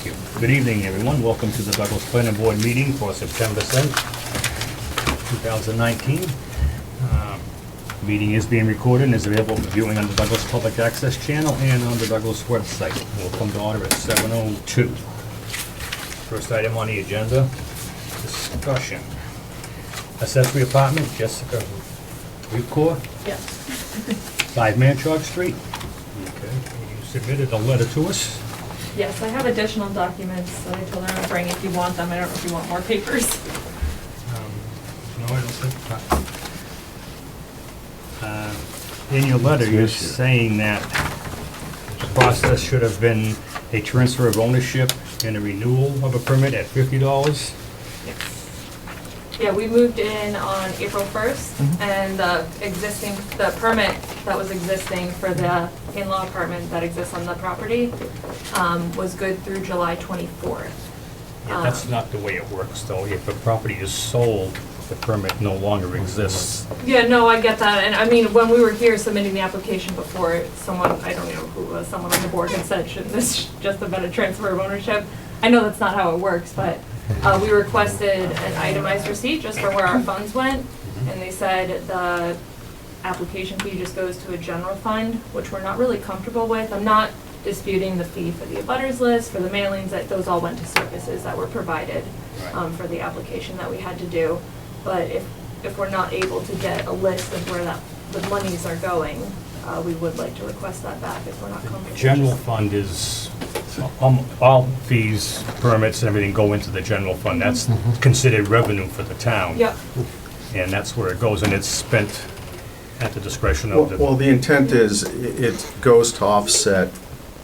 Thank you. Good evening, everyone. Welcome to the Douglas Planning Board meeting for September 7th, 2019. Meeting is being recorded and is available for viewing on the Douglas Public Access channel and on the Douglas website. We'll come to order at 7:02. First item on the agenda, discussion. Accessory apartment, Jessica Recore, Yes. 5 Manchaug Street. Okay, you submitted a letter to us. Yes, I have additional documents that I told her to bring if you want them. I don't know if you want more papers. No, I don't think. In your letter, you're saying that the process should have been a transfer of ownership and a renewal of a permit at $50. Yes. Yeah, we moved in on April 1st, and the permit that was existing for the in-law apartment that exists on the property was good through July 24th. Yeah, that's not the way it works, though. If a property is sold, the permit no longer exists. Yeah, no, I get that, and I mean, when we were here submitting the application before, someone, I don't know who it was, someone on the board had said, shouldn't this just have been a transfer of ownership? I know that's not how it works, but we requested an itemized receipt just for where our funds went, and they said the application fee just goes to a general fund, which we're not really comfortable with. I'm not disputing the fee for the abutters list, for the mailings, that those all went to services that were provided for the application that we had to do. But if we're not able to get a list of where the monies are going, we would like to request that back if we're not comfortable. General fund is, all fees, permits, and everything go into the general fund. That's considered revenue for the town. Yep. And that's where it goes, and it's spent at the discretion of the... Well, the intent is it goes to offset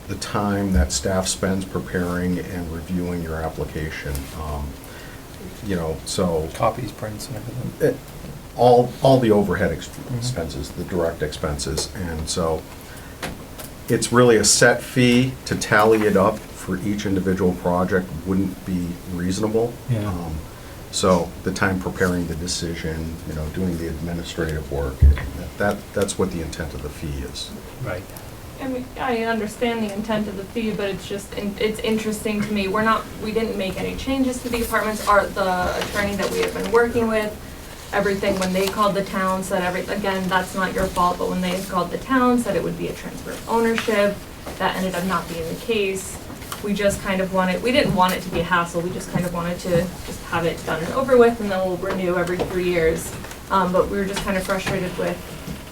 the time that staff spends preparing and reviewing your application. You know, so Copies, prints, and everything. all the overhead expenses, the direct expenses, and so it's really a set fee. To tally it up for each individual project wouldn't be reasonable. Yeah. So the time preparing the decision, you know, doing the administrative work, that's what the intent of the fee is. Right. I mean, I understand the intent of the fee, but it's just, it's interesting to me. We didn't make any changes to the apartments. The attorney that we have been working with, everything, when they called the town, said again, that's not your fault, but when they called the town, said it would be a transfer of ownership. That ended up not being the case. We just kind of we didn't want it to be a hassle. We just kind of wanted to just have it done and over with, and then we'll renew every 3 years. But we were just kind of frustrated with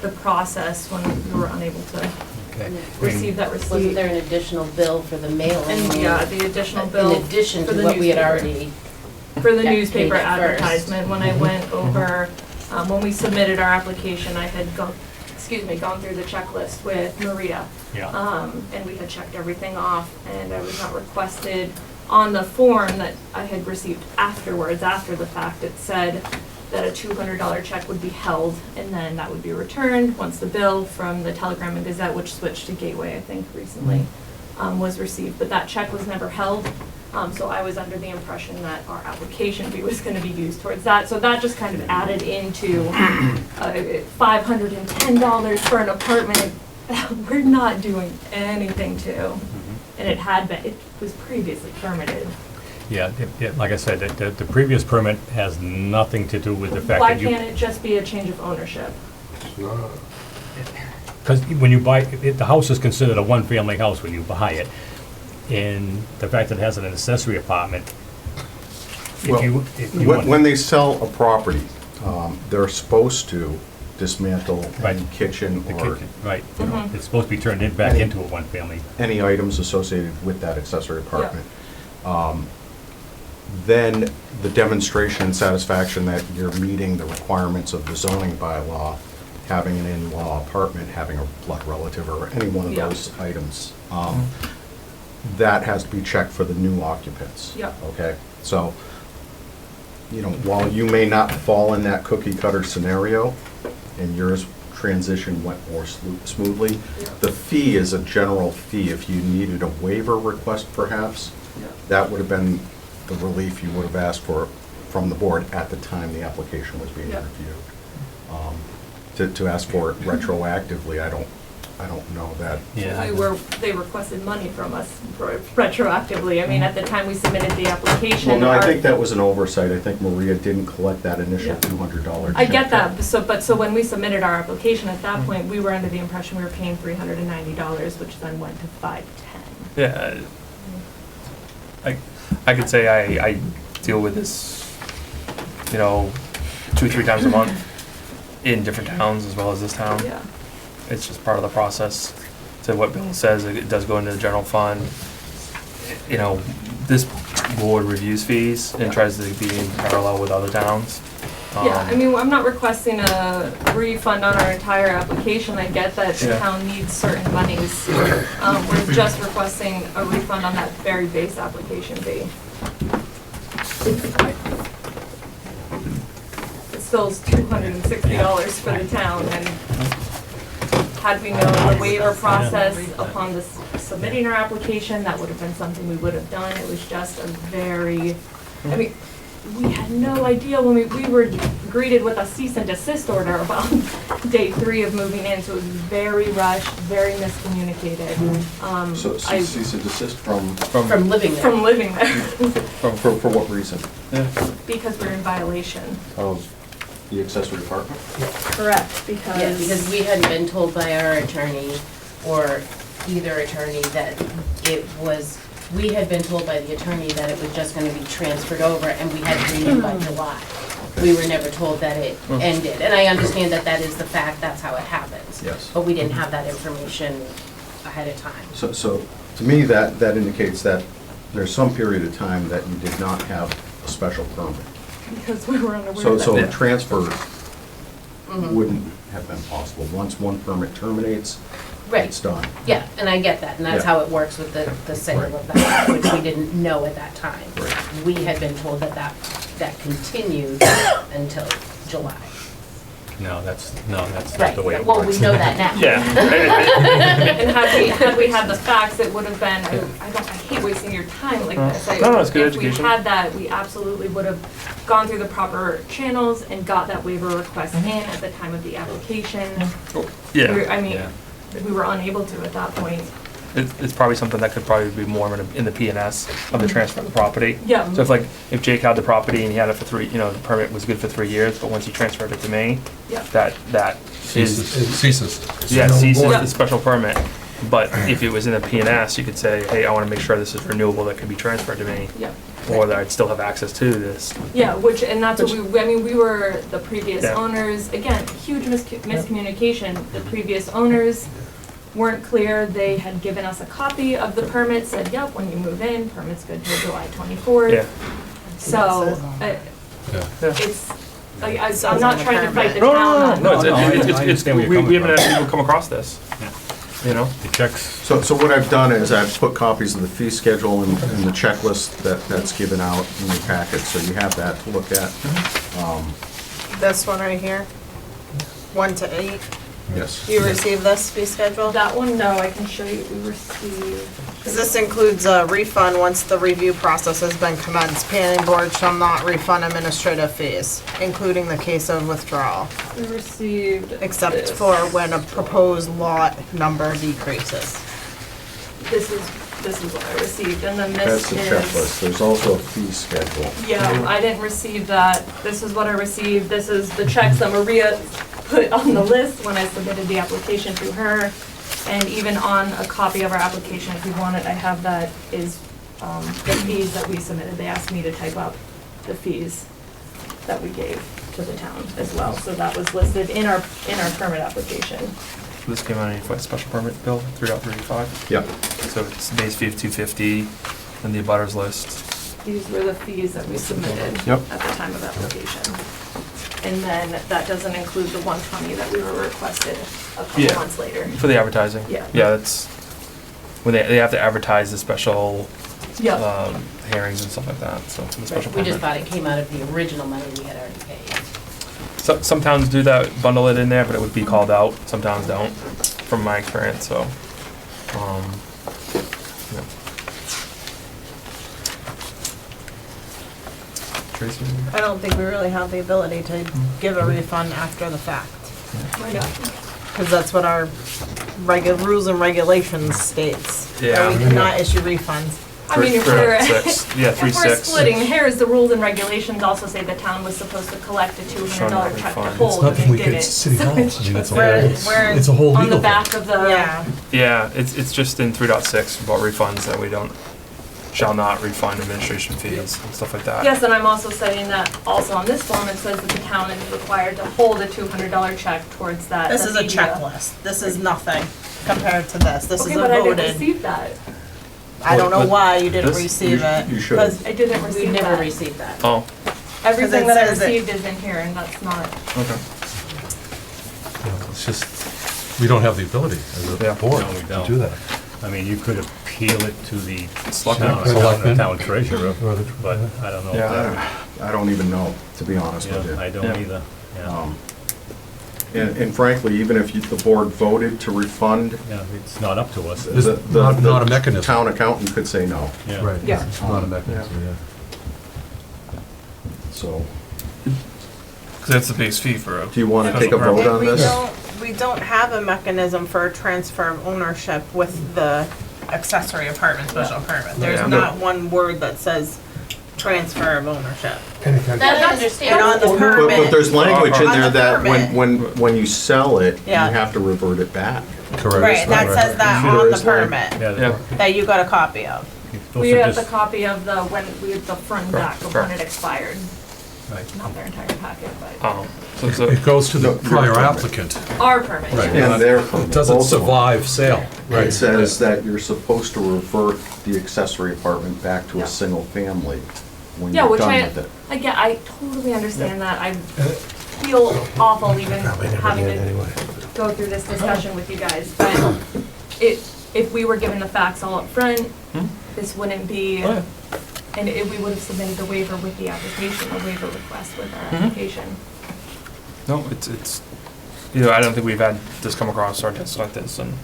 the process when we were unable to receive that receipt. Wasn't there an additional bill for the mailing? And yeah, the additional bill. In addition for to the what we had newspaper. already. For the got newspaper paid at first. advertisement, when I went over, when we submitted our application, I had gone through the checklist with Maria. Yeah. And we had checked everything off, and I was not requested on the form that I had received afterwards, after the fact. It said that a $200 check would be held, and then that would be returned once the bill from the Telegram and Gazette, which switched to Gateway, I think, recently, was received. But that check was never held, so I was under the impression that our application fee was going to be used towards that. So that just kind of added into $510 for an apartment that we're not doing anything to, and it was previously permitted. Yeah, like I said, the previous permit has nothing to do with the fact Why that you... can't it just be a change of ownership? Because when you buy, the house is considered a one-family house when you buy it. And the fact that it has an accessory apartment, When they sell a property, they're supposed to dismantle any kitchen the or kitchen, right, it's supposed to be turned back into a one-family. any items associated with that accessory apartment. Then the demonstration and satisfaction that you're meeting the requirements of the zoning bylaw, having an in-law apartment, having a blood relative, or any one of those items, that has to be checked for the new occupants. Okay, so, you know, while you may not fall in that cookie cutter scenario, and yours transition went more smoothly, the fee is a general fee. If you needed a waiver request perhaps, that would have been the relief you would have asked for from the board at the time the application was being reviewed. To ask for it retroactively, I don't I don't know that. They requested money from us retroactively. I mean, at the time we submitted the application. Well, no, I our- think that was an oversight. I think Maria didn't collect that initial Yeah. $200 check. I get that, so when we submitted our application, at that point, we were under the impression we were paying $390, which then went to $510. Yeah. I could say I deal with this, 2-3 times a month in different towns as well as this town. Yeah, It's just part of the process. To what Bill says, it does go into the general fund. This board reviews fees and tries to be in parallel with other towns. yeah, I mean, I'm not requesting a refund on our entire application. I get that the Yeah. town needs certain monies. We're just requesting a refund on that very base application fee. It still is $260 for the town, and had we known the waiver process upon this submitting our application, that would have been something we would have done. It was just a very, I mean, we had no idea when we were greeted with a cease and desist order about day 3 of moving in, so it was very rushed, very miscommunicated. So I- cease and desist from From living there. From living there, for what reason? because we're in violation. Of the accessory apartment? Correct, Yeah, because we hadn't been told by our attorney or either attorney that it was, we had been told by the attorney that it was just gonna be transferred over and we had to renew by July. We were never told that it ended, and I understand that that is the fact, that's how it happens. Yes. But we didn't have that information ahead of time. So to me, that indicates that there's some period of time that you did not have a special permit. Because we were unaware So that. a transfer wouldn't have been possible. Once one permit terminates, Right. it's done. Yeah, and I get that, and that's Yeah. how it works with the sale Right. of the house, which we didn't know at that time. Right. We had been told that continued until July. No, that's not Right, the way it well, works. we know that now. Yeah. And had we had the facts, it would have been, I hate wasting your time like this. No, it's good If we education. had that, we absolutely would have gone through the proper channels and got that waiver request in at the time of the application. Yeah. I mean, Yeah. we were unable to at that point. It's probably something that could probably be more in the P&S of the transfer of the property. Yeah. So if Jake had the property and he had it for 3, the permit was good for 3 years, but once he transferred it to me, Yeah. that is, It ceases. yeah, No ceases more. the special permit. But if it was in the P&S, you could say, hey, I want to make sure this is renewable, that can be transferred to me, Yeah. or that I'd still have access to this. Yeah, and that's what we were the previous Yeah. owners, again, huge miscommunication. The previous owners weren't clear. They had given us a copy of the permit, said, yep, when you move in, permit's good till July 24th. Yeah. So, Yeah. it's, I'm not trying to fight the No, town no, on. no, No, I it's, understand where you're we coming haven't from. had people come across this, The checks, So what I've done is I've put copies of the fee schedule and the checklist that's given out in your packet, so you have that to look at. This one right here, 1 to 8. Yes. You receive this fee schedule? That one, no, I can show you, we received. This includes a refund once the review process has been commenced. Planning board shall not refund administrative fees, including the case of withdrawal, We received. except this. for when a proposed lot number decreases. This is what I received, and then That's this the is. checklist. There's also a fee schedule. Yeah, I didn't receive that. This is what I received. This is the checks that Maria put on the list when I submitted the application to her. And even on a copy of our application, if you want it, I have that is the fees that we submitted. They asked me to type up the fees that we gave to the town as well. So that was listed in our permit application. This came out of a special permit bill, 3.35. Yep. So it's base fee of $250, and the abutters list. These were the fees that we submitted Yep. at the time of application. And then that doesn't include the 120 that we were requested a couple Yeah. months later. For the advertising? Yeah. Yeah, that's, when they have to advertise the special Yeah. hearings and stuff like that, so for the special We just permit. thought it came out of the original money we had already paid. Some towns do that, bundle it in there, but it would be called out. Some towns don't, from my experience, so. Yeah. Tracy? I don't think we really have the ability to give a refund after the fact, Why not? because that's what our rules and regulations states. That Yeah. we cannot issue refunds. I mean, if Three- we're, six. Yeah, if we're 3-6. splitting hairs, the rules and regulations also say the town was supposed to collect a $200 check to refund. hold, It's and nothing they we could, didn't. it's City Hall. I mean, it's a Where- whole, where- it's a whole On legal the thing. back of the. Yeah. Yeah, it's just in 3.6 about refunds that we shall not refund administration fees and stuff like that. Yes, and I'm also saying that also on this form, it says that the town is required to hold a $200 check towards that. This that is a media. checklist. This is nothing compared to this. This Okay, is a but I didn't voted. receive that. I don't know But why you didn't this- receive it. you should. 'cause I didn't We receive never that. received that. Oh, Everything it that I says it- received is in here, and that's not. okay. It's just, we don't have the ability as Yeah. a board No, we to don't. do that. I mean, you could appeal it to the Selectmen. Selectmen. town treasurer, Or the- but I don't know. if Yeah. that- I don't even know, to be honest with you. Yeah, I don't Yeah. either, yeah. And frankly, even if the board voted to refund, Yeah, it's not up to us. There's the not a mechanism. town accountant could say no, Yeah. Right, Yeah. it's not a mechanism, yeah. so. Because that's the base fee for a. Do you want to take a Special vote permit. on We this? don't have a mechanism for a transfer of ownership with the accessory apartment special permit. There's Yeah. not one word that says transfer of ownership. That I understand. And on the But permit, there's language in On there the that permit. when you sell it, you Yeah. have to revert it back. Correct. right, that says that Sure on the is like- permit, Yeah, that you got a copy of. those We are have the just- copy of we have the front and back of when it expired, right. not their entire packet, but So it's a, It goes to the No, prior your permit. applicant. our permit. Right. yeah. And their It doesn't also, survive sale. it says that you're supposed to revert the accessory apartment back to Yeah. a single family when Yeah, you're which done I, with it. again, I totally understand that. I feel awful even having to go through this discussion with you guys, but if we were given the facts all up front, this wouldn't be, Oh, yeah. and we would have submitted the waiver with the application, a waiver request with our application. no, it's, I don't think we've had this come across our desks like this, and,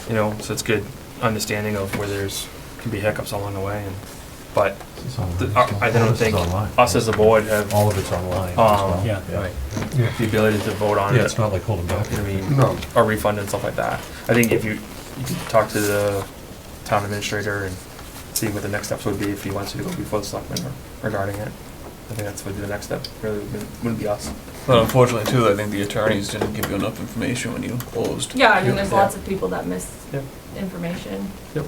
so it's good understanding of where can be hiccups along the way, but I don't think us as a board have All of it's online as well. Yeah, right. the ability to vote on Yeah, it. it's not like holding back. I mean, or refund and stuff like that. I think if you can talk to the town administrator and see what the next steps would be if he wants you to go before the selectmen regarding it. I think that's would be the next step, really wouldn't be us. But unfortunately too, I think the attorneys didn't give you enough information when you closed. Yeah, I mean, there's Yeah. lots of people that miss Yeah. information. Yeah,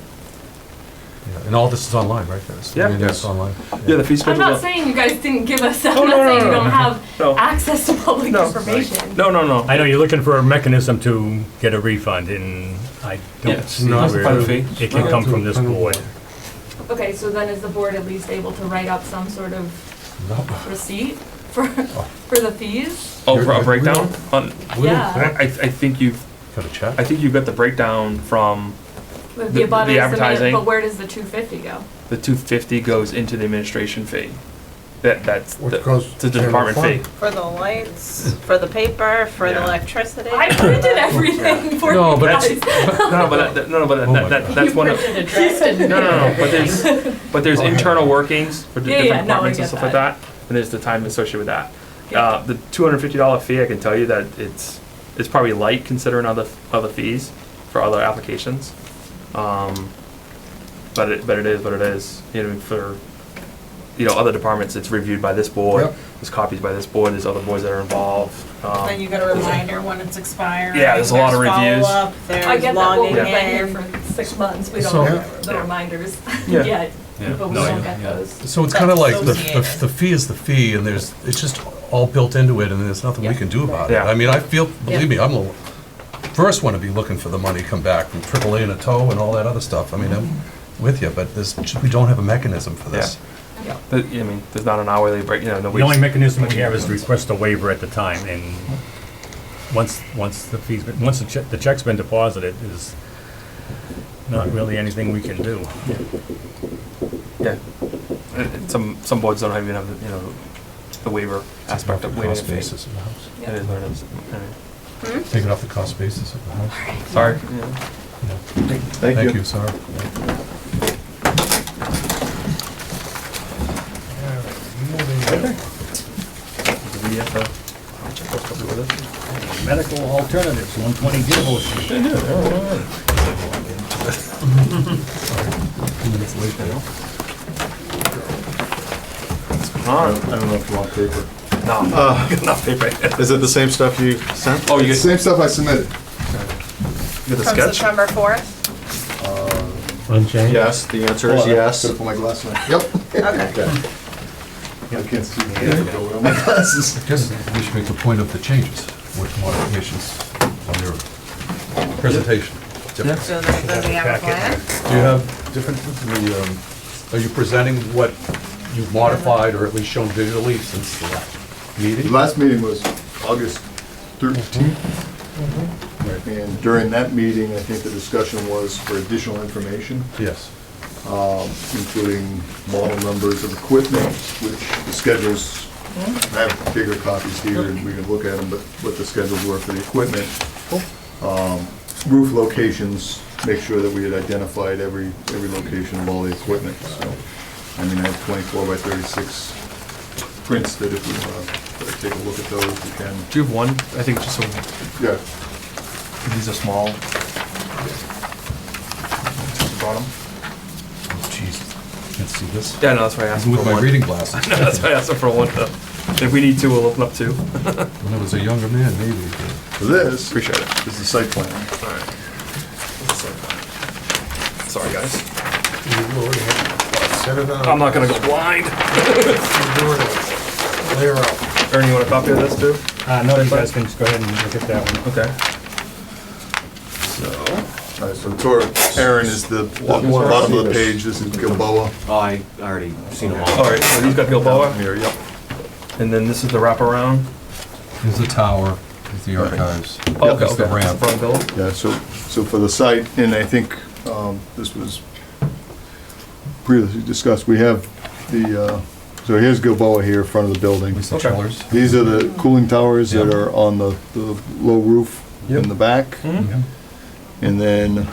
and all this is online, right, guys? Yeah. I mean, it's Yes. online. Yeah, the fee I'm schedule. not saying you guys didn't give us, I'm Oh, not no, saying no, you no. don't have No. access to public No. information. No. I know you're looking for a mechanism to get a refund, and I don't Yes. see No, where by the fee. it can come from this board. Okay, so then is the board at least able to write up some sort of No. receipt for the fees? Oh, for a breakdown? Yeah. I think you've Got a check? I think you got the breakdown from With The- the abutters, the advertising. but where does the 250 go? the 250 goes into the administration fee. That's What goes to the to the department fee. fund? For the lights, for the paper, for the Yeah. electricity. I printed everything for No, you but guys. Oh my that's one of Printed address and. no. But there's internal workings for the Yeah, different no, I departments and get stuff like that, and there's the time associated with that. Yeah. The $250 fee, I can tell you that it's probably light considering other fees for other applications. But it is what it is. For other departments, it's reviewed by this board. Yep. There's copies by this board. There's other boards that are involved. Then you get a reminder when it's expiring. Yeah, there's a lot of reviews. follow-up, I There's get that, well, logging we've been here in. for 6 months, we So- don't get the reminders Yeah. yet, Yeah. but we No, don't yeah, get yeah. those. So it's kind of like Associated. the fee is the fee, and it's just all built into it, and there's nothing we can do about it. Yeah. I mean, believe me, I'm the first one to be looking for the money come back from AAA and a tow and all that other stuff. I mean, I'm with you, but we don't have a mechanism for this. There's not an hourly break. The only mechanism we have is to request a waiver at the time, and once the check's been deposited, there's not really anything we can do. Yeah. Some boards don't even have the waiver aspect of waiving a Cost fee. basis of the house. It is what it is. Anyway. Take it off the cost basis of the house. Sorry. Thank you, sorry. Do we have to check those copies with us? Medical Alternatives, 120 Gilboa Street. 2 minutes late there. I don't know if you want paper. No, enough paper. Is it the same stuff you sent? Oh, you get, Same stuff I submitted. you get the From sketch? September 4th? Unchanged? Yes, the answer Hold is on, yes. Gotta put my glasses on. Yep. Okay. I can't see the paper without my glasses. I guess we should make a point of the changes with modifications on your presentation. Yeah. So does he have a plan? Do you have different, are you presenting what you've modified or at least shown visually since the last The meeting? last meeting was August 13th. And during that meeting, I think the discussion was for additional information, Yes. including model numbers of equipment, which the schedules, I have bigger copies here and we can look at them, but what the schedules were for the equipment. Roof locations, make sure that we had identified every location of all the equipment, so. I mean, I have 24 by 36 prints that if we want to take a look at those, we can. Do you have one? I think just so, Yeah. these are small. Bottom. Oh, jeez, can't see this. Yeah, no, that's why I asked Even for with my one. reading glasses. No, that's why I asked for one. If we need two, we'll open up two. When I was a younger man, maybe. So this Appreciate it. is the site plan. Alright. Sorry, guys. I'm not gonna go blind. Ernie, you want a copy of this too? No, you guys can just go ahead and look at that one. Okay. All right, so Tor, Aaron is the bottom of the page, this is Gilboa. Oh, I already seen them all. Alright, so he's got Gilboa, Here, yep. and then this is the wraparound. Here's the tower, here's the archives. Oh, okay, Here's the okay. ramp. Front building. Yeah, so for the site, and I think this was previously discussed, we have the, so here's Gilboa here, front of the building. Here's the Okay. chillers. These are the cooling towers that Yep. are on the low roof in the back. Mhm. And then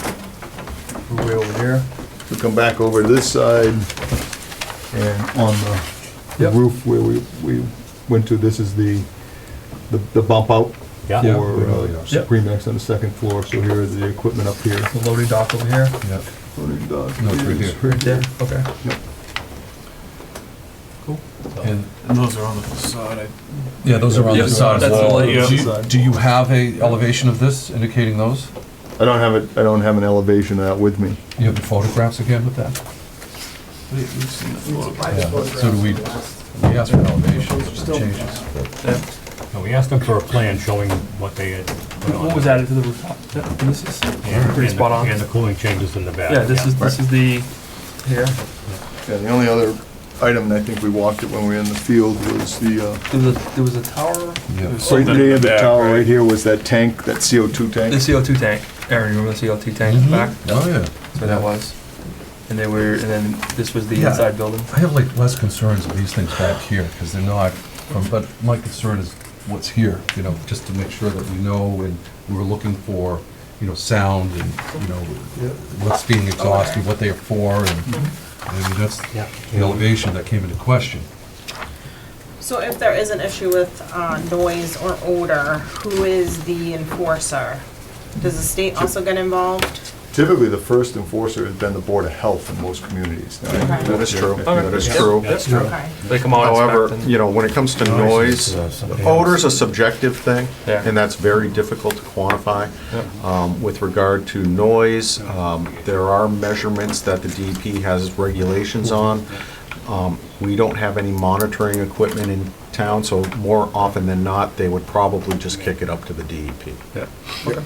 We're way over here. we come back over to this side, and on the Yep. roof where we went to, this is the bump out Yeah. Yeah. for Yep. Supremex on the second floor, so here is the equipment up here. The loading dock over here. Yeah. Loading dock No, it's right is here. Right there. Okay. And, And those are on the facade. yeah, those are on the Yes, side that's the wall. light, yeah. Do you have a elevation of this indicating those? I don't have it, I don't have an elevation of that with me. You have the photographs again with that? We've seen the photo. Yeah. So do we asked for elevations, just changes. Yeah. No, we asked them for a plan showing what they had put on. What was added to the rooftop? Yeah, and this is And- pretty and spot the- on. And the cooling changes in the back. Yeah, this is the, here. Yeah, the only other item, and I think we walked it when we were in the field, was the, There was a tower. Yeah. right near the tower right here was that tank, that CO2 The tank. CO2 tank. Aaron, you remember the CO2 tank in the back? Oh, yeah. That's where that was. And then this was the Yeah. inside building. I have like less concerns of these things back here, because they're not, but my concern is what's here, you know, just to make sure that we know and we're looking for, you know, sound and, you know, what's being exhausted, what they are for, and, I mean, that's Yeah. the elevation that came into question. So if there is an issue with noise or odor, who is the enforcer? Does the state also get involved? Typically, the first enforcer has been the Board of Health in most communities. Now, Okay. That is true, Okay. that is true. That's true. Okay. They come out, However, inspect and- you know, when it comes to noise, odor's a subjective thing, Yeah. and that's very difficult to quantify. With regard to noise, there are measurements that the DEP has regulations on. We don't have any monitoring equipment in town, so more often than not, they would probably just kick it up to the DEP. Yeah. Okay.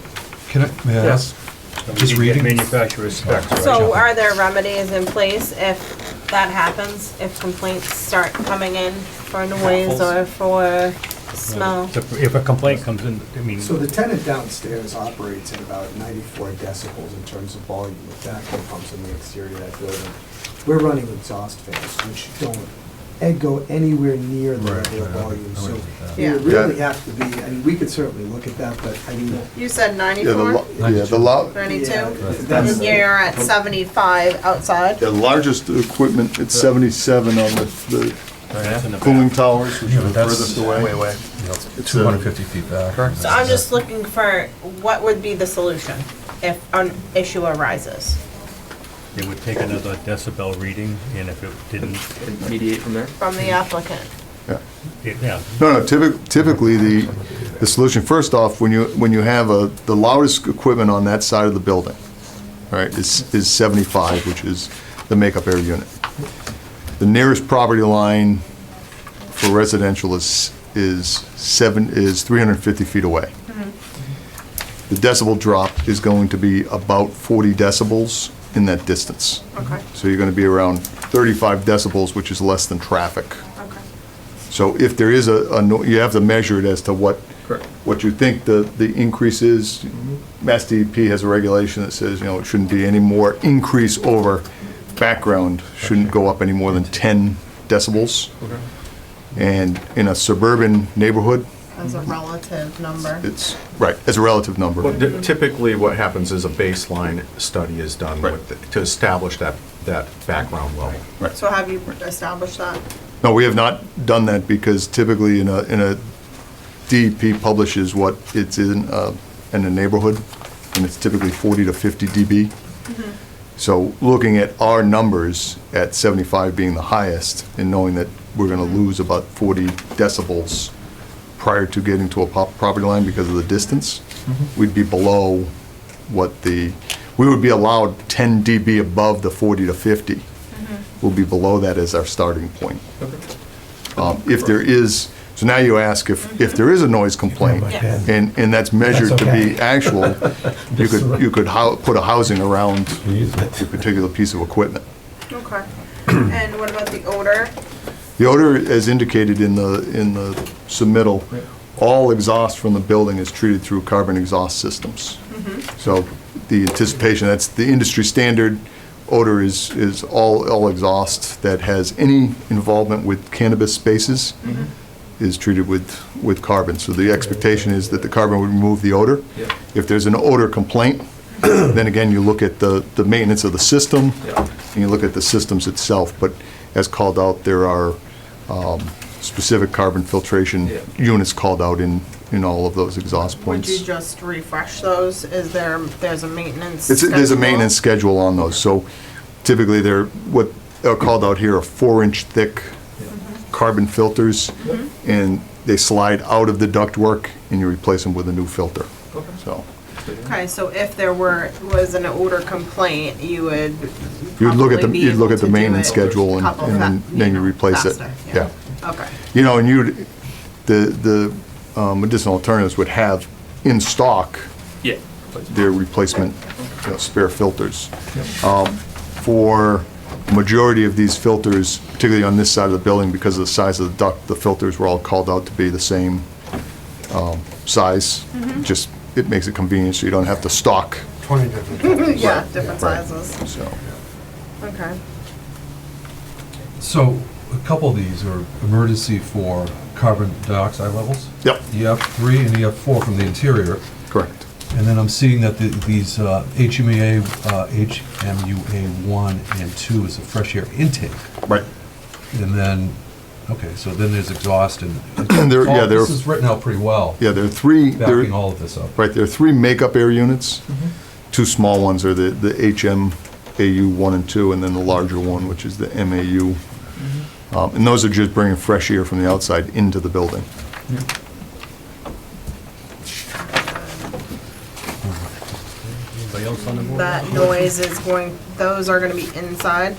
Can I, may I ask? Just You get reading? Manufacturer's specs, right? So are there remedies in place if that happens, if complaints start coming in for noise or for smell? If a complaint comes in, I mean, So the tenant downstairs operates at about 94 decibels in terms of volume with vacuum pumps in the exterior of that building. We're running exhaust fans, which don't go anywhere near the Right, level of right, volume. I So would get that. we Yeah. would really have to be, I mean, we could certainly look at that, but I mean. You said Yeah, 94? the 92? yeah, And that's- you're at 75 outside? The largest equipment, it's 77 on the Yeah. cooling towers, which Yeah, are the but that's- furthest away. Way away. know, it's It's, 250 feet back. Correct. So I'm just looking for, what would be the solution if an issue arises? They would take another decibel reading, and if it didn't, Mediate from there? From the applicant? yeah, No, typically, the solution, first off, when you have the loudest equipment on that side of the building, right, is 75, which is the makeup air unit. The nearest property line for residential is 350 feet away. The decibel drop is going to be about 40 decibels in that distance. Okay, So you're gonna be around 35 decibels, which is less than traffic. okay. So if there is you have to measure it as to Correct. what you think the increase is. Mass DEP has a regulation that says, it shouldn't be any more increase over background, shouldn't go up any more than 10 decibels. Okay. And in a suburban neighborhood, As a relative number. it's, right, as a relative number. Well, typically, what happens is a baseline study is done Right. to establish that background level. So have you established that? No, we have not done that because typically in a DEP publishes what it's in a neighborhood, and it's typically 40 to 50 dB. So looking at our numbers at 75 being the highest and knowing that we're going to lose about 40 decibels prior to getting to a property line because of the distance, we'd be below we would be allowed 10 dB above the 40 to 50. We'll be below that as our starting point. If there is, so now you ask if there is a noise complaint, Yes. and that's measured to be actual, you could put a housing around a particular piece of equipment. Okay. And what about the odor? The odor, as indicated in the submittal, all exhaust from the building is treated through carbon exhaust systems. So the anticipation, that's the industry standard. Odor is all exhaust that has any involvement with cannabis spaces is treated with carbon. So the expectation is that the carbon would remove the odor. Yeah. If there's an odor complaint, then again, you look at the maintenance of the system, Yeah. and you look at the systems itself. But as called out, there are specific carbon filtration units called out in all of those exhaust Would points. you just refresh those? There's a maintenance There's a schedule? maintenance schedule on those. So typically, what are called out here are 4-inch thick carbon filters, and they slide out of the ductwork, and you replace them with a new filter. So Okay, so if there was an odor complaint, you would you'd look at probably be you'd look able at the to do maintenance it schedule, a couple and then you replace it. faster, Yeah. Okay. And the medicinal alternatives would have in stock Yeah. their replacement spare filters. For the majority of these filters, particularly on this side of the building, because of the size of the duct, the filters were all called out to be the same size. Just, it makes it convenient so you don't have to stock. 20 different. Yeah, different Right. sizes. So, Okay. So a couple of these are emergency for carbon dioxide levels. yep, You have 3 and you have 4 from the interior. correct. And then I'm seeing that these HMUA 1 and 2 is a fresh air intake. Right. And then, okay, so then there's exhaust and. This is written out pretty well, Yeah, there are three. backing all of this up. Right, there are 3 makeup air units. 2 small ones are the HMAU 1 and 2, and then the larger one, which is the MAU. And those are just bringing fresh air from the outside into the building. anybody else on the board? That noise is those are gonna be inside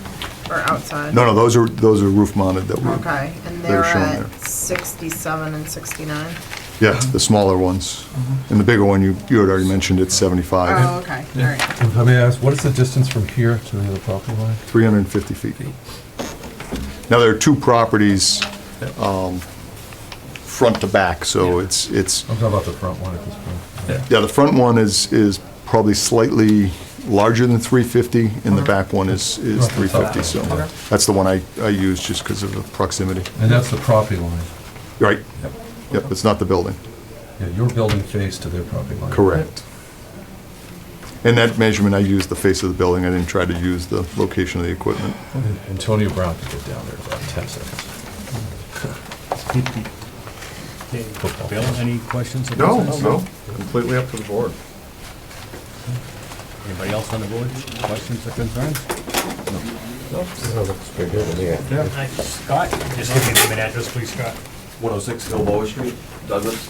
or outside? No, those are roof mounted that we, Okay, and They're they're shown at there. 67 and 69? yeah, the smaller ones. And the bigger one, you had already mentioned, it's 75, Oh, okay, all right. If I may ask, what is the distance from here to the other property line? 350 feet. Now, there are 2 properties, front to back, so it's, I'm talking about the front one at this point. yeah, the front one is probably slightly larger than 350, and the back one is 350, so that's the one I use just because of the proximity. And that's the property line. Right? Yep, it's not the building. Yeah, your building face to their property line. Correct. In that measurement, I used the face of the building, I didn't try to use the location of the equipment. Antonio Brown could get down there in about 10 seconds. football. Bill, any questions or No, concerns? no, completely up to the board. Anybody else on the board? Questions or concerns? Scott, just give me the name and address, please, Scott. 106 Gilboa Street, Douglas.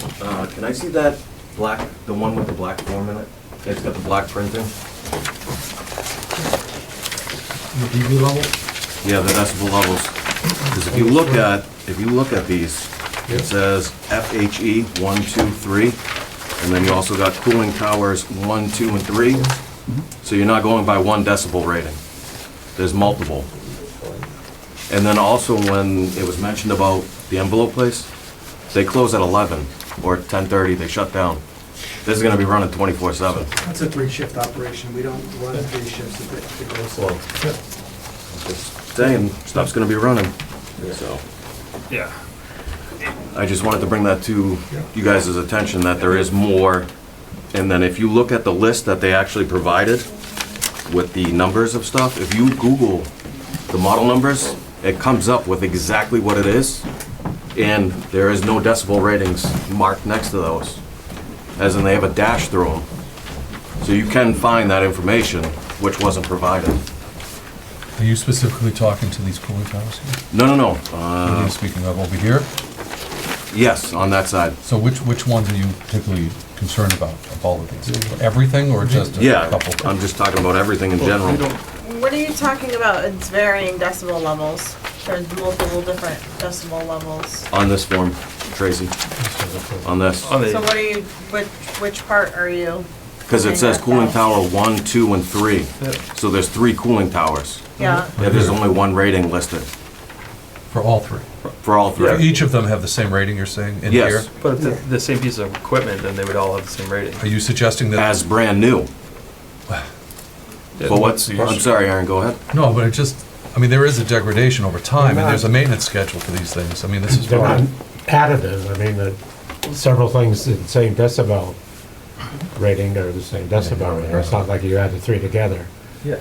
Can I see that black, the one with the black form in it? It's got the black printing. The DB level? Yeah, the decibel levels. Because if you look at these, it says FHE 1, 2, 3, and then you also got cooling towers 1, 2, and 3. So you're not going by 1 decibel rating. There's multiple. And then also when it was mentioned about the envelope place, they close at 11 or 10:30, they shut down. This is gonna be running 24/7. That's a 3-shift operation. We don't run 3 shifts if it goes. Well, just saying, stuff's gonna be running, so. Yeah. I just wanted to bring that to you guys' attention, that there is more. And then if you look at the list that they actually provided with the numbers of stuff, if you Google the model numbers, it comes up with exactly what it is. And there is no decibel ratings marked next to those, as in they have a dash through them. So you can find that information, which wasn't provided. Are you specifically talking to these cooling towers here? No. What are you speaking of over here? Yes, on that side. So which ones are you particularly concerned about, of all of these? Everything or just a Yeah, couple? I'm just talking about everything in general. What are you talking about? It's varying decibel levels. There's multiple different decibel levels. On this form, Tracy, on this. On So the, what are you, which part are you? Because it says cooling tower 1, 2, and 3. So there's 3 cooling towers. Yeah. Yeah, there's only 1 rating listed For all three? for all 3. Each of them have the same rating, you're saying, in here? Yes, but if the same piece of equipment, then they would all have the same rating. Are you suggesting that? as brand new. But what's, I'm sorry, Aaron, go ahead. No, but it just, I mean, there is a degradation over time, and there's a maintenance schedule for these things. I mean, this is They're not part additive, I mean, several things, the same decibel rating or the same decibel rating, it's not like you add the 3 together. Yeah.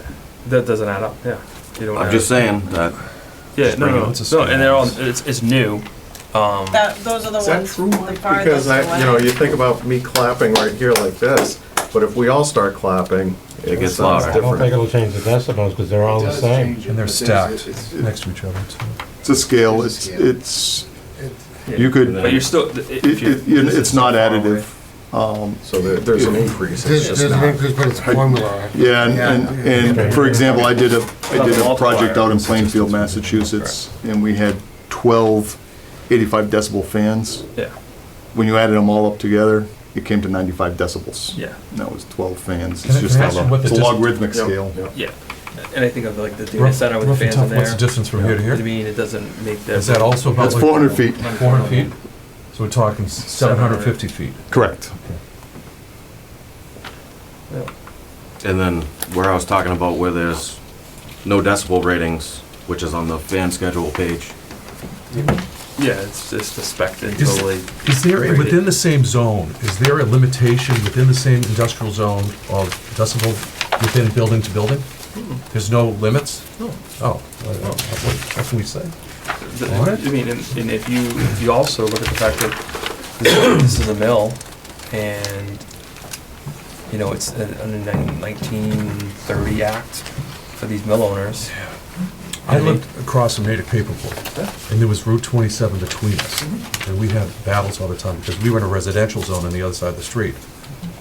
That doesn't add up, yeah. You don't I'm add just up. saying that, Yeah, no, It's a no, and they're all, it's new. Those are the Is that ones true, the Mike? farthest Because away. you think about me clapping right here like this, but if we all start clapping, It gets sounds louder. I don't think different. it'll change the decibels, because they're all the same. And they're stacked next to each other, too. It's a scale, you could, But you're still, if you're. it's not additive. So there's an increase, it's just There's an not. increase, but it's formula. Yeah, and for example, I did a project out in Plainfield, Massachusetts, and we had 12 85 decibel fans. Yeah, When you added them all up together, it came to 95 decibels. yeah, And that was 12 fans. Can I- It's just can I kind ask of you what a, the it's a dis- logarithmic scale. yeah. And I think of like the data center with the Rough and fans in tough, there. what's the distance from here to I here? mean, it doesn't make that. Is that also about That's like 400 feet. 400 feet? So we're talking 750 feet. Correct. and then where I was talking about where there's no decibel ratings, which is on the fan schedule page. Yeah, it's just the spec and Is- totally. Is there, rated. within the same zone, is there a limitation within the same industrial zone of decibel within building to building? There's no limits? No. Oh, what can we say? The- All right. I mean, and if you also look at the fact that this is a mill, and, you know, it's under 1930 Act for these mill owners. I lived across from Natick Paperboard, and there was Route 27 between us. And we had battles all the time, because we were in a residential zone on the other side of the street.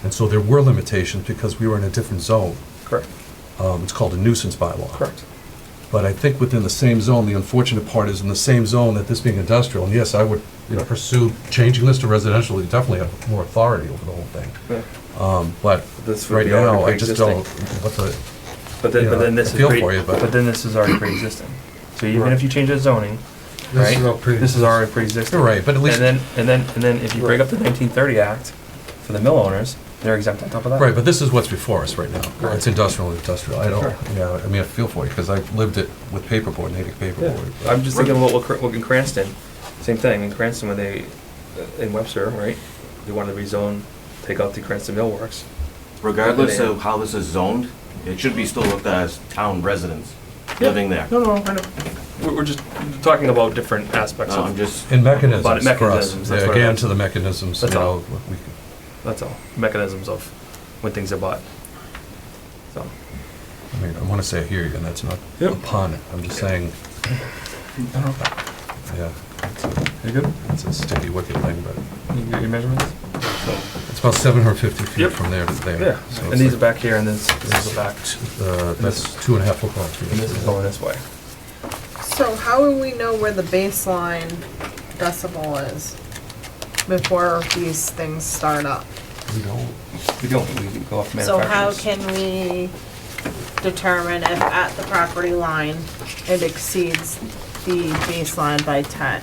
And so there were limitations because we were in a different zone. Correct. It's called a nuisance bylaw. Correct. But I think within the same zone, the unfortunate part is in the same zone that this being industrial, and yes, I would, pursue changing this to residential, you definitely have more authority over the whole thing. Yeah. But This would right be already now, I just don't, pre-existing. what the, But then, Yeah, but then this I is feel pre, for you, but- then this is already pre-existing. So even if you change the zoning, This right? is all This is already pre-existing. You're right, but at least- And then if you break up the 1930 Act for the mill owners, they're exempt on top of that. right, but this is what's before us right now. It's industrial, I don't, I mean, I feel for you, because I've lived it with paperboard, Natick Paperboard. I'm just thinking about what in Cranston, same thing, in Cranston when they, in Webster, right? They wanted to rezone, take out the Cranston Mill Works. Regardless of how this is zoned, it should be still looked at as town residence. living there. No, I know. We're just talking about different aspects No, I'm of, just, And mechanisms But for us. mechanisms, that's what it Again, is. to the mechanisms, you That's all. know, we can. that's all, mechanisms of when things are bought. So, I mean, I want to say I hear you, and that's not Yep. upon it. I'm just saying, yeah, you good? it's a sticky wicket thing, but You get your measurements? it's about 750 feet Yep. from there to there. Yeah, So and it's these are like, back here, and this is the back, That's 2.5 football and this is fields. going this way. So how will we know where the baseline decibel is before these things start up? We don't, We don't, we go off So how manufacturers. can we determine if at the property line it exceeds the baseline by 10?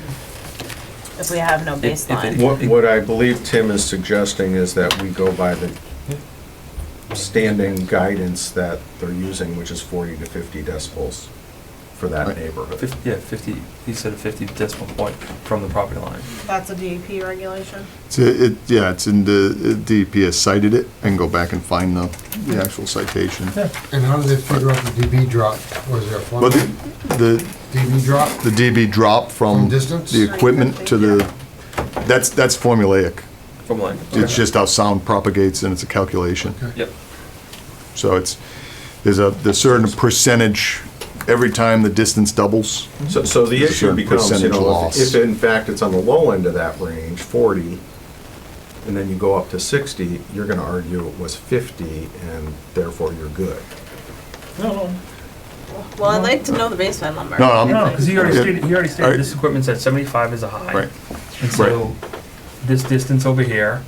If we have no If it- baseline? What I believe Tim is suggesting is that we go by the standing guidance that they're using, which is 40 to 50 decibels for that neighborhood. 50, he said a 50 decimal point from the property line. That's a DEP regulation? Yeah, it's in the, DEP has cited it, and go back and find the actual citation. And how do they figure out the dB drop? Was there a But formula? the dB drop? the dB drop from From distance? the equipment to the, that's formulaic. From line. It's just how sound propagates, and it's a calculation. Yep. So there's certain percentage, every time the distance doubles. So the There's a issue certain becomes, percentage loss. if in fact it's on the low end of that range, 40, and then you go up to 60, you're gonna argue it was 50, and therefore you're good. Well, I'd like to know the baseline number. No, I'm- No, because he already Yeah. stated Alright. this equipment's at 75 is a high. Right. And so, this distance over here,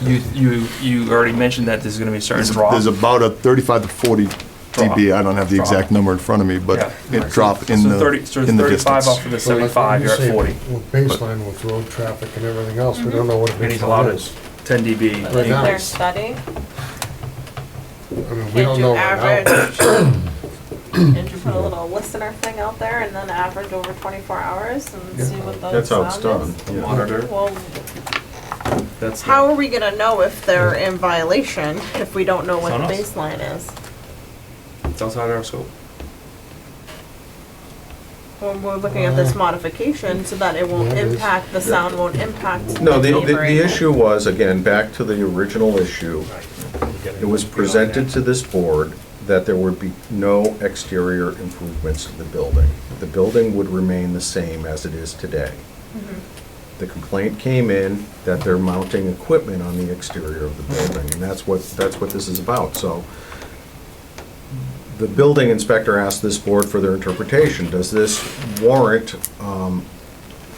you already mentioned that there's gonna be a certain drop. There's about a 35 to 40 dB, I don't have the exact number in front of me, but Yeah. it drop in So the, 30 so in the 35 distance. off of the 75, you're at 40. With baseline, with road traffic and everything else, we don't know what a And he's allowed baseline it is. 10 dB. Right Is now. there a study? I mean, we Can't don't you know right now. average? Can't you put a little listener thing out there and then average over 24 hours and see what the That's how it's sound is? done. yeah. Monitor. Well, That's how are we gonna know if they're in violation if we don't know what It's the on us. baseline is? It's outside our scope. When we're looking at this modification so that it won't Yeah, it is. impact, the sound won't impact No, the the neighboring. issue was, again, back to the original issue, it was presented to this board that there would be no exterior improvements to the building. The building would remain the same as it is today. The complaint came in that they're mounting equipment on the exterior of the building, and that's what this is about. So the building inspector asked this board for their interpretation. Does this warrant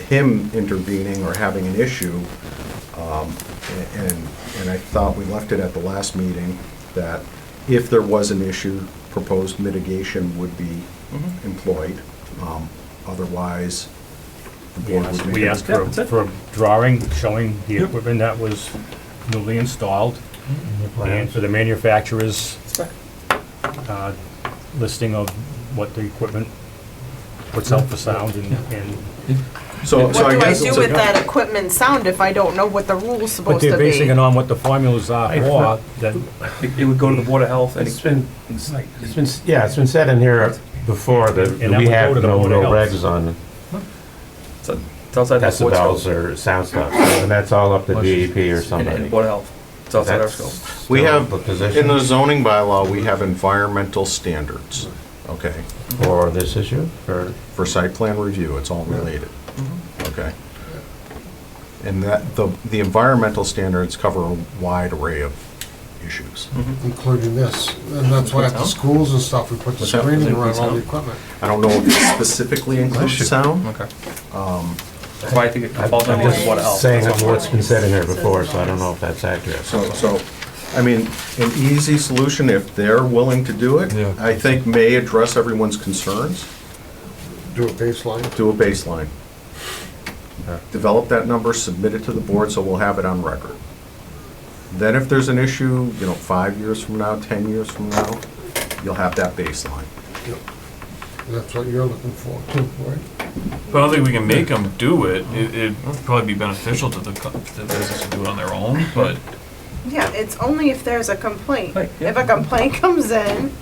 him intervening or having an issue? And I thought we left it at the last meeting that if there was an issue, proposed mitigation would be employed. Otherwise, the board would make We a asked determination. for a drawing showing the equipment that was newly installed, and for the manufacturer's listing of what the equipment puts out for sound and So What do I I guess do it's a- with that equipment sound if I don't know what the rule's but supposed they're to basing be? it on what the formulas are for, then It would go to the Board of Health, and It's been, yeah, it's been said in here before that And that we would have go to the no Board of Health. regs on it's outside the sports decibels scope. or sound stuff, and that's all up to DEP or And somebody. Board of Health, it's outside our That's scope. We still have, the in position the zoning bylaw, we have environmental standards, okay? for this issue, or? For site plan review, it's all related, okay? And that, the environmental standards cover a wide array of issues. Including this, and that's why at the schools and stuff, we put the What's that? screening Does it around all the include equipment. I don't know if it specifically includes sound. Okay. That's why I think it falls I'm under the just Board of Health. saying what's been said in here before, so I don't know if that's accurate. So, I mean, an easy solution, if they're willing to do it, Yeah. I think may address everyone's concerns, Do a baseline. do a baseline. Develop that number, submit it to the board, so we'll have it on record. Then if there's an issue, 5 years from now, 10 years from now, you'll have that baseline. That's what you're looking for, too, right? But I don't think we can make them do it. It'd probably be beneficial to the business to do it on their own, but Yeah, it's only if there's a complaint. Right, yeah. If a complaint comes in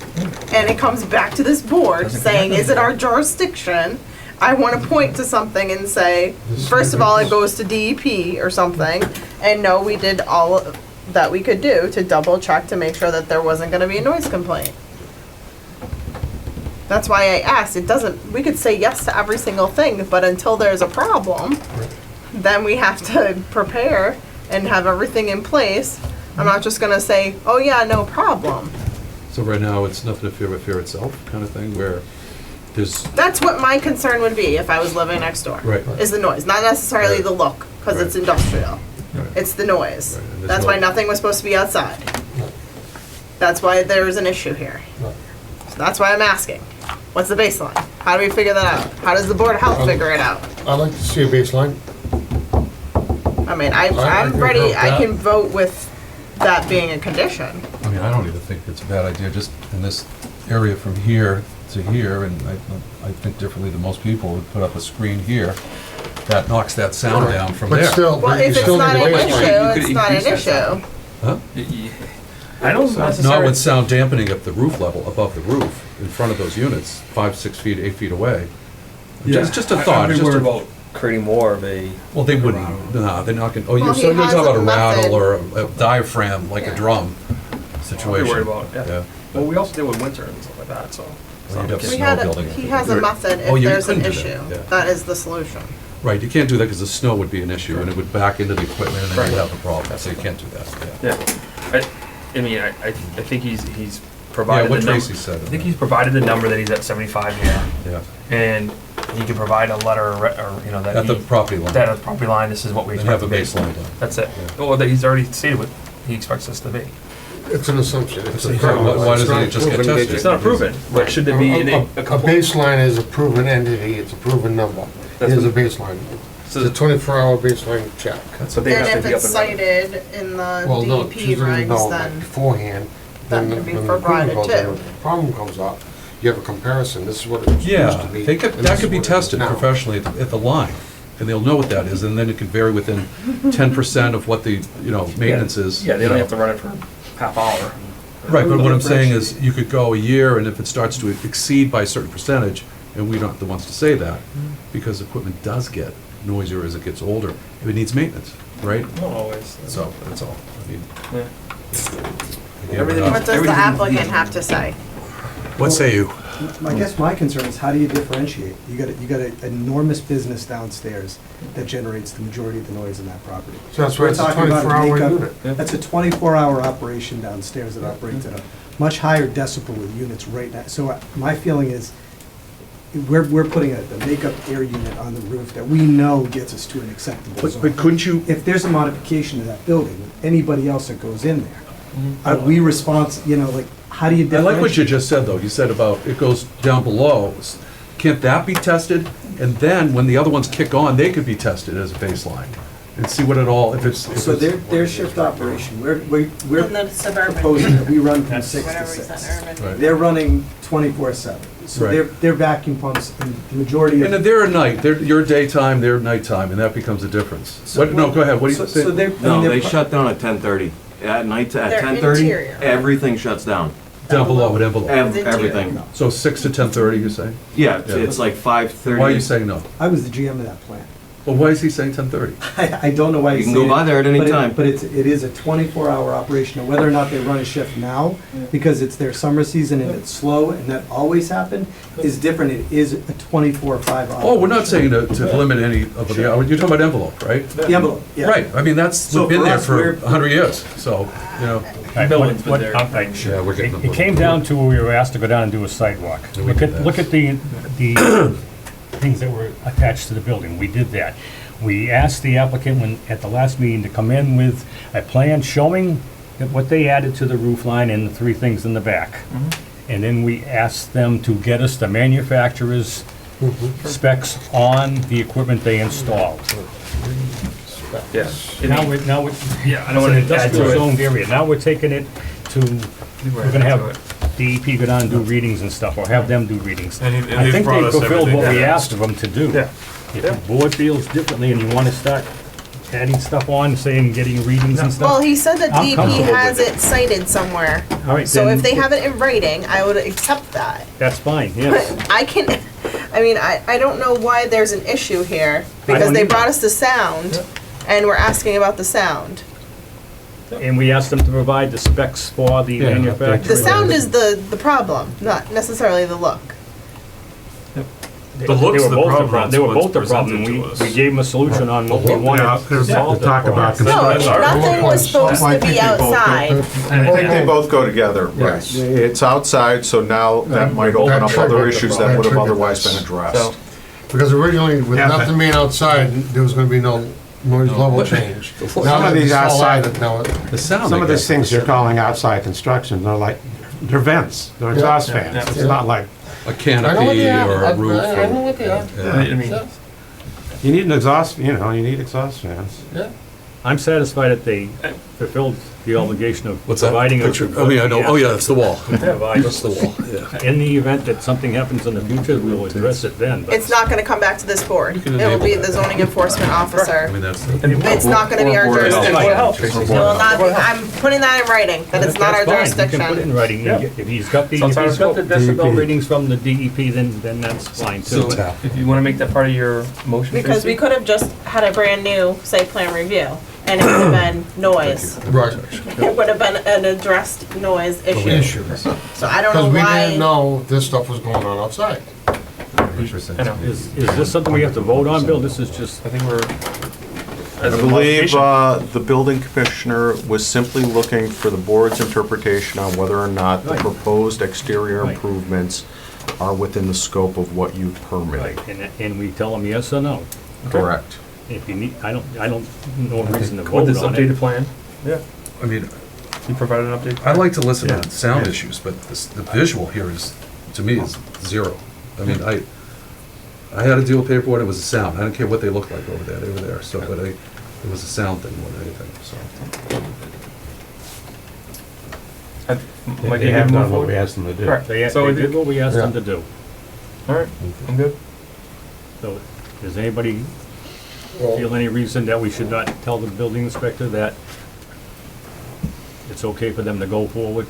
and it comes back to this board Doesn't saying, come is it our jurisdiction? I want to point to something and say, first of all, it goes to DEP or something, and no, we did all that we could do to double check to make sure that there wasn't gonna be a noise complaint. That's why I asked, it doesn't, we could say yes to every single thing, but until there's a problem, then we have to prepare and have everything in place. I'm not just gonna say, oh yeah, no problem. So right now, it's nothing to fear but fear itself, kind of thing, where there's, That's what my concern would be if I was living next door. Right. Is the noise, not necessarily Right. the look, because it's Right. industrial. Right. It's the noise. Right, and there's That's no- why nothing was supposed to be outside. That's why there's an issue here. So that's why I'm asking. What's the baseline? How do we figure that out? How does the Board of Health figure it out? I'd like to see a baseline. I mean, I I'm can ready, vote I that. can vote with that being a condition. I mean, I don't even think it's a bad idea, just in this area from here to here, and I think differently than most people, would put up a screen here that knocks that sound down from But there. still, Well, you if it's still not need a an baseline. issue, it's not an increase that issue. Huh? I don't Not necessarily. with sound dampening at the roof level, above the roof, in front of those units, 5, 6 feet, 8 feet away. It's just a thought. I'm it's just worried a- about creating more of a. Well, they wouldn't, nah, they're not gonna, oh, Well, you're, he so you're has talking about a a rattle method. or a diaphragm, like Yeah. a drum I'd situation. be worried about, yeah. Yeah. Well, we also deal with winter and stuff like that, so. Well, you'd have We snow had building. he has a method Oh, if you there's an couldn't do issue. that, yeah. That is the solution. Right, you can't do that because the snow would be an issue, and it would back into the equipment, and then you'd Right. have a problem, so you can't do that, yeah. Yeah, I mean, I think he's Yeah, provided what the number. Tracy said. I think he's provided the number that he's at 75 here, Yeah, and he can provide a letter, or, you know, that at the he, property line, that at the property line, this is what we and expect have to a be. baseline done. That's it. Yeah. Or that he's already stated what he expects us to be. It's an assumption. It's a So why doesn't not it just get proven. tested? It's not proven, but should there be A baseline is a proven entity, it's a proven number. That's Here's a what- baseline. It's So- a 24-hour baseline check. But they have And to if be up it's and running. cited in the Well, no, DEP she doesn't regs, know then beforehand. that Then can be when the equipment provided goes in, too. if a problem comes up, you have a comparison, this is what it's Yeah, supposed to be. they could, and that this could is be what it is tested now. professionally at the line, and they'll know what that is, and then it could vary within 10% of what the, maintenance is. Yeah, they don't have to run it for half hour. Right, but what I'm saying is, you could go a year, and if it starts to exceed by a certain percentage, and we aren't the ones to say that, because equipment does get noisier as it gets older, it needs maintenance, right? Not always. So, that's all. I mean, Yeah. again, Everything- we're what not- does the everything- applicant have to say? What say you? I guess my concern is how do you differentiate? You got an enormous business downstairs that generates the majority of the noise in that property. So that's why We're it's a talking about 24-hour makeup- unit. Yeah. That's a 24-hour operation downstairs that operates at a much higher decibel with units right now. So my feeling is, we're putting a makeup air unit on the roof that we know gets us to an acceptable zone. But couldn't you, If there's a modification to that building, anybody else that goes in there, are we responsible, like, how do you I differentiate? like what you just said, though. You said about it goes down below. Can't that be tested? And then, when the other ones kick on, they could be tested as a baseline and see what it all, if it's. So their shift operation, we're And then suburban, proposing that we run from 6 to whatever is 6. that urban. Right. They're running 24/7. So Right. their vacuum pumps, and the majority of. And they're at night, your daytime, their nighttime, and that becomes a difference. What, no, go ahead, what do you So say? they're. No, they're- they shut down at 10:30. At night, at They're 10:30, interior. everything shuts down. Down below, at envelope. Everything. So 6 to 10:30, you say? Yeah, Yeah. it's like 5:30. Why are you saying no? I was the GM of that plant. Well, why is he saying 10:30? I don't know why You you can say go it, by there at any but it- time. But it is a 24-hour operation, and whether or not they run a shift now, because it's their summer season and it's slow, and that always happened, is different. It is a 24/5 operation. Oh, we're not saying to limit any of the, you're talking about envelope, right? The envelope, yeah. Right, I mean, that's, So we've been for there us, for we're- 100 years, so, Buildings, but they're. Yeah, we're getting it came down to where we were asked to go down and do a sidewalk. Look at the things that were attached to the building. We did that. We asked the applicant at the last meeting to come in with a plan showing what they added to the roof line and the 3 things in the back. And then we asked them to get us the manufacturer's specs on the equipment they installed. Yeah. Now we're, Yeah, I don't it's an want to add industrial to it. zoned area. Now we're taking it to, we're gonna have DEP go down and do readings and stuff, or have them do readings. And I they've think brought they us fulfilled what everything. we Yeah. asked of them to do. Yeah. If the board feels differently and you wanna start adding stuff on, saying, getting readings and Well, stuff? he said that I'm DEP comfortable has with it cited somewhere. All right, So then if they have it in writing, I would accept that. That's fine, yes. But I can, I mean, I don't know why there's an issue here, because don't they either. brought us the sound, and we're asking about the sound. And we asked them to provide the specs for the Yeah, manufacturer. The sound is the problem, not necessarily the look. They The look's were the both problem, They were that's both the what's problem. presented We to us. we gave them a solution on what we Yeah, wanted. there's solved talk it for about us. No, construction. nothing was supposed I to think be they both go- outside. I think they both go together, right. Yes. It's outside, so now that might open up other issues that would have otherwise been addressed. Because originally, with Yeah, but- nothing being outside, there was gonna be no noise level change. Some Now of that these it's all outside- added, now it- The sound, Some I of these guess. things you're calling outside construction, they're like, they're vents, they're exhaust Yeah, fans. yeah. It's not like, A I know what canopy they are. or a roof. I know what they are. I mean, you need an exhaust, you know, you need exhaust fans. Yeah. I'm satisfied that they fulfilled the obligation of What's that? providing us. Picture? with Oh, yeah, I know. what Oh, we yeah, asked that's the wall. to provide. That's the wall, yeah. In the event that something happens in the future, we'll address it then. but- It's not gonna come back to this board. can It will be enable the that. zoning enforcement I officer. mean, that's. It's not gonna be our Board of Health. jurisdiction. It will not be, I'm putting that in writing, that it's not our That's fine. You can put it in jurisdiction. writing. Yeah. If he's got the, if Sounds he's got the fine. decibel DEP. readings from the DEP, then that's fine so too. if you wanna make that part of your motion, Because we Tracy? could have just had a brand new site plan review, and it would have been noise. Right, It would have been an addressed noise issue. issue. So I don't know Because we didn't why. know this stuff was going on outside. I know. Is this something we have to vote on, Bill? This is just, I think we're. I believe the building commissioner was simply looking for the board's interpretation on whether or not the Right. proposed exterior Right. improvements are within the scope of what you permitted. and we tell them yes or no. Correct. If you need, I don't know a reason to With vote this on updated it. plan, I mean, you provided an update? I like to listen Yeah. to sound issues, but the visual here is, to me, is zero. I mean, I had to deal with paperwork, it was a sound. I don't care what they look like over there, they were there, so, but it was a sound thing more than anything, so. Mike, They you have good to move done what forward? we asked them to do. Correct. They So, did what we asked them to do. all right, I'm good. So, does anybody feel any reason that we should not tell the building inspector that it's okay for them to go forward?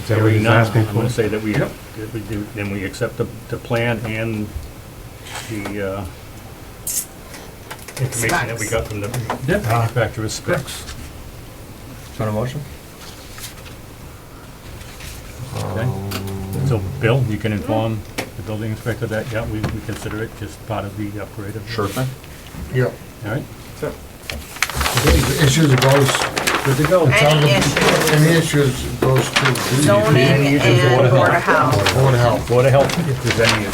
Is that what he's Hearing none, asking I'm gonna for? say that we do, then we accept the plan and the information that we got from the manufacturer's specs. Want a motion? Okay? So, Bill, you can inform the building inspector that, yeah, we consider it just part of the upgrade of. Sure thing. Yeah. All right, The issues goes, good to go. Any issue, any issues goes to zoning Any issues, and Board of Board of Health. Board of Health. Board of Health, if there's any,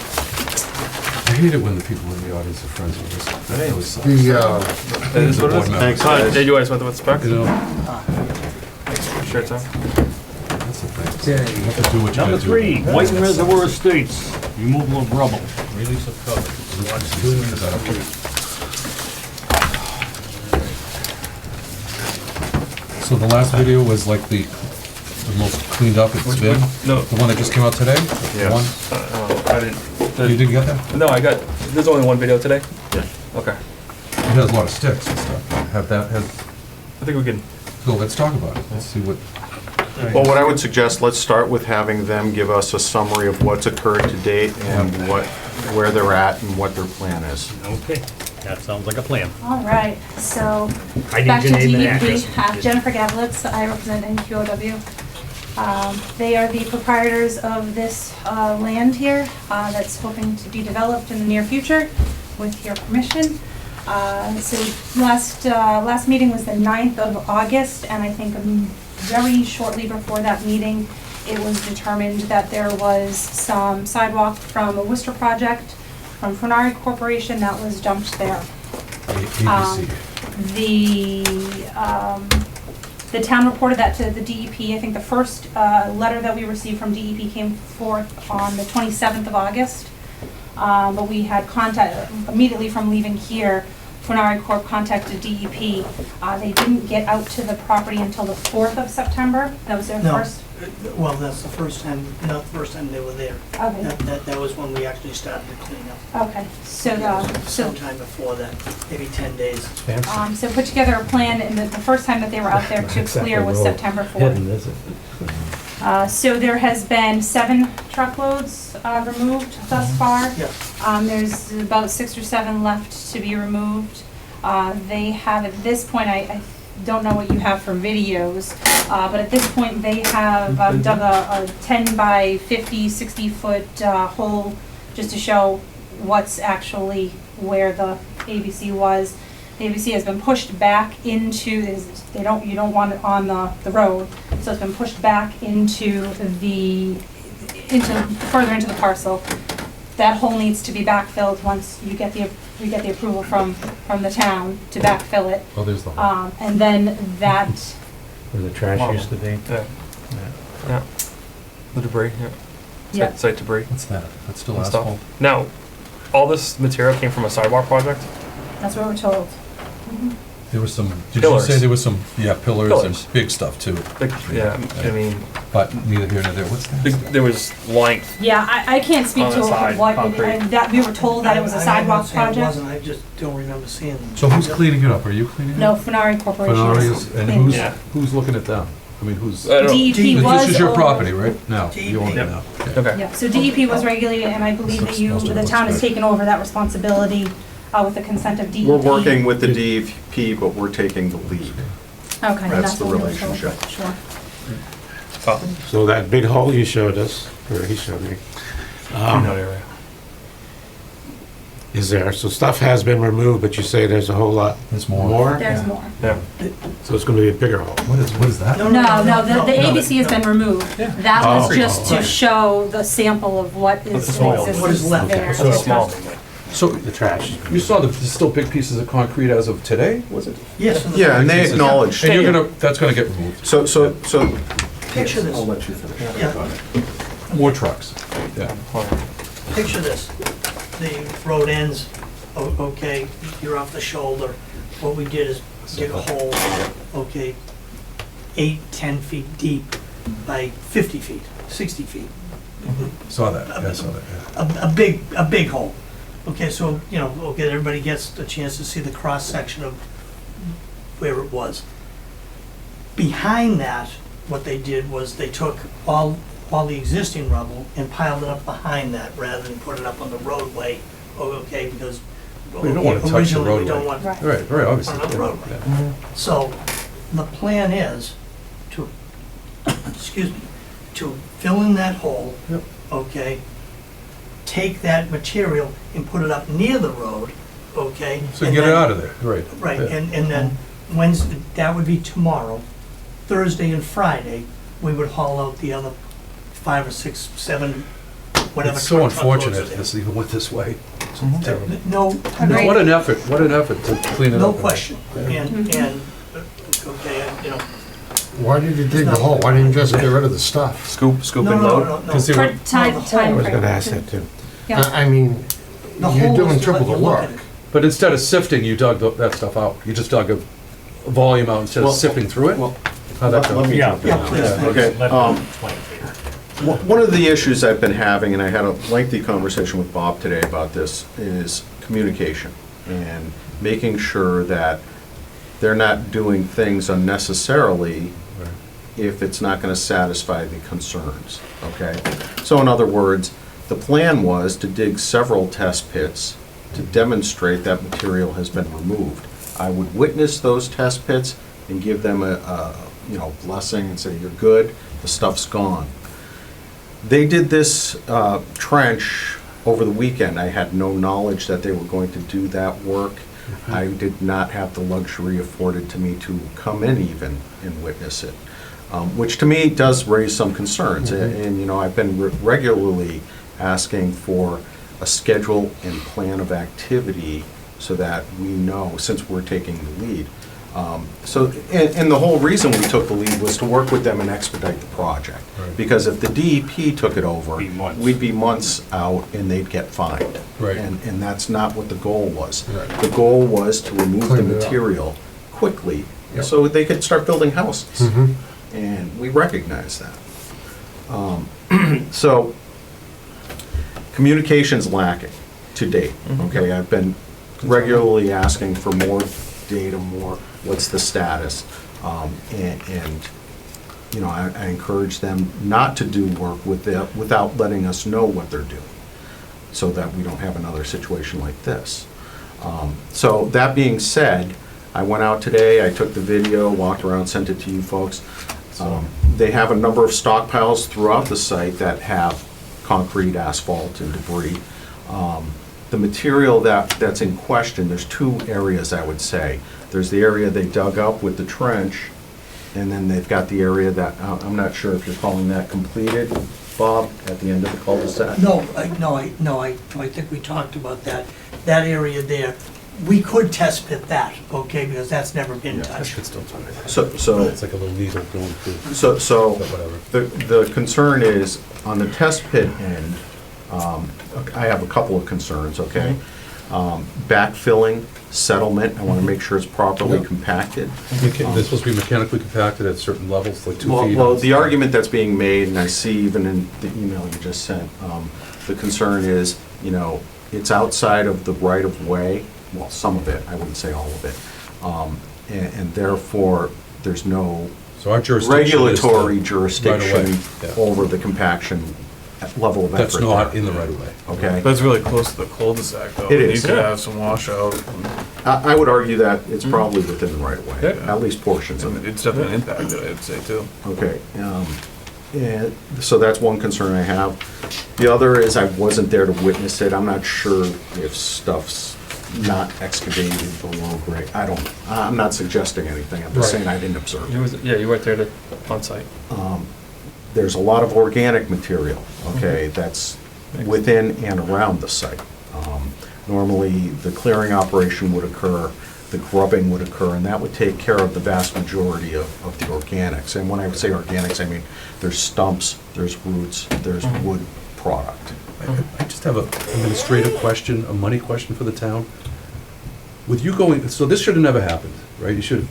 I hate it when the people in the audience are friends with us. That really sucks. The, That is what it is? Board members. Did you guys want the specs? You know, Sure, it's on. that's the thing. You have to do what you gotta number do. 3, Whitin Reservoir Estates, removal of rubble, release of cover. Is that okay? So the last video was like the most cleaned up it's been? No. The one that just came out today? Yeah. The one? I didn't. You didn't get that? No, I got, there's only one video today? Yeah. Okay. It has a lot of sticks and stuff. Have that, I think we can, so let's talk about it. Let's see what, Well, what I would suggest, let's start with having them give us a summary of what's occurred to date and where they're at and what their plan is. Okay, that sounds like a plan. All right, so I back need to your name and DEP. address. Jennifer Gavlitz, I represent NQOW. They are the proprietors of this land here that's hoping to be developed in the near future with your permission. So last meeting was the 9th of August, and I think very shortly before that meeting, it was determined that there was some sidewalk from a Worcester project from Fenari Corporation that was dumped there. ABC. The town reported that to the DEP. I think the first letter that we received from DEP came forth on the 27th of August. But we had contact immediately from leaving here, Funari Corp contacted DEP. They didn't get out to the property until the 4th of September. That was their No. first. Well, that's the first time, not the first time they were there. Okay. That was when we actually started the cleanup. Okay. So Sometime before that, maybe 10 days. So put together a plan, and the first time that they were out there to clear was September 4th. So there has been 7 truckloads removed thus far. Yes. There's about 6 or 7 left to be removed. They have, at this point, I don't know what you have for videos, but at this point, they have dug a 10 by 50, 60-foot hole just to show what's actually where the ABC was. The ABC has been pushed back into, you don't want it on the road, so it's been pushed back further into the parcel. That hole needs to be backfilled once you get the approval from the town to backfill it. Oh, there's the hole. And then that, Where the trash used to be. Yeah. The debris, yeah. Yeah. Site debris What's that? That's still and stuff. asphalt? Now, all this material came from a sidewalk project? that's what we're told. There was some, did you Pillars. say there was some, yeah, pillars and Pillars. big stuff too. Like, yeah, I mean, But neither here nor there. What's that? there was length. Yeah, I can't speak On to the side, what, concrete. that, we were told that it was a sidewalk It project. wasn't, I just don't remember seeing them. So who's cleaning it up? Are you cleaning it No, up? Funari Corporation Funari is is, and cleaning who's, it Yeah. up. who's looking at them? I mean, who's? I don't- DEP was. This is your over- property, right? Now, you own it Yep. now. Okay. Okay. Yeah, so DEP was regulated, and I believe that the town has taken over that responsibility with the consent of DEP. We're working with the DEP, but we're taking the lead. Okay, and That's the what we were told. relationship. Sure. Oh, So that big hole you showed us, or he showed me, cleanout area. is there, so stuff has been removed, but you say there's a whole lot There's more. more? There's more. Yeah. So it's gonna be a bigger hole? What is that? No, the ABC has been removed. That was Oh. just to show the sample of what is soil. exists What is left. there. So small. So, The trash. you saw there's still big pieces of concrete as of today, was it? Yes. in the Yeah, and they pictures. acknowledged. And you're gonna, that's gonna get removed. So, Picture this. I'll let you finish. Yeah. More trucks. Yeah. Picture this, the road ends, okay, you're off the shoulder. What we did is dig a hole, okay, 8, 10 feet deep by 50 feet, 60 feet. Saw that, yeah, I saw that, yeah. A big hole. Okay, so, okay, everybody gets a chance to see the cross-section of where it was. Behind that, what they did was they took all the existing rubble and piled it up behind that rather than put it up on the roadway, okay, because We don't wanna touch the originally we don't roadway. want Right. Right, very obviously. on the yeah, roadway. yeah. So, the plan is to, excuse me, to fill in that hole, Yep. okay, take that material and put it up near the road, okay? So and get it then- out of there, right. Right, yeah. and then Wednesday, that would be tomorrow. Thursday and Friday, we would haul out the other 5 or 6, 7, whatever. It's so truckloads unfortunate are there. this even went this way. Terrible. No, No, what an effort to clean it up. no question. And, okay, Why did you dig the hole? Why didn't you just get rid of the stuff? Scoop no, and no, load? no, no. Because they For were, time the hole. I was frame. gonna ask that too. Yeah. I mean, The you're hole doing is to let triple the you look work. at it. but instead of sifting, you dug that stuff out. You just dug a volume out instead of Well, sifting through it? well, How'd that go? let me Yeah. jump in Yeah, on please, that. thanks. Okay, Let them explain it to you. one of the issues I've been having, and I had a lengthy conversation with Bob today about this, is communication and making sure that they're not doing things unnecessarily Right. if it's not going to satisfy the concerns, okay? So in other words, the plan was to dig several test pits to demonstrate that material has been removed. I would witness those test pits and give them a blessing and say, you're good, the stuff's gone. They did this trench over the weekend. I had no knowledge that they were going to do that work. I did not have the luxury afforded to me to come in even and witness it, which to me does raise some concerns. And I've been regularly asking for a schedule and plan of activity so that we know, since we're taking the lead, So, and the whole reason we took the lead was to work with them and expedite the project. Right. Because if the DEP took it over, Be months. we'd be months out and they'd get fined. Right. And that's not what the goal was. Right. The goal was to remove the Clean it up. material quickly, Yep. so they could start building houses. Mhm. And we recognize that. So, communication's lacking to date, okay? I've been regularly asking for more data, more, what's the status? And, you know, I encourage them not to do work without letting us know what they're doing, so that we don't have another situation like this. So, that being said, I went out today, I took the video, walked around, sent it to you folks. They have a number of stockpiles throughout the site that have concrete, asphalt, and debris. The material that's in question, there's two areas, I would say. There's the area they dug up with the trench, and then they've got the area that, I'm not sure if you're calling that completed, Bob, at the end of the cul-de-sac? No, I think we talked about that. That area there, we could test pit that, okay, because that's never been Yeah. touched. It's still fine. So, It's like a little needle going through, so but whatever. the concern is, on the test pit end, I have a couple of concerns, okay? Backfilling, settlement, I want to make sure it's properly Yep. compacted. They're supposed to be mechanically compacted at certain levels, like 2 feet. Well, the argument that's being made, and I see even in the email you just sent, the concern is, you know, it's outside of the right-of-way, well, some of it, I wouldn't say all of it, and therefore, there's no So our jurisdiction is the regulatory right jurisdiction of way, yeah. over the compaction level of effort. That's not there. in the right of way. Okay? That's really close to the cul-de-sac, though. It is, You could yeah. have some washout. I would argue that it's probably within the right of way, Yeah. at least portions of And it. it's definitely impacted, I'd say, too. Okay, and so that's one concern I have. The other is I wasn't there to witness it. I'm not sure if stuff's not excavated below grade. I'm not suggesting anything. I'm just Right. saying I didn't observe. You went there on site. There's a lot of organic material, okay, that's within and around the site. Normally, the clearing operation would occur, the grubbing would occur, and that would take care of the vast majority of the organics. And when I say organics, I mean there's stumps, there's roots, there's wood product. I just have an administrative question, a money question for the town. With you going, so this should have never happened, right? You should have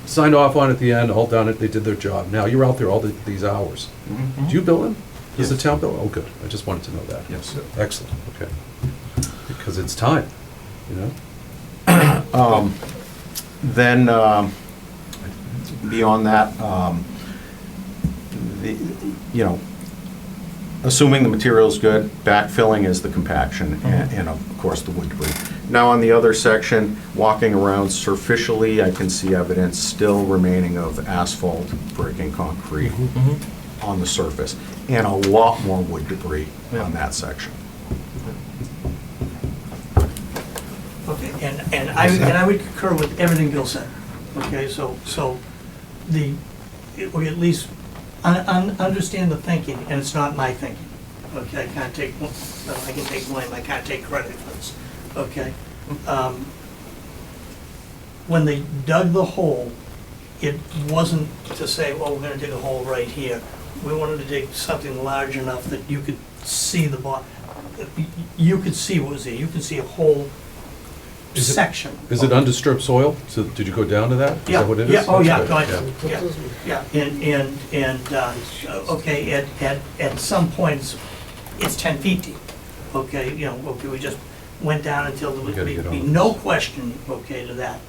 signed off on it at the end, all done it, they did their job. Now, you're out there all these hours. Do you bill them? Does the Yes. town bill? Oh, good. I just wanted to know that. Yes. Excellent, okay. Because it's time, you know? Then, beyond that, you know, assuming the material's good, backfilling is the compaction and of course the wood debris. Now on the other section, walking around superficially, I can see evidence still remaining of asphalt, brick and concrete on the surface, and a lot more wood debris on that section. Okay, and I would concur with everything Bill said, okay, so we at least understand the thinking, and it's not my thinking, okay, I can't take, I can take blame, I can't take credit for this, okay? When they dug the hole, it wasn't to say, well, we're gonna dig a hole right here. We wanted to dig something large enough that you could see the bottom, you could see what was there, you could see a whole Is it- section. Is it undisturbed soil? So did you go down to that? Is Yeah, that what it is? yeah, oh, yeah, That's go good, ahead. Yeah, okay, at some points, it's 10 feet deep, okay, you know, okay, we just went down until there We would gotta be get on no question, okay, to that.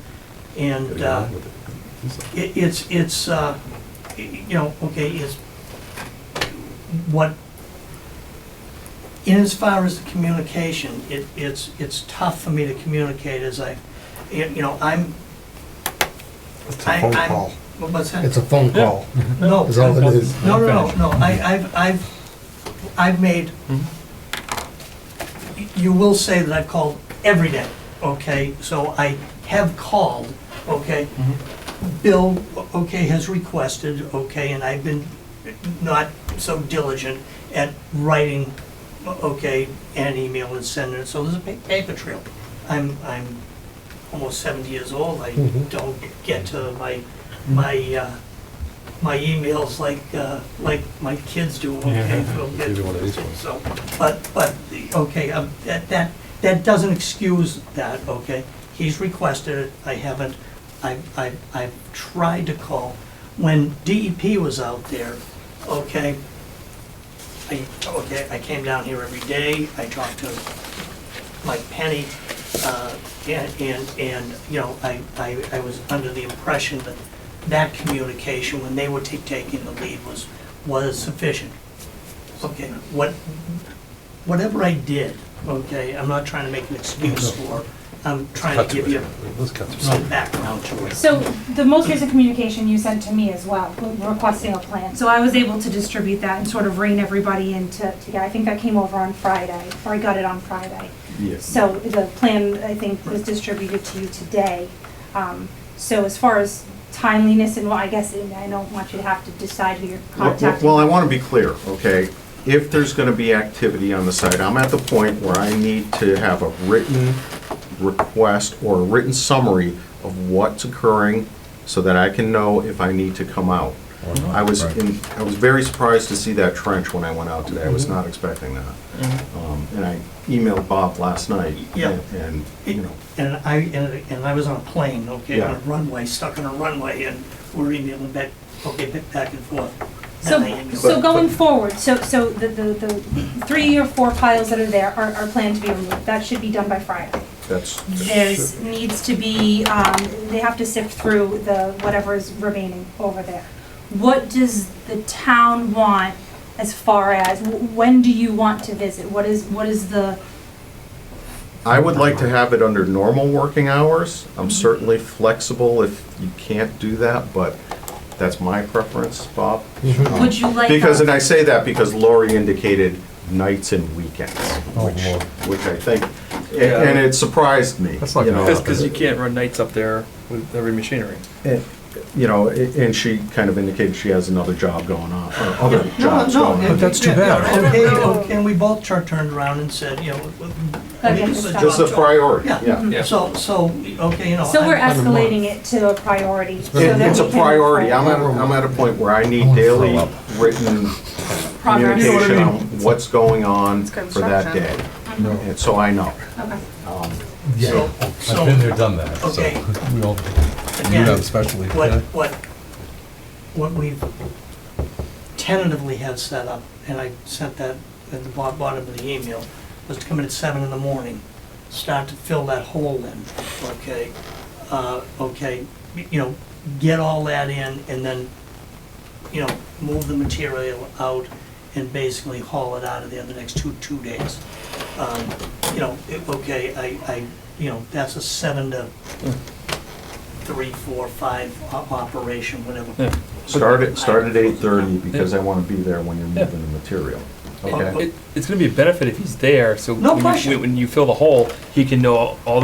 And Gotta get on with it. it's, you know, okay, is what, in as far as the communication, it's tough for me to communicate as you know, It's a phone call. What's that? It's a phone call. No, Is all it is. no, I've made, you will say that I've called every day, okay? So I have called, okay? Bill, okay, has requested, okay, and I've been not so diligent at writing, okay, an email and sending it, so there's a paper trail. I'm almost 70 years old, I don't get to my emails like my kids do, okay? We'll get Maybe to one of these it. ones. So, but, okay, that doesn't excuse that, okay? He's requested it, I haven't, I've tried to call. When DEP was out there, okay, I came down here every day, I talked to Mike Penny, and, you know, I was under the impression that that communication, when they were taking the lead, was sufficient. Okay, whatever I did, okay, I'm not trying to make an excuse for, I'm trying to give you some background to it. So the most recent communication you sent to me as well, requesting a plan. So I was able to distribute that and sort of rein everybody into, I think that came over on Friday, or I got it on Friday. Yes. So the plan, I think, was distributed to you today. So as far as timeliness, and well, I guess, I don't want you to have to decide who you're contacting. Well, I want to be clear, okay? If there's going to be activity on the site, I'm at the point where I need to have a written request or a written summary of what's occurring so that I can know if I need to come out. I was very surprised to see that trench when I went out today. I was not expecting that. And I emailed Bob last night. Yeah. And, you know. And I was on a plane, okay, on a Yeah. runway, stuck on a runway, and we're emailing back and forth. So going forward, so the 3 or 4 piles that are there are planned to be removed. That should be done by Friday. There's needs to be, they have to sift through whatever is remaining over there. What does the town want as far as, when do you want to visit? What is the? I would like to have it under normal working hours. I'm certainly flexible if you can't do that, but that's my preference, Bob. Would you like? Because, and I say that because Lori indicated nights and weekends, which I think, and it surprised me. That's not you gonna know. Because you can't run nights up there with every machinery. You know, and she kind of indicated she has another job going on, or other jobs No, going on. But that's too bad. Okay, and we both turned around and said, you know, This Just a priority, Yeah. yeah. So, okay, you know. So we're escalating it to a priority. so that It's a we can- priority. I'm at a point where I need daily written communication on what's going on for that day. And so I know. Okay. Yeah, So- I've been there, done that, so Okay. we all, you Again, have especially. What we've tentatively had set up, and I sent that at the bottom of the email, was to come in at 7 in the morning, start to fill that hole in, okay? Okay, you know, get all that in, and then, you know, move the material out and basically haul it out of there the next two days. You know, you know, that's a 7 to 3, 4, 5 operation, whatever. Start at 8:30 because I want to be there when you're moving the material. Okay? It's gonna be a benefit if he's there, so No when question. when you fill the hole, he can know all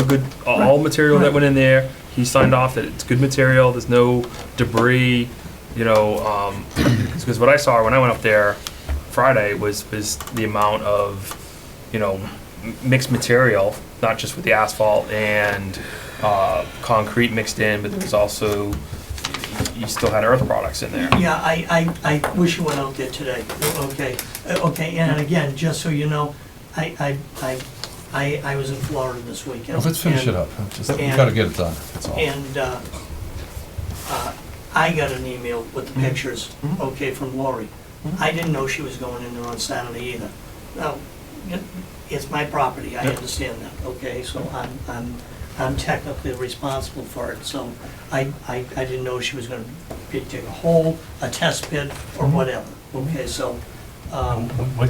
material that went in there. He signed off that it's good material, there's no debris, you know, because what I saw when I went up there Friday was the amount of, you know, mixed material, not just with the asphalt and concrete mixed in, but there was also, you still had earth products in there. Yeah, I wish you went out there today, okay? Okay, and again, just so you know, I was in Florida this weekend. Let's finish it up, we gotta get it done, that's all. And I got an email with the pictures, okay, from Lori. I didn't know she was going in there on Saturday either. Now, it's my property, I understand that, okay, so I'm technically responsible for it, so I didn't know she was gonna dig a hole, a test pit, or whatever, okay, so,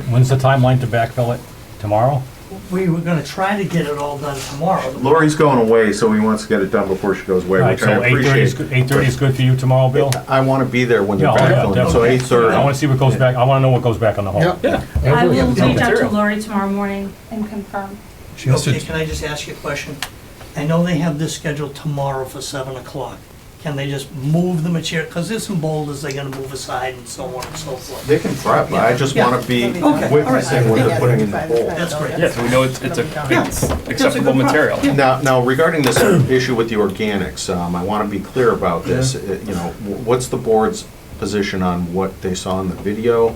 When's the timeline to backfill it? Tomorrow? we were gonna try to get it all done tomorrow. Lori's going away, so he wants to get it done before she goes away, Right, which so I 8:30 is, appreciate. 8:30 is good for you tomorrow, Bill? I want to be there when they're Yeah, back, yeah, so definitely. 8:30. I wanna see what goes back, I wanna know what goes back on the hole. Yeah. I will reach out to material. Lori tomorrow morning and confirm. She has Okay, to, can I just ask you a question? I know they have this scheduled tomorrow for 7 o'clock. can they just move the material? Because there's some boulders they're gonna move aside and so on and so forth. They can prep, I just want to be Okay, all right. witnessing what they're putting in the pool. That's great. Yeah, so we know it's acceptable good material. product, yeah. Now regarding this issue with the organics, I want to be clear about this. You know, what's the board's position on what they saw in the video?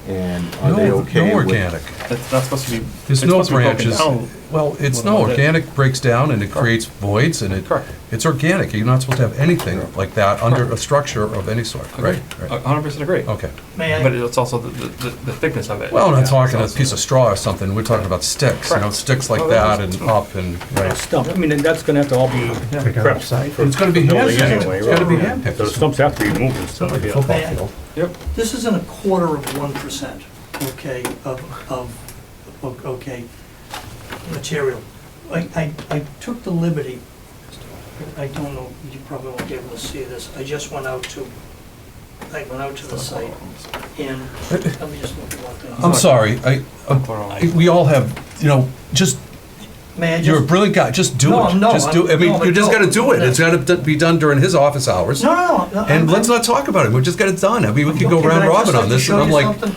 And are they okay No with? organic. It's not supposed to be. There's it's no supposed to be broken branches. down. Well, it's Little no, bit. organic breaks down and it creates voids and Correct. it's organic. You're not supposed to have anything like that under a structure of any sort, right? Right. 100% agree. Okay. May I? But it's also the thickness of it. Well, we're not talking a It's piece of straw or something. We're talking about sticks, you know, Correct. sticks like Oh, that that's- and up and, right. Stump, I mean, and that's gonna have to all be prepped for It's gonna be building hand-picked. anyway, It's gotta be right? hand-picked. So the stumps have to be removed and stuff, yeah. Football May I? field. Yep. This isn't 1/4%, okay, of okay, material. I took the liberty, I don't know, you probably won't be able to see this, I just went out to the site, and, let me just look at one thing. I'm sorry, we all have, you know, just, May I you're a just? brilliant guy, just do No, it. no, Just do it. I I'm- mean, no, you just no. gotta do it. It's gotta be done during his office hours. No, And let's not talk about it. We just get it done. I mean, we could go Okay, but round I'd just robin like on to this, show and I'm you like, something.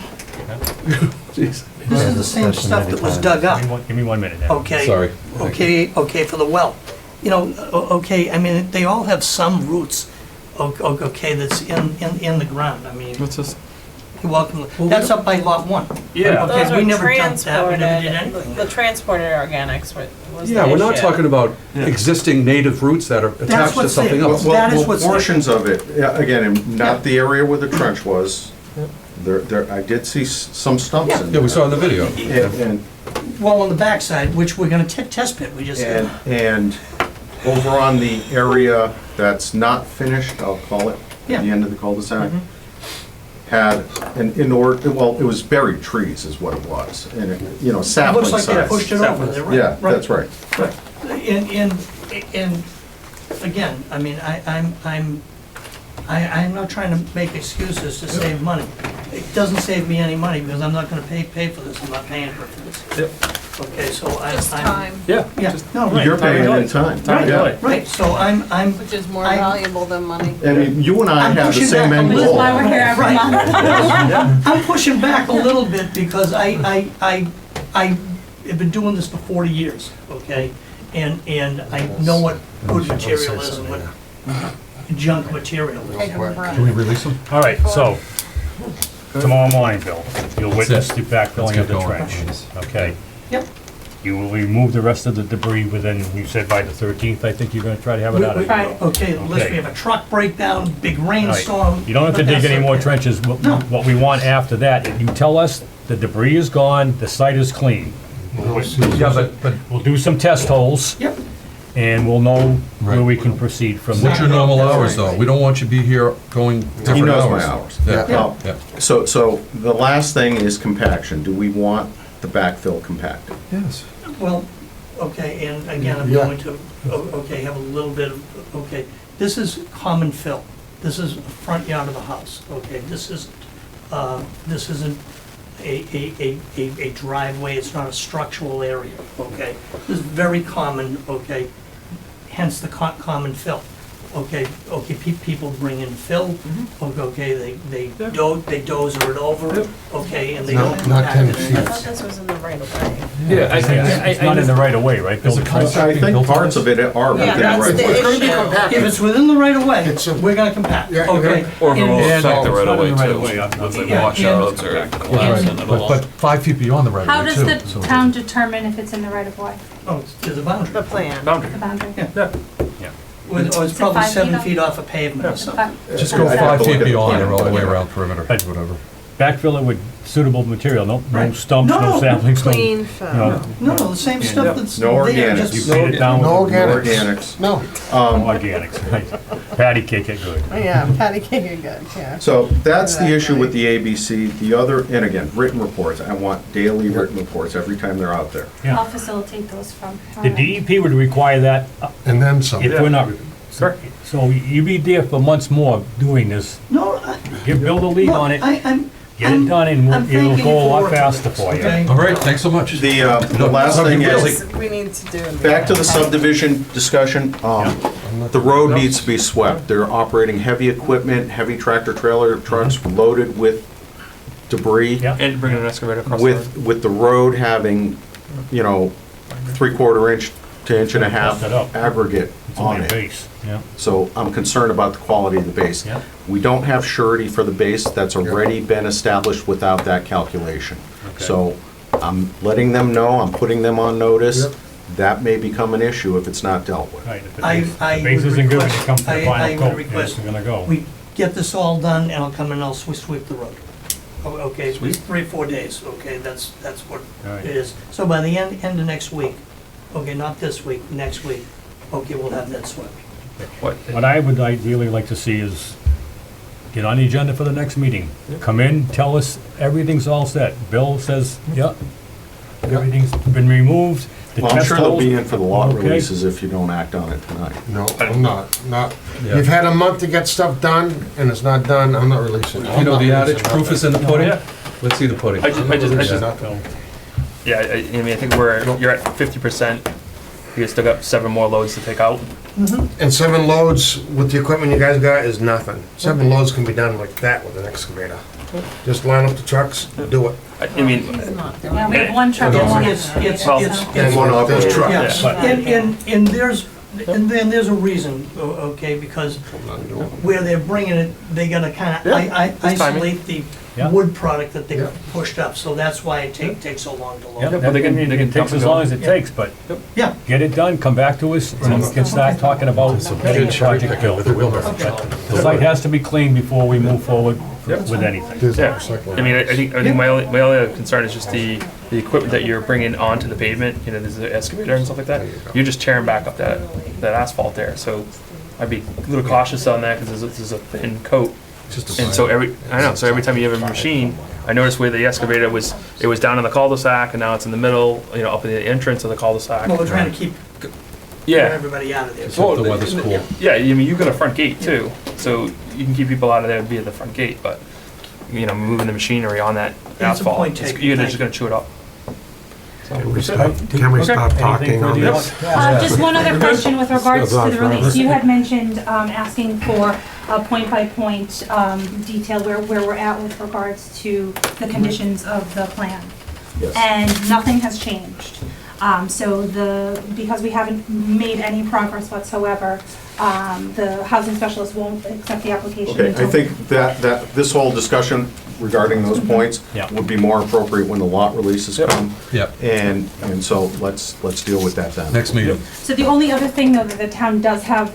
jeez. This is the same stuff that was dug up. Give me 1 minute now. Okay. Sorry. Okay, for the well. You know, okay, I mean, they all have some roots, okay, that's in the ground. I mean, What's this? you're welcome. That's up by lot 1. Yeah. Okay, Those we are never dumped that, we never did transported, anything. the transported organics was the Yeah, we're not issue. talking about Yeah. existing native roots that are attached to what's something there. else. That is Well, what's there. portions of it, yeah, again, and not the area where the trench was. There, I did see some stumps in Yeah, there. we saw in the video. And, Well, on the backside, which we're gonna test pit, we just. and over on the area that's not finished, I'll call it, Yeah. at the end of the cul-de-sac, had well, it was buried trees is what it was, and it, you know, sapling Looks like they size. pushed it over, they're right. Yeah, that's right. Right. And again, I mean, I'm not trying to make excuses to save money. It doesn't save me any money because I'm not gonna pay for this, I'm not paying for this. Yep. Okay, so Just I'm. time, Yeah. Yeah, no, right. You're paying in time. Right, Yeah. right, so I'm, which is more I- valuable than money. I mean, you and I I'm have the pushing same back a end little. goal. Why we're here every Right. month. I'm pushing back a little bit because I have been doing this for 40 years, okay? And I know what good material is and what junk material is. Can we release them? All right, so, tomorrow morning, Bill, you'll witness That's the backfilling of the Let's get trench, going. okay? Yep. You will remove the rest of the debris within, you said by the 13th, I think you're gonna try to have it out of here. Right. Okay, unless we have a truck breakdown, big rainstorm. You don't have to but dig that's any more okay. trenches. No. What we want after that, you tell us the debris is gone, the site is clean. Yeah, but We'll do some test holes, Yep. and we'll know where Right. we can proceed from what's there. your normal hours, though? We don't want you to be here going He different knows hours. my hours. Yeah. Well, Yeah. So the last thing is compaction. Do we want the backfill compacted? Yes. Well, okay, and again, I'm Yeah. going to, okay, have a little bit of, okay, this is common fill. This is the front yard of the house, okay? This isn't a driveway, it's not a structural area, okay? This is very common, okay? Hence the common fill. Okay, people bring in fill, okay, they dozer it over, okay, and they don't Not compact 10 it. feet. I thought this was in the right of way. Yeah, It's not in the right of way, right? Bill? I think parts of it are Yeah, within that's right the of way. It's gonna be issue. compacted. If it's within the right of way, It's a- we're gonna compact, Yeah, okay? Or if it will And- affect the right of way It's not in the right too. of way, I'm- With like Yeah, washouts or collapse and it'll. But 5 feet beyond the right How of way, does too. the so- town determine if it's in the right of way, Oh, there's a boundary. The plan. Boundary. the boundary? Yeah. Or it's Is it probably 5 feet 7 off? feet off a pavement or something. Just go I'd have 5 to look feet at the beyond plan, or all the way but- around perimeter, But- whatever. Backfill it with suitable material, no Right. stumps, No, no no, saplings, no, Clean you fill. know, No, the same stuff that's No there, organics. just. you beat it down No with organics. Organics. No. organics, right? Patty cake it good. Yeah, patty cake is good, yeah. So that's the issue with the ABC. The other, and again, written reports. I want daily written reports every time they're out there. Yeah. I'll facilitate those from. The DEP would require that And then some. if we're not, so you be there for months more doing this. No, Give Bill the lead on it. I'm, Get it done and I'm it'll thanking you go a for lot working faster with us, for you. okay? All right, thanks so much. The last thing is, We need to do. back to the subdivision discussion, the road needs to be swept. They're operating heavy equipment, heavy tractor trailer trucks loaded with debris. Yeah. And bringing an excavator across the road. With the road having, 3/4 inch to inch and a half Bust it up. aggregate It's on only a it. base, yeah. So I'm concerned about the quality of the base. Yeah. We don't have surety for the base that's already been established without that calculation. Okay. So I'm letting them know, I'm putting them on notice. Yep. That may become an issue if it's not dealt with. Right, if the I- base- I the base would isn't good when you request- come to the I would final coat, request it's gonna go. We get this all done, and I'll come and I'll sweep the road. Okay, it's 3, 4 days, okay, that's what Right. it is. So by the end of next week, okay, not this week, next week, okay, we'll have that swept. What I would ideally like to see is get on the agenda for the next meeting. Come in, tell us everything's all set. Bill says, yep, everything's been removed. The Well, I'm test sure they'll holes- be in for the lot Okay. releases if you don't act on it tonight. No, I'm not. Yeah. You've had a month to get stuff done, and it's not done, I'm not releasing it. You know, the adage, Nothing. proof is in the pudding? Yeah. Let's see the pudding. I just, Yeah. yeah, I mean, I think you're at 50%. You still got 7 more loads to take out. And 7 loads with the equipment you guys got is nothing. 7 loads can be done like that with an excavator. Just line up the trucks, do it. I mean, Yeah, we have one truck and one It's, it's, Well, it's, And one of there's them. trucks. yeah, and there's a reason, okay, because where they're bringing it, they gotta kinda Yeah, it's timing. isolate the Yeah. wood product that they Yeah. pushed up, so that's why it takes so long to Yep, load. but they can- it they can takes dump as and long go. as it takes, but Yeah, get it done, come back to us, and we can start talking about getting the project built. The site has to be clean before we move forward with anything. yeah. I mean, I think my only concern is just the equipment that you're bringing onto the pavement. There's the excavator and stuff like that. You're just tearing back up that asphalt there. So I'd be a little cautious on that because there's a thin coat. And so every time you have a machine, I noticed where the excavator was, it was down in the cul-de-sac, and now it's in the middle, up in the entrance of the cul-de-sac. well, we're trying to keep Yeah, everybody out of there. So the weather's cool. yeah, I mean, you've got a front gate too, so you can keep people out of there via the front gate, but, moving the machinery on that a asphalt, point taken, you're thank just gonna chew it up. Can we stop talking on this? Just one other question with regards to the release. You had mentioned asking for a point-by-point detail where we're at with regards to the conditions of the plan. Yes. And nothing has changed. Because we haven't made any progress whatsoever, the housing specialist won't accept the application Okay, until... I think that this whole discussion regarding those points Yeah. would be more appropriate when the lot releases come. Yep, And so let's deal with that then. next meeting. So the only other thing, though, that the town does have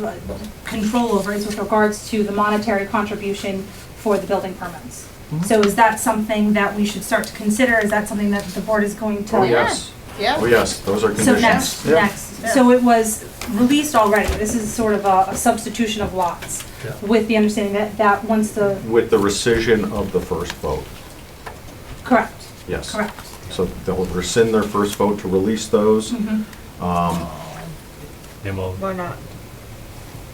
control over is with regards to the monetary contribution for the building permits. So is that something that we should start to consider? Is that something that the board is going to? Oh, yes. Yeah. Oh, yes, those are So conditions. next, so it was released already, this is sort of a substitution of lots, with the understanding that once the, With the rescission of the first vote, correct, yes. correct. So they'll rescind their first vote to release those. Then we'll, We're not,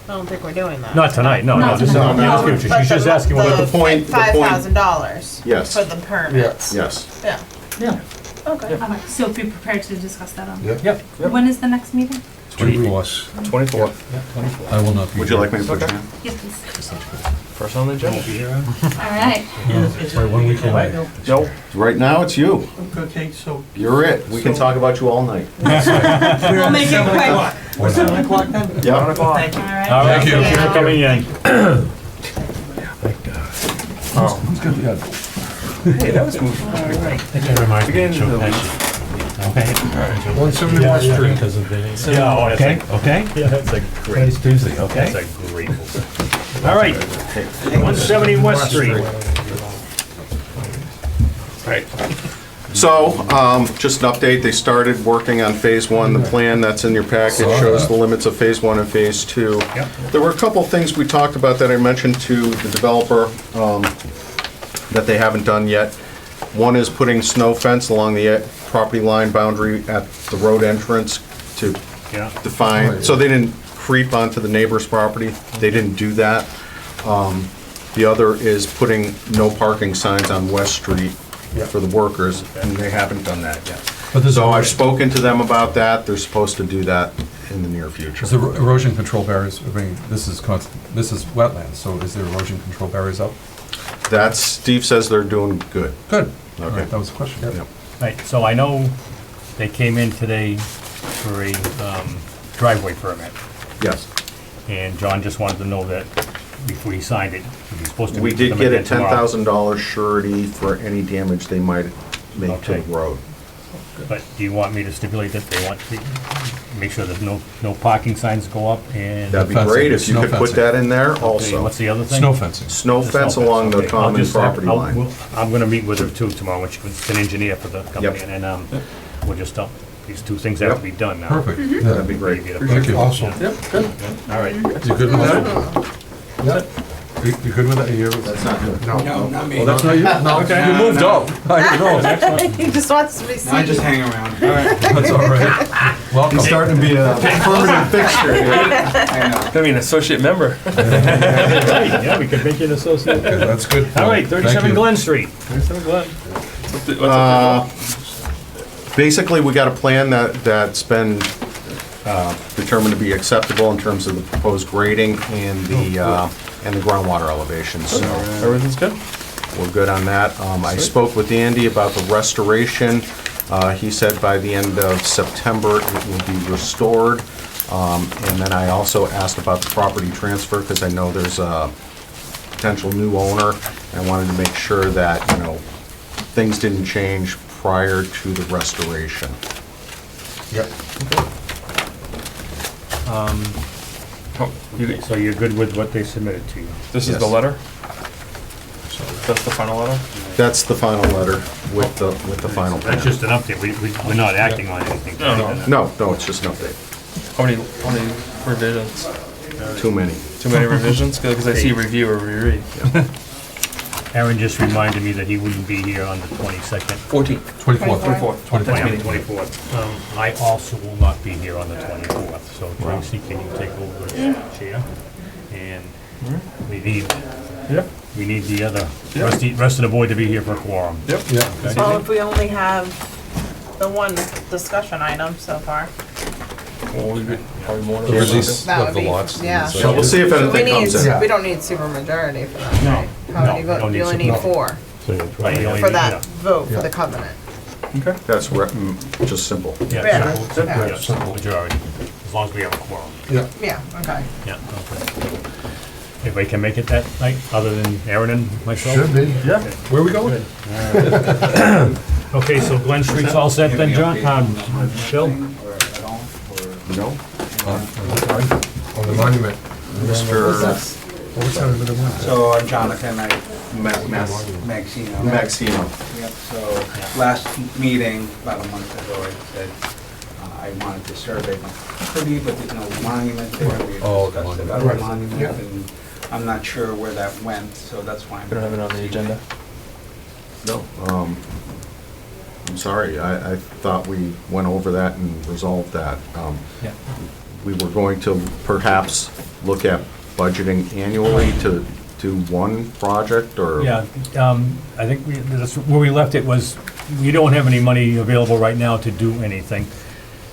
I don't think we're doing that. not tonight, no, Not just in tonight. the near future. She's just asking what the point- $5,000. Yes. For the permits. Yes. Yeah. Yeah. Okay. Okay, so be prepared to discuss that on. Yep. When is the next meeting? 24th. 24. I will not be. Would you here. like me to put you in? Yes, please. First on the agenda. All right. Right, 1 week away. No, Right now, it's you. Okay, so You're it. We can talk about you all night. we'll make it quick. 7 o'clock then? Yeah. Thank you. All right. All right, Thank you. thank you for coming in. Who's got the ad? hey, that was moving. Beginning of the week. 171 Street. Yeah, okay, okay. Yeah, that's a great. Today's Tuesday, okay? That's a great move. All right, 170 West Street. Right. So, just an update, they started working on Phase 1. The plan that's in your package shows the limits of Phase 1 and Phase 2. Yep. There were a couple things we talked about that I mentioned to the developer that they haven't done yet. One is putting snow fence along the property line boundary at the road entrance to Yeah. define, so they didn't creep onto the neighbor's property. They didn't do that. The other is putting no parking signs on West Street for the workers, and they haven't done that yet. So I've spoken to them about that. They're supposed to do that in the near future. Is there erosion control barriers, I mean, this is wetlands, so is there erosion control barriers up? Steve says they're doing good. Good. All Okay. right, that was the question. Yep. Right, so I know they came in today for a driveway permit, Yes. and John just wanted to know that before he signed it, he's supposed to. We meet did with get them a again tomorrow. $10,000 surety for any damage they might make to the Okay. road. But do you want me to stipulate that they want to make sure there's no parking signs go up and? That'd be fencing, great if you snow could put fencing. that in there Okay, also. what's the other thing? Snow fencing. Snow The fence along the okay. I'll common just have- property line. I'm gonna meet with her too tomorrow, when she's an engineer for the company, Yep. and then, we'll just, these two things have to Yep. be done now. Perfect. That'd be great. Thank you. Awesome. All right. You good with that? You good with that? That's not good. No, not me. Oh, that's not you? No, Okay. you moved up. I know. He just wants to be seen. I just hang around. All right. That's all right. Welcome. Starting to be a permanent fixture here. I know. Gonna be an associate member. Yeah, we could make you an associate. Okay, that's good. All right, Thank 37 you. Glen Street. 37 Glen. Basically, we got a plan that's been determined to be acceptable in terms of the proposed grading and the groundwater elevations, so Everything's good? we're good on that. I spoke with Andy about the restoration. He said by the end of September, it will be restored. And then I also asked about the property transfer, because I know there's a potential new owner. I wanted to make sure that, things didn't change prior to the restoration. Yep. So you're good with what they submitted to you? This is the Yes. letter? That's the final letter? That's the final letter with the final plan. That's just an update, we're not acting on anything. No, it's just an update. How many revisions? Too many. Too many revisions? Because I see review or reread. Aaron just reminded me that he wouldn't be here on the 22nd. 14th. 24th. 24th. Next meeting. 24th. I also will not be here on the 24th, so Tracy, can you take over the chair? And we need the other, rest of the board to be here for a quorum. Yep. Yeah. Well, if we only have the one discussion item so far. Well, we could probably more. The release That of would the be- lots. yeah. So we'll see if anything comes in. We don't need super majority for that, No, right? How many no, votes? don't You only need need super- 4 Right, you only for need- that vote for Yeah. the covenant. That's just simple. Yeah, Yeah. simple, Yeah. yeah, simple majority, as long as we have a quorum. Yeah. Yeah, okay. Yeah, okay. Everybody can make it that night, other than Aaron and myself? Should be. Yeah. Where are we going? Okay, so Glen Street's all set then, John? Bill? No? On the monument. Mr. So I'm Jonathan, I met Maxino. Maxino. Yep, so last meeting, about a month ago, I said I wanted to survey the property, but there's no monument there. We Oh, the discussed monument. about Right. the monument, Yeah. and I'm not sure where that went, so that's why I'm. We don't have it on the agenda. No. I'm sorry, I thought we went over that and resolved that. Yeah. We were going to perhaps look at budgeting annually to do one project, or? Yeah, I think that's where we left it was, we don't have any money available right now to do anything,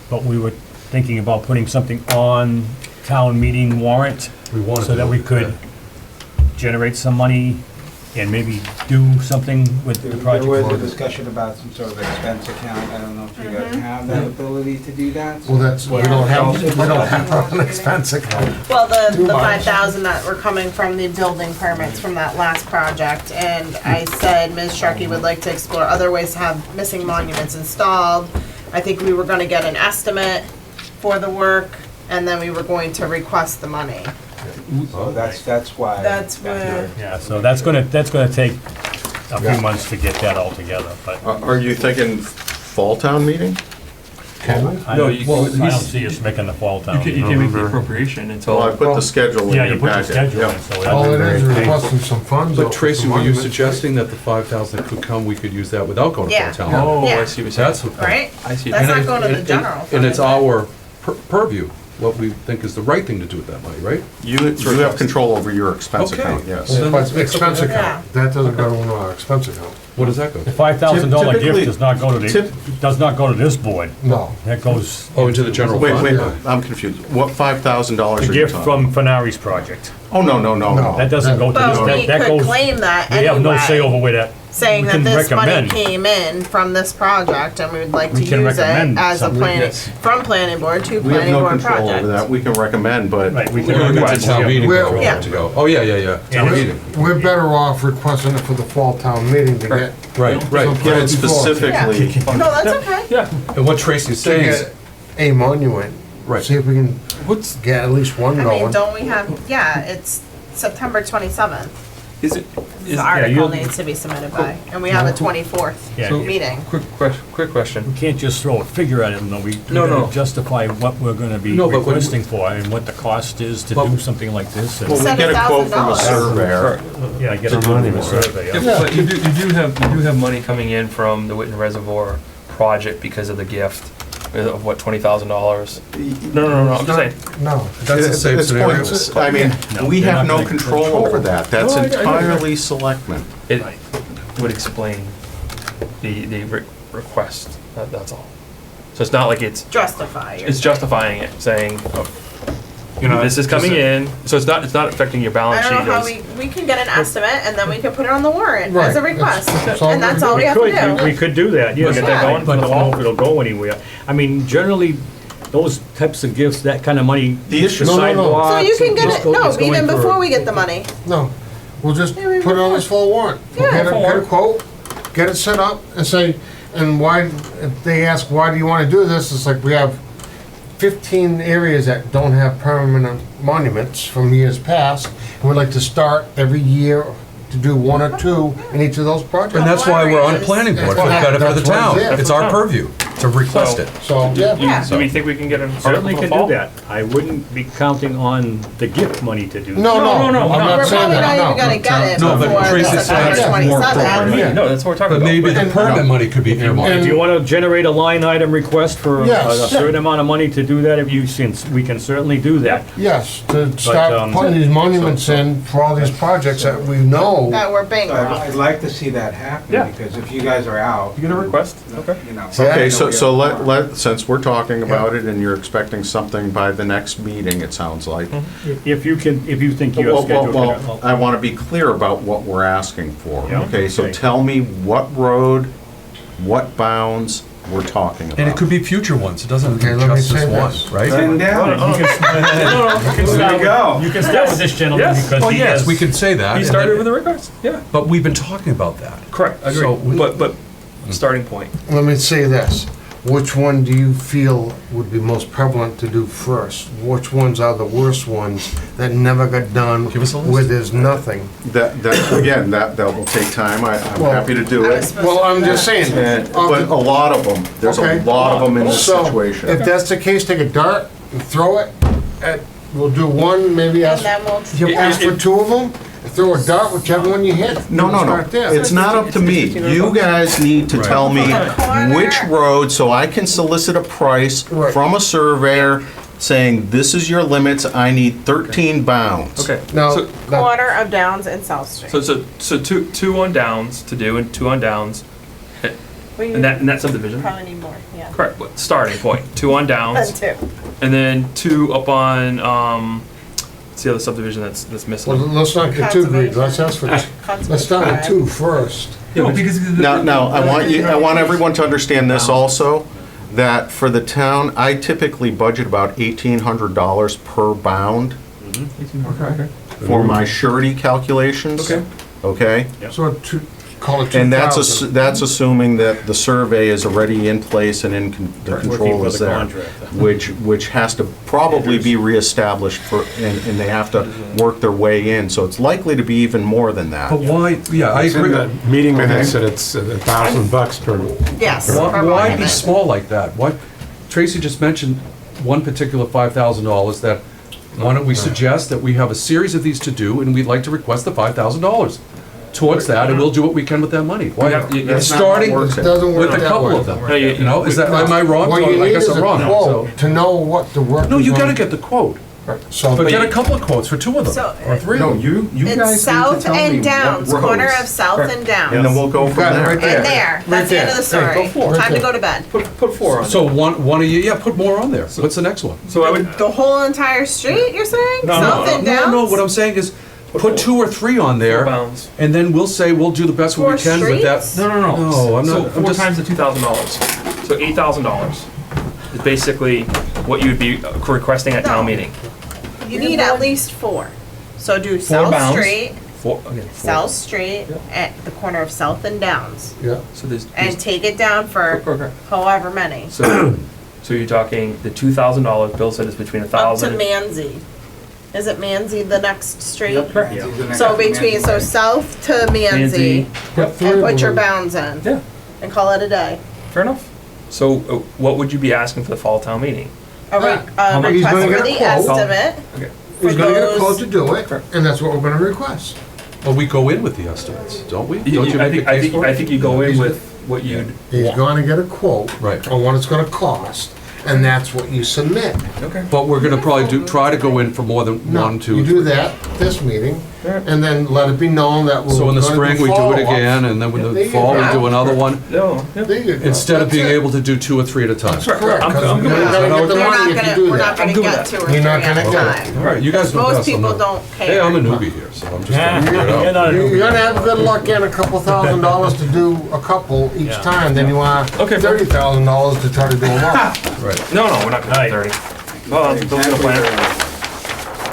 but we were thinking about putting something on town meeting warrant, We wanted so that we could generate some money and maybe do something with the There project. was a discussion about some sort of expense account. I don't know if you guys have that ability to do that. Well, that's, we don't have an expense account. Well, the Too much. 5,000 that were coming from the building permits from that last project, and I said Ms. Sharkey would like to explore other ways to have missing monuments installed. I think we were gonna get an estimate for the work, and then we were going to request the money. So that's why. That's where, Yeah, so that's gonna take a few Yeah. months to get that all together, but Are you thinking fall town meeting? I No, don't you- I don't see us making the fall town. You can make the appropriation Well, I until, put the schedule in Yeah, your you put the packet. schedule in, Yep. so. All it is that's- requesting some funds. But out for Tracy, some were you monuments. suggesting that the 5,000 could come, we could use that without going to Yeah. the town? oh, Yeah. I see what you're saying. That's the point. right? I see. That's And not it- going to the and- general. And it's fund, is it? our purview. what we think is the right thing to do with that money, right? You have control over your expense Okay. account, yes. Expense account, that doesn't go in our expense account. What does that go The to? $5,000 Typically- gift does not go to this board. No. That goes, Oh, into the general Wait, fund? wait, I'm confused. What $5,000 the are you gift talking? from Fenari's project. Oh, no, no, no, No. no. That doesn't go to this, But we that could goes, claim that we have no say anyway, over where that, saying we that can this money recommend. came in from this project and we would like to We can use it recommend as a something, planning, yes. from planning board to We have planning no board control over that. project. We can recommend, but. right, we We're can gonna get request. to town meeting We're- before we Yeah. have to go. Oh, yeah, Yeah. town meeting. We're better off requesting it for the fall town meeting to get. Right, right. Get it Before. specifically. No, that's okay. Yeah. And what Tracy's To saying is, get a monument. Right. See if we can What's, get at least one I mean, going. don't we have, yeah, it's September 27th. is it, The is, article you'll- needs to be submitted by, and we have a 24th Yeah. meeting. quick question. We can't just throw a figure at it, no, we No, gotta no. justify what we're gonna be No, but when- requesting for and what the cost is to But- do something like this. and- Well, we Said get a quote from a $1,000. surveyor. Yeah, get a money survey, yeah. But you do have money coming in from the Whitin Reservoir project because of the gift of what, $20,000? No, I'm just saying. No. that's a safe It's scenario. pointless. I mean, No, we they're have not no gonna control control over that. That's No, I know that. entirely selectmen. It would explain the request, that's all. So it's not like it's Justify. It's justifying it, saying, oh, You know, this is coming in, so it's not affecting your I balance sheet don't know how as. we can get an estimate and then we can put it on the warrant as a Right, request. that's all And that's all we We have could, to we do. could do that, yes. Get that going? But I don't know if it'll go anywhere. I mean, generally, those types of gifts, that kind of money. The issue- for No, no, no. sidewalks, So you can get it's it, go- no, it's going even for- before we get the money. No, we'll just Yeah, we put it on this full warrant. We'll Yeah. get a quote, get it set up and say, and why, if they ask, why do you wanna do this, it's like we have 15 areas that don't have permanent monuments from years past, and we'd like to start every year to do one or two in each of those projects. And that's why we're on a planning board, for the benefit of the town. It's our purview to request it. So, yeah. Do we think we can get an Certainly article can for do fall? that. I wouldn't be counting on the gift money to do that. No, No, no, I'm no. not We're saying probably not that, even no. gonna get it No, but before the Tracy said September it's more 27th. Yeah. No, that's what we're talking But about. maybe the permit money could be earmarked. Do you want to generate a line item request for a Yes. certain amount of money to do that? If you, since we can certainly do that. Yes, to start putting these monuments in for all these projects that we know. That we're So I'd bankrupt. like to see that happen, Yeah. because if you guys are out, You get a request? Okay. you know. Okay, so since we're talking about it and you're expecting something by the next meeting, it sounds like. If you think you Well, have scheduled. well, I want to be clear about what we're asking for. Yeah, Okay, so okay. tell me what road, what bounds we're talking about. And it could be future ones, it doesn't Okay, have let to me be just say one, this. right? Written down. You can start with this gentleman Yes. because Well, he yes, has. we could say that. He and started then- with a request, yeah. But we've been talking about that. Correct, I So agree. we- But, starting point. Let me say this, which one do you feel would be most prevalent to do first? Which ones are the worst ones that never got done, Give us a list. where there's nothing? Again, that will take time. I'm Well, happy to do I was it. supposed Well, to I'm do just that. saying. But a lot of them, there's a Okay. lot of them in this So, situation. if that's the case, take a dart and throw it at, we'll do one, maybe And ask, then we'll. ask for two of them, and throw a dart, whichever one you hit. No, Start there. it's not up to me. You guys need to tell me Corner. which road, so I can solicit a price Right. from a surveyor saying, this is your limits, I need 13 bounds. Okay. Now, So- now, Corner of Downs and South Street. So two on downs to do and two on downs, We in that subdivision? probably need more, yeah. Correct, but starting point, two on Then downs, two. and then two up on, what's the other subdivision that's well, missing? let's not get too greedy, let's ask for, let's start with two first. No, because. Now, I want everyone to understand this also, that for the town, I typically budget about $1,800 per bound Okay. for my surety calculations. Okay. Okay? So two, call it 2,000. And that's assuming that the survey is already in place and the control is there, which has to probably be reestablished and they have to work their way in, so it's likely to be even more than that. But why, yeah, I It's in agree. the meeting minutes that it's $1,000 per. Yes. Why per why be monument. small like that? Why, Tracy just mentioned one particular $5,000 that, why don't we suggest that we have a series of these to do and we'd like to request the $5,000? towards that, and we'll do what we can with that money. Why, have- you- it's That's not how it starting works. with It doesn't work a that couple way. of them. No, You know, is that, am I wrong? What you I need guess is I'm a wrong. So- quote to know what the work is. No, you gonna- gotta get the quote, So, but get a couple of quotes for two of them, So, or three of No, them. you guys need It's to South tell me and what Downs, corner roads. of South and And Downs. then we'll go from got it there. right there. And there, that's the end of the Right there. story. Hey, go for it. Time to Right go to bed. Put 4 on. So one a year, yeah, put more on there. What's the next one? So I would, The whole entire street, you're saying? No, South no, and No, Downs? no, what I'm saying is, put 2 or 3 on there, bounds. and then we'll say, we'll do the best we For can with that. streets? No. No, I'm So not, I'm 4 just. times the $2,000. So $8,000 is basically what you would be requesting at town No. meeting. You need at least 4. So do 4 South bounds. Street, 4, again, 4. South Street, at the corner of South and Downs. yeah. So there's, And take it down for okay. however many. So you're talking, the $2,000, Bill said is between Up to 1,000. Manzi. Is it Manzi the next street? Yeah. So between, so south to Manzi, Put 3 and of put your them. bounds in. Yeah. And call it a day. Fair enough. So what would you be asking for the fall town meeting? A Yeah. How much- he's request gonna for get a the quote. estimate. Okay. He's gonna get a quote to those- do it, and that's what we're gonna request. Well, we go in with the estimates, don't we? Don't you I make think, a case for I it? think you go in with what you'd He's want. gonna get a quote Right. on what it's gonna cost, and that's what you submit. Okay. But we're gonna probably try to go in for more than No, 1, 2, you do 3. that this meeting, Alright. and then let it be known that we're So in the gonna spring, we do it follow-ups. again, and then in There the you fall, we go. do another one, No, yeah. There you go. instead of being That's it. able to do 2 or 3 at a time. Correct, I'm 'cause good you're with not that. gonna get the We're money not if you gonna, do we're that. not gonna good with get that. 2 or 3 You're not at gonna a get time. it. All right, you guys know Most best, I'm people not. don't Hey, I'm a care. newbie here, so I'm just trying to figure it You're out. not a You're newbie. gonna have good luck getting a couple $1,000s to do a couple each Yeah. time, then you want Okay, fine. $30,000 to try to do them all. Right. No, we're not gonna do 30. Well, Bill's gonna plan.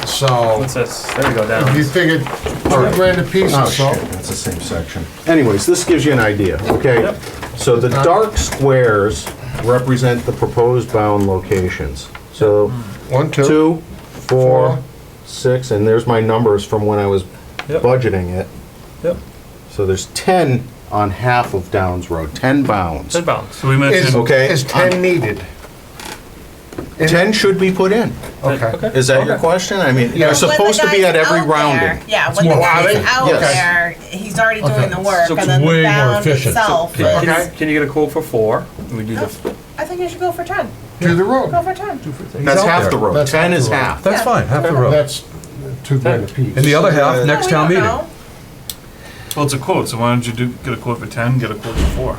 So, What's this? There we go, if you down. figured $2,000 a piece Oh, or so. shit, that's the same section. Anyways, this gives you an idea, okay? So the dark squares represent the proposed bound locations. So 1, 2, 2, 4, 4. 6, and there's my numbers from when I was Yep. budgeting it. Yep. So there's 10 on half of Downs Road, 10 bounds. 10 bounds. So we Is, mentioned, Okay. is 10 needed? 10 should be put in. Okay. Is that your question? I mean, Yeah. they're supposed to be at every rounding. Yeah, when the more guy's routing? out Yes. there, he's already Okay. doing the work, So and it's then way the more bound efficient. itself. Can, is- Okay. can you get a quote for 4? We do the, I think you should go for 10. Do the road. Go for 10. That's out half there. the road. That's 10 half is the road. half. That's fine, half the road. That's $2,000 a piece. And the other half, next We town don't meeting. know. well, it's a quote, so why don't you get a quote for 10, get a quote for 4?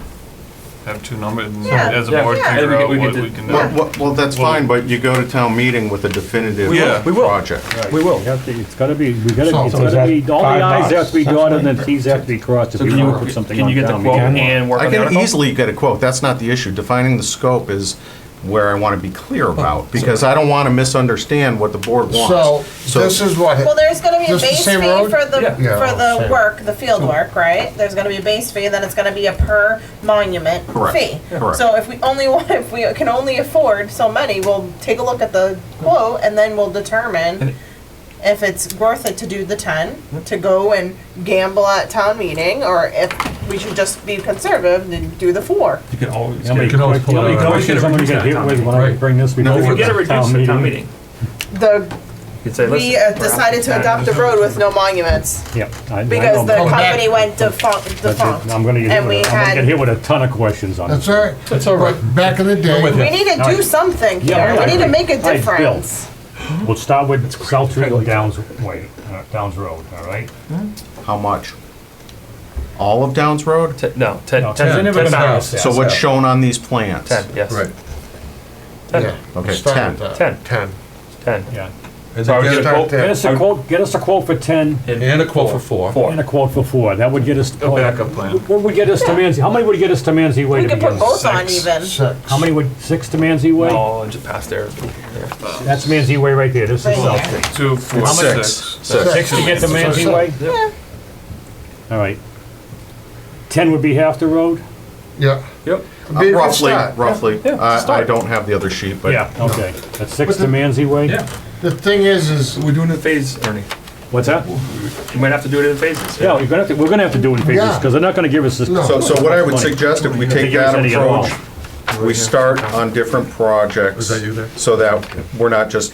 Have 2 numbers, and Yeah. as a Yeah. board, Yeah. figure We out can what do- we can Well, do. well, that's fine, but you go to town meeting with a definitive Yeah. We will. project. we will. It's gotta be, we gotta, So it's is gotta that be, all the i's $5? have to be dotted and the t's have to be crossed if So you can wanna you, put something can on you get the town quote meeting. and work I on the can article? easily get a quote, that's not the issue. Defining the scope is where I want to be clear about, because I don't want to misunderstand what the board So, wants. this is what, Well, there's gonna be a Just the base same fee road? for the, Yeah. Yeah, for the same. work, the field work, right? There's gonna be a base fee, then it's gonna be a per monument Correct. fee. Correct. So if we only want, if we can only afford so many, we'll take a look at the quote and then we'll determine if it's worth it to do the 10, to go and gamble at town meeting, or if we should just be conservative and do the 4. You can always How many can always pull how many it out. questions I'm gonna get hit with when I Right. bring this You before can get it the reduced at town meeting. The, You can say, we listen. decided to adopt the road with no monuments, Yep. I because the know. company went defunct, That's it. defunct. I'm gonna get hit And we with, I'm gonna get had, hit with a ton of questions on that's this. all right. That's all right. Back in the day, with you. we need to All do right. something Yeah, here, I we need to agree. make a All right, Bill. difference. We'll start with South Street and Downs Way, Downs Road, all right? How much? All of Downs Road? No, 10, No, 10, 10. 10 Never gonna bounds. pass. So what's shown on these plans? 10, yes. Right. 10. yeah. Okay, Start 10. with that. 10. 10. 10. Yeah. And So I would then get a get quote. Get us a quote for 10 and a quote for 4. 4. and a quote for 4. That would get us. A backup plan. What would get us to Manzi? How many would get us to Manzi Way We to could begin put with? both on 6. even. 6. How many would, 6 to Manzi Way? No, just past there. That's Manzi Way right there, this is Right South here. Street. 2, 4, How much? 6. 6 to get to Manzi Way? Yeah. All right. 10 would be half the road? Yeah. Yep. Be a good Roughly, start. roughly. Yeah, I start. don't have the other sheet, but. Yeah, okay. That's 6 to Manzi Way? Yeah. The thing is, We're doing it in phase, Ernie. What's that? You might have to do it in phases. Yeah, we're gonna have to do it in phases, Yeah. because they're not gonna give us this. No. So what I would Money. suggest, if we If they take give us that any at all. approach, we start on different projects. Is that you there? So that we're not just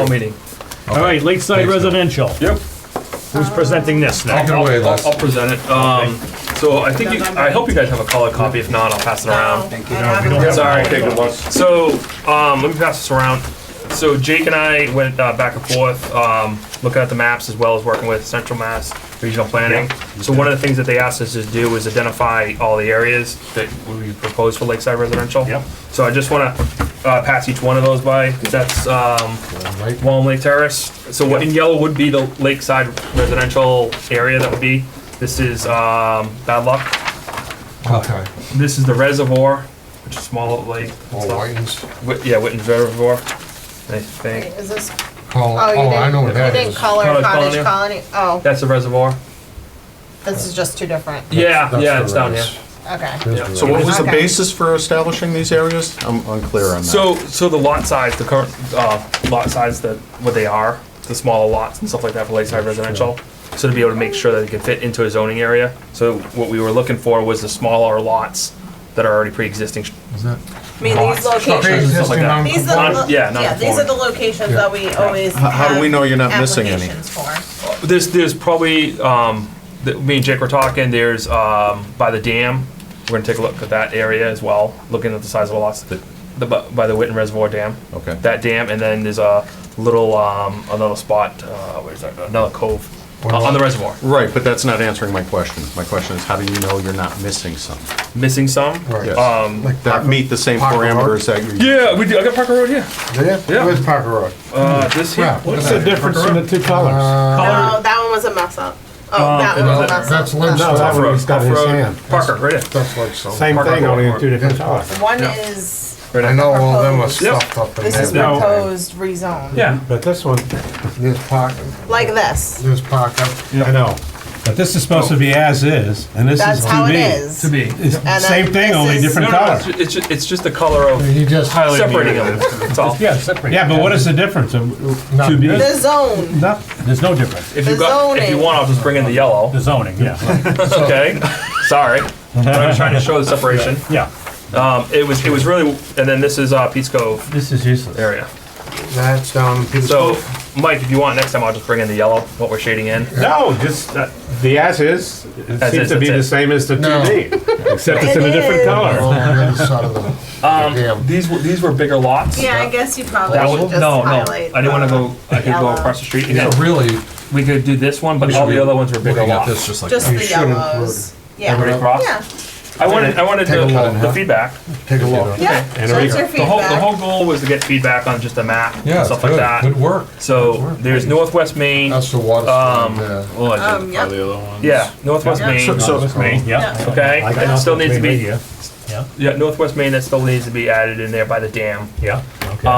Fall meeting. All right, Lakeside Thanks, Bill. Residential. Yep. Who's presenting this now? Take it away, Les. I'll present it. So I think, I hope you guys have a color copy. If not, I'll pass it around. Thank you. Sorry. Take a look. So, let me pass this around. So Jake and I went back and forth, looking at the maps as well as working with Central Mass Regional Planning. So one of the things that they asked us to do is identify all the areas that we propose for Lakeside Residential. Yep. So I just want to pass each one of those by. That's Wallen Lake Terrace. So what in yellow would be the Lakeside Residential area that would be. This is Bad Luck. Okay. This is the Reservoir, which is small lake. Or Whitins. Yeah, Whitin's Reservoir. I think. Wait, is this, Oh, oh, you I know what didn't, that you is. didn't color Cottage Cottage Colony? Colony? Oh, That's the reservoir. this is just two different. Yeah, That's yeah, the it's down here. res. Okay. Yeah. So what was the Okay. basis for establishing these areas? I'm unclear on that. So the lot size, the current lot size, what they are, the smaller lots and stuff like that for Lakeside Residential. So to be able to make sure that it can fit into a zoning area. So what we were looking for was the smaller lots that are already pre-existing. Is that? I mean, these Lots. locations, Stuff like that. these are, the- Yeah, yeah, these are the locations that we always How do we have know you're not missing any? applications for. There's probably, me and Jake were talking, there's, by the dam, we're gonna take a look at that area as well, looking at the size of the lots, by the Whitin Reservoir Dam. Okay. That dam, and then there's a little, another spot, where's that, another cove, on the reservoir. Right, but that's not answering my question. My question is, how do you know you're not missing some? Missing some? Right. Yes. Like That meet the same Parker Road? parameters that you're. Yeah, we do, I got Parker Road here. Yeah? Yeah. Where's Parker Road? This here. Yeah. What's the difference in the two colors? No, that one was a mess up. Oh, that one was a mess That's up. No, that Lynchburg. one he's got in his hand. Parker, right here. That's like so. Same Parker thing, Road. only in two different colors. One Yeah. is, Right I here. know all of them are Proposed. stuffed up in this is there. proposed rezone. Yeah. But this one, There's Parker, Like this. there's Parker. I know, but this is supposed to be as is, and this is That's how to it be. is. To be. It's then same thing, this only is- different No, no, color. it's just the color of He just, separating them, that's all. Yeah, separate. Yeah, but what is the difference of Not to be? The zone. No, there's no difference. If you The got, if you zoning. want, I'll just bring in the yellow. The zoning, yeah. Okay, sorry. But I'm trying to show the separation. Yeah, It was really, and then this is Pete's Cove this is useless. area. that's down in Peter's So, Cove. Mike, if you want, next time I'll just bring in the yellow, what we're shading in. No, just the as is, it As seems is, to be that's the it. same as the No. 2D, except it's in a It different is. Oh, color. on the other side of the dam. These were bigger lots. Yeah, I guess you probably That should was, just no, highlight. I didn't wanna go, I could go yellow. across the street So again. really, We could do this one, but all the other ones were bigger looking at this lots. just like Just that. the should include yellows. Everybody Yeah. across? Yeah. I wanted Take a look. the feedback. Take a look. Yeah. And That's your The whole feedback. goal was to get feedback on just a map Yeah, and it's stuff like good, that. good work. So there's Northwest Maine, That's the water. there. Well, I did Yep. all the other ones. yeah, Northwest Yeah. Maine, So- Maine, yeah. okay? I got That still needs to Northwest Maine be, here. Yeah, yeah, Northwest Maine, that still needs to be added in there by the dam. yeah, okay.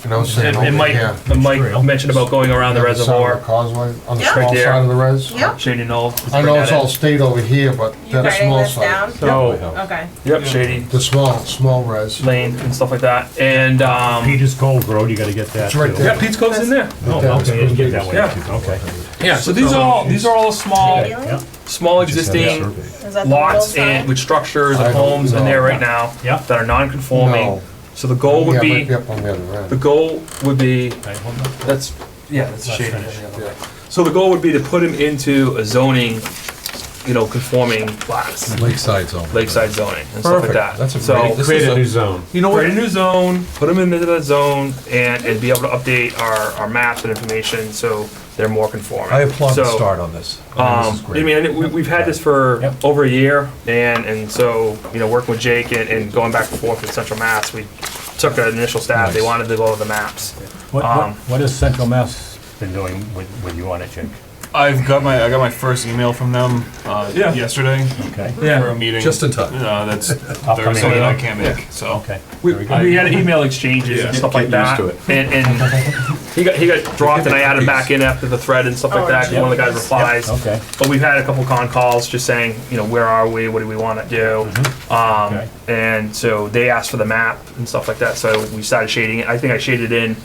And I was saying And over Mike, here. and Mike mentioned about going around the other side of reservoir, Causeway, on the Yeah. small Right there. side of the res. Yep. Shady Knoll. I know it's all state over here, but You that writing small this side. down? So, Okay. Yep, Shady The small res. Lane and stuff like that. And, Peters Cove Road, you gotta get that It's right too. there. yeah, Pete's Cove's in there. Oh, okay, you can get that way, Yeah. too. Okay. Yeah, so these are all small, Shady Lane? Yeah, small Just have existing survey. Is that the lots middle and side? with structures I and don't homes in know. there right now Yeah. that are non-conforming. No. So the goal would Yeah, be, might up on the other end. the goal would be, okay, hold on. that's, yeah, that's Let's shady. finish. Yeah. So the goal would be to put him into a zoning, conforming class, Lakeside zone. lakeside zoning and stuff like Perfect. that. That's a So great- this Create is a a- new zone. You know what? create a new zone, put them into that zone and be able to update our maps and information so they're more conforming. I applaud the So, start on this. I think this is I great. mean, we've had this for Yep. over a year, and so, working with Jake and going back and forth with Central Mass, we took an initial stab, they Nice. wanted to go over the maps. What has Central Mass been doing with you on it, Jake? I got my first email from them Yeah. yesterday Okay, for a meeting. Just in time. That's Upcoming Thursday that I meeting. can't make. So okay. We Very good. had email exchanges and Yeah. stuff like Get used that, to it. and he got dropped, and I added back in after the thread and stuff like that, 'cause one of the guys replies. Okay, But we've had a couple con calls just saying, where are we, what do we wanna do? Okay. And so they asked for the map and stuff like that, so we started shading it. I think I shaded in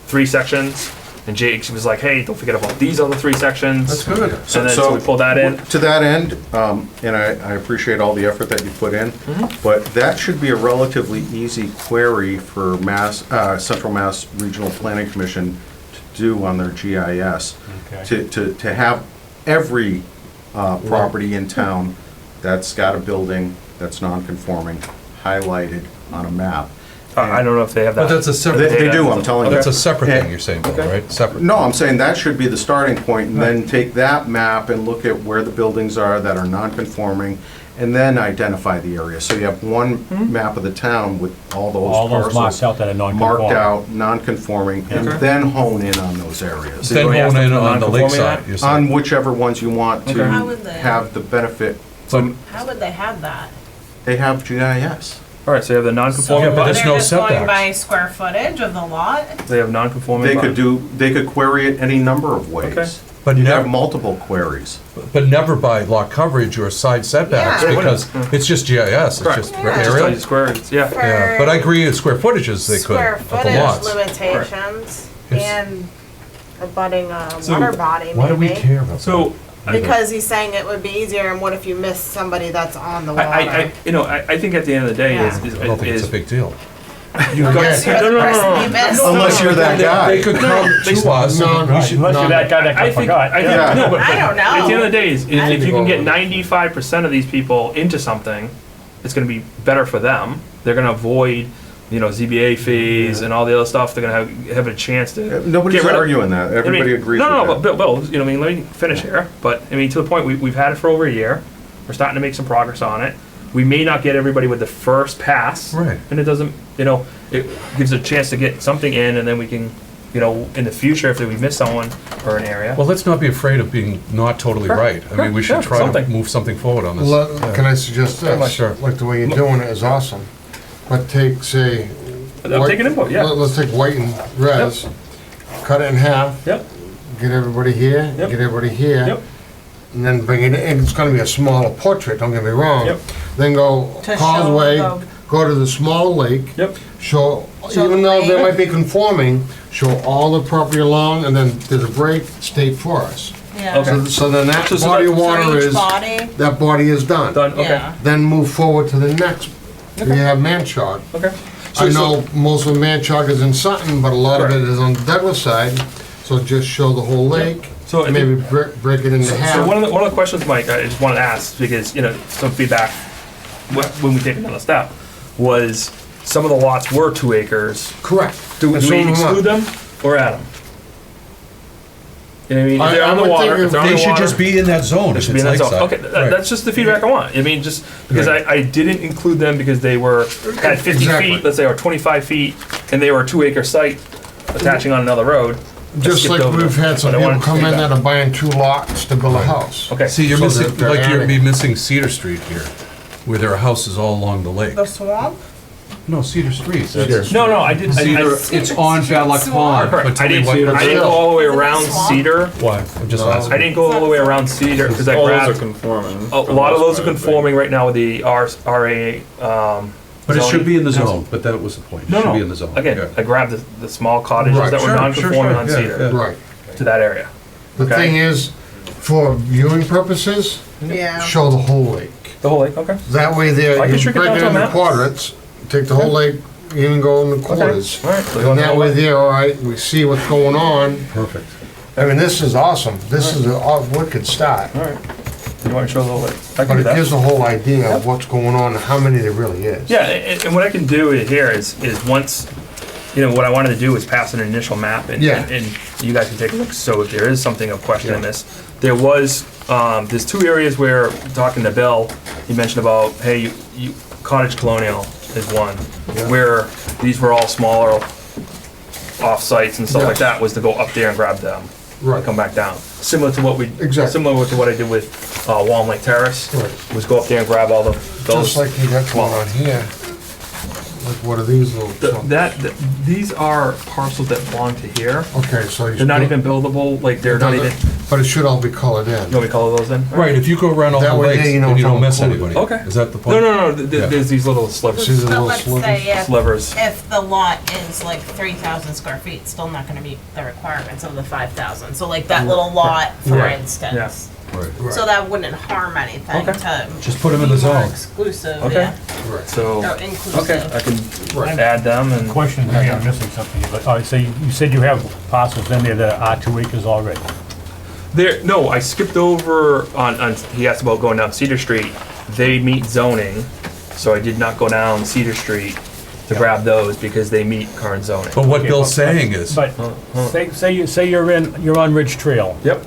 3 sections, and Jake was like, hey, don't forget about these other 3 sections. That's good. And then so we pulled that in. To that end, and I appreciate all the effort that you put in, Mm-hmm. but that should be a relatively easy query for Central Mass Regional Planning Commission to do on their GIS. okay. To have every property in town that's got a building that's non-conforming, highlighted on a map. I don't know if they have that. But that's a separate. They do, I'm telling you. That's a separate thing you're saying, Bill, right? Separate. No, I'm saying that should be the starting point, and then take that map and look at where the buildings are that are non-conforming, and then identify the area. So you have one map of the town with all those All those parcels marked out that are non-conforming. marked out, non-conforming, and then hone in on those areas. Then we ask hone them in for on the non-conforming lakeside, that? you're saying. On whichever ones you want to How would they- have the benefit. But How would they have that? They have GIS. All right, so you have the non-conforming, but there's They're no just going setbacks. by square footage of the lot? they have non-conforming. They could query it any number of ways. Okay. But You have never, multiple queries. but never by lot coverage or side setbacks, Yeah. because it's just GIS, it's Correct. just Yeah. Just tell area. you squares, yeah. Yeah, but I agree with square footages, they could, Square of the footage lots. limitations Yes. and abutting a So, water body Why do we maybe. care about that? So, Because he's saying it would be easier, and what if you miss somebody that's on the water? I think at the end of the day Yeah. I don't think it's a big deal. you Unless you're the person you miss. Unless you're that They guy. could come to us. No, and we should- Unless you're that guy that I got think, forgot. Yeah. no, but I don't know. at the end of the day, if you can get Go over. 95% of these people into something, it's gonna be better for them. They're gonna avoid, ZBA fees and all the other stuff. They're gonna have a chance to. Nobody's get rid of- arguing that. Everybody agrees with No, that. but Bill, let me finish here. But, to the point, we've had it for over a year. We're starting to make some progress on it. We may not get everybody with the first pass. Right. And it doesn't, it gives a chance to get something in, and then we can, in the future, if we miss someone or an area. Well, let's not be afraid of being not totally right. I mean, we should Yeah, try to something. move something forward on this. Can I suggest this? Sure. Like the way you're doing it is awesome. But take, say. I'm taking input, yeah. Let's take Whitin Res, cut it in half, Yep, get everybody here, Yep. get everybody here. Yep. And then bring it in, it's gonna be a smaller portrait, don't get me wrong. Yep. Then go To show Causeway, the- go to the small lake. Yep. Show, Show even the though they lake. might be conforming, show all the property along, and then there's a break, state forest. Yeah. Okay. So then that So body of For water each is, body? that body is done. done, okay, Yeah. Then move forward to the next. You have Manchaug. okay. I know most of Manchaug is in Sutton, but a lot of it is on the Douglas side, so just show the whole lake, So I think- maybe break it into So half. one of the questions, Mike, I just wanted to ask, because, some feedback when we take another step, was some of the lots were 2 acres. Correct. Do And we some of them exclude are. them or add them? You know what I mean? If they're I on the would water, think if they're on They the should water, just be in that zone. they if should be in it's that zone. lakeside. Okay, Right. that's just the feedback I want. Just because Right. I didn't include them because they had 50 Exactly. feet, let's say, or 25 feet, and they were a 2-acre site attaching on another road. I Just skipped like over we've them, had some but I people wanted come in feedback. that are buying 2 lots to build a house. Okay. See, you're So missing, they're like you're adding. missing Cedar Street here, where there are houses all along the lake. The swamp? No, Cedar Street. No, I did. Cedar, it's on Fadlock Pond. Correct. but I tell me didn't, what- I didn't go all the way around swamp? Cedar. Why? I'm just asking. I didn't go all the way around Cedar because I All those are grabbed, conforming. a lot of those are conforming right now with the RA. But it should be in the zoning. zone, but that was the point. It No, should be no. in the zone. Again, Yeah. I grabbed the small cottages Right. that were Sure, non-conforming sure, on yeah, Cedar yeah. Right. to that area. The Okay. thing is, for viewing purposes, Yeah. show the whole lake. The whole lake, okay. That way there, I can you shrink it break down it to a into map. quadrats, take the whole lake, even go in the quarters. All right. So you And want the that whole way lake? there, all right, we see what's going on. Perfect. I mean, this is awesome. This is a wicked start. All right. You want to show the whole lake? I can But do it that. gives the whole idea of what's going on and how many there really is. Yeah, and what I can do here is once, what I wanted to do is pass an initial map and, Yeah. and you guys can take a look. So if there is something of question in this, there was, there's 2 areas where, talking to Bill, he mentioned about, hey, you Cottage Colonial is one, where these were all smaller off-sites and stuff like Yes. that, was to go up there and grab them. Right. And come back down. Similar to what Exactly. similar to what I did with Walnut Lake Terrace, Right. was go up there and grab all those. Just like you got going on here. Like what are these little? These are parcels that belong to here. Okay, so you. They're not even buildable, like they're not even, But it should all be colored in. you want me to color those in? Right, if you go around all That the way lakes, there you know then you it's don't miss all anybody. Okay. Is that the point? No, Yeah. there's these little See slivers. the But little let's slivers? say Slivers. if the lot is like 3,000 square feet, it's still not gonna meet the requirements of the 5,000. So like that little lot, for Right. instance. Right. So that wouldn't harm anything Okay. to. Just put 'em in the be more zone. Exclusive, Okay. yeah. Right. So, Or inclusive. okay, I can add them and. Question, maybe I'm missing something here, but, all right, so you said you have parcels in there that are 2 acres already. No, I skipped over on, he asked about going down Cedar Street. They meet zoning, so I did not go down Cedar Street to grab those because they meet current zoning. But what Bill's saying is, But say you're on Ridge Trail. Yep.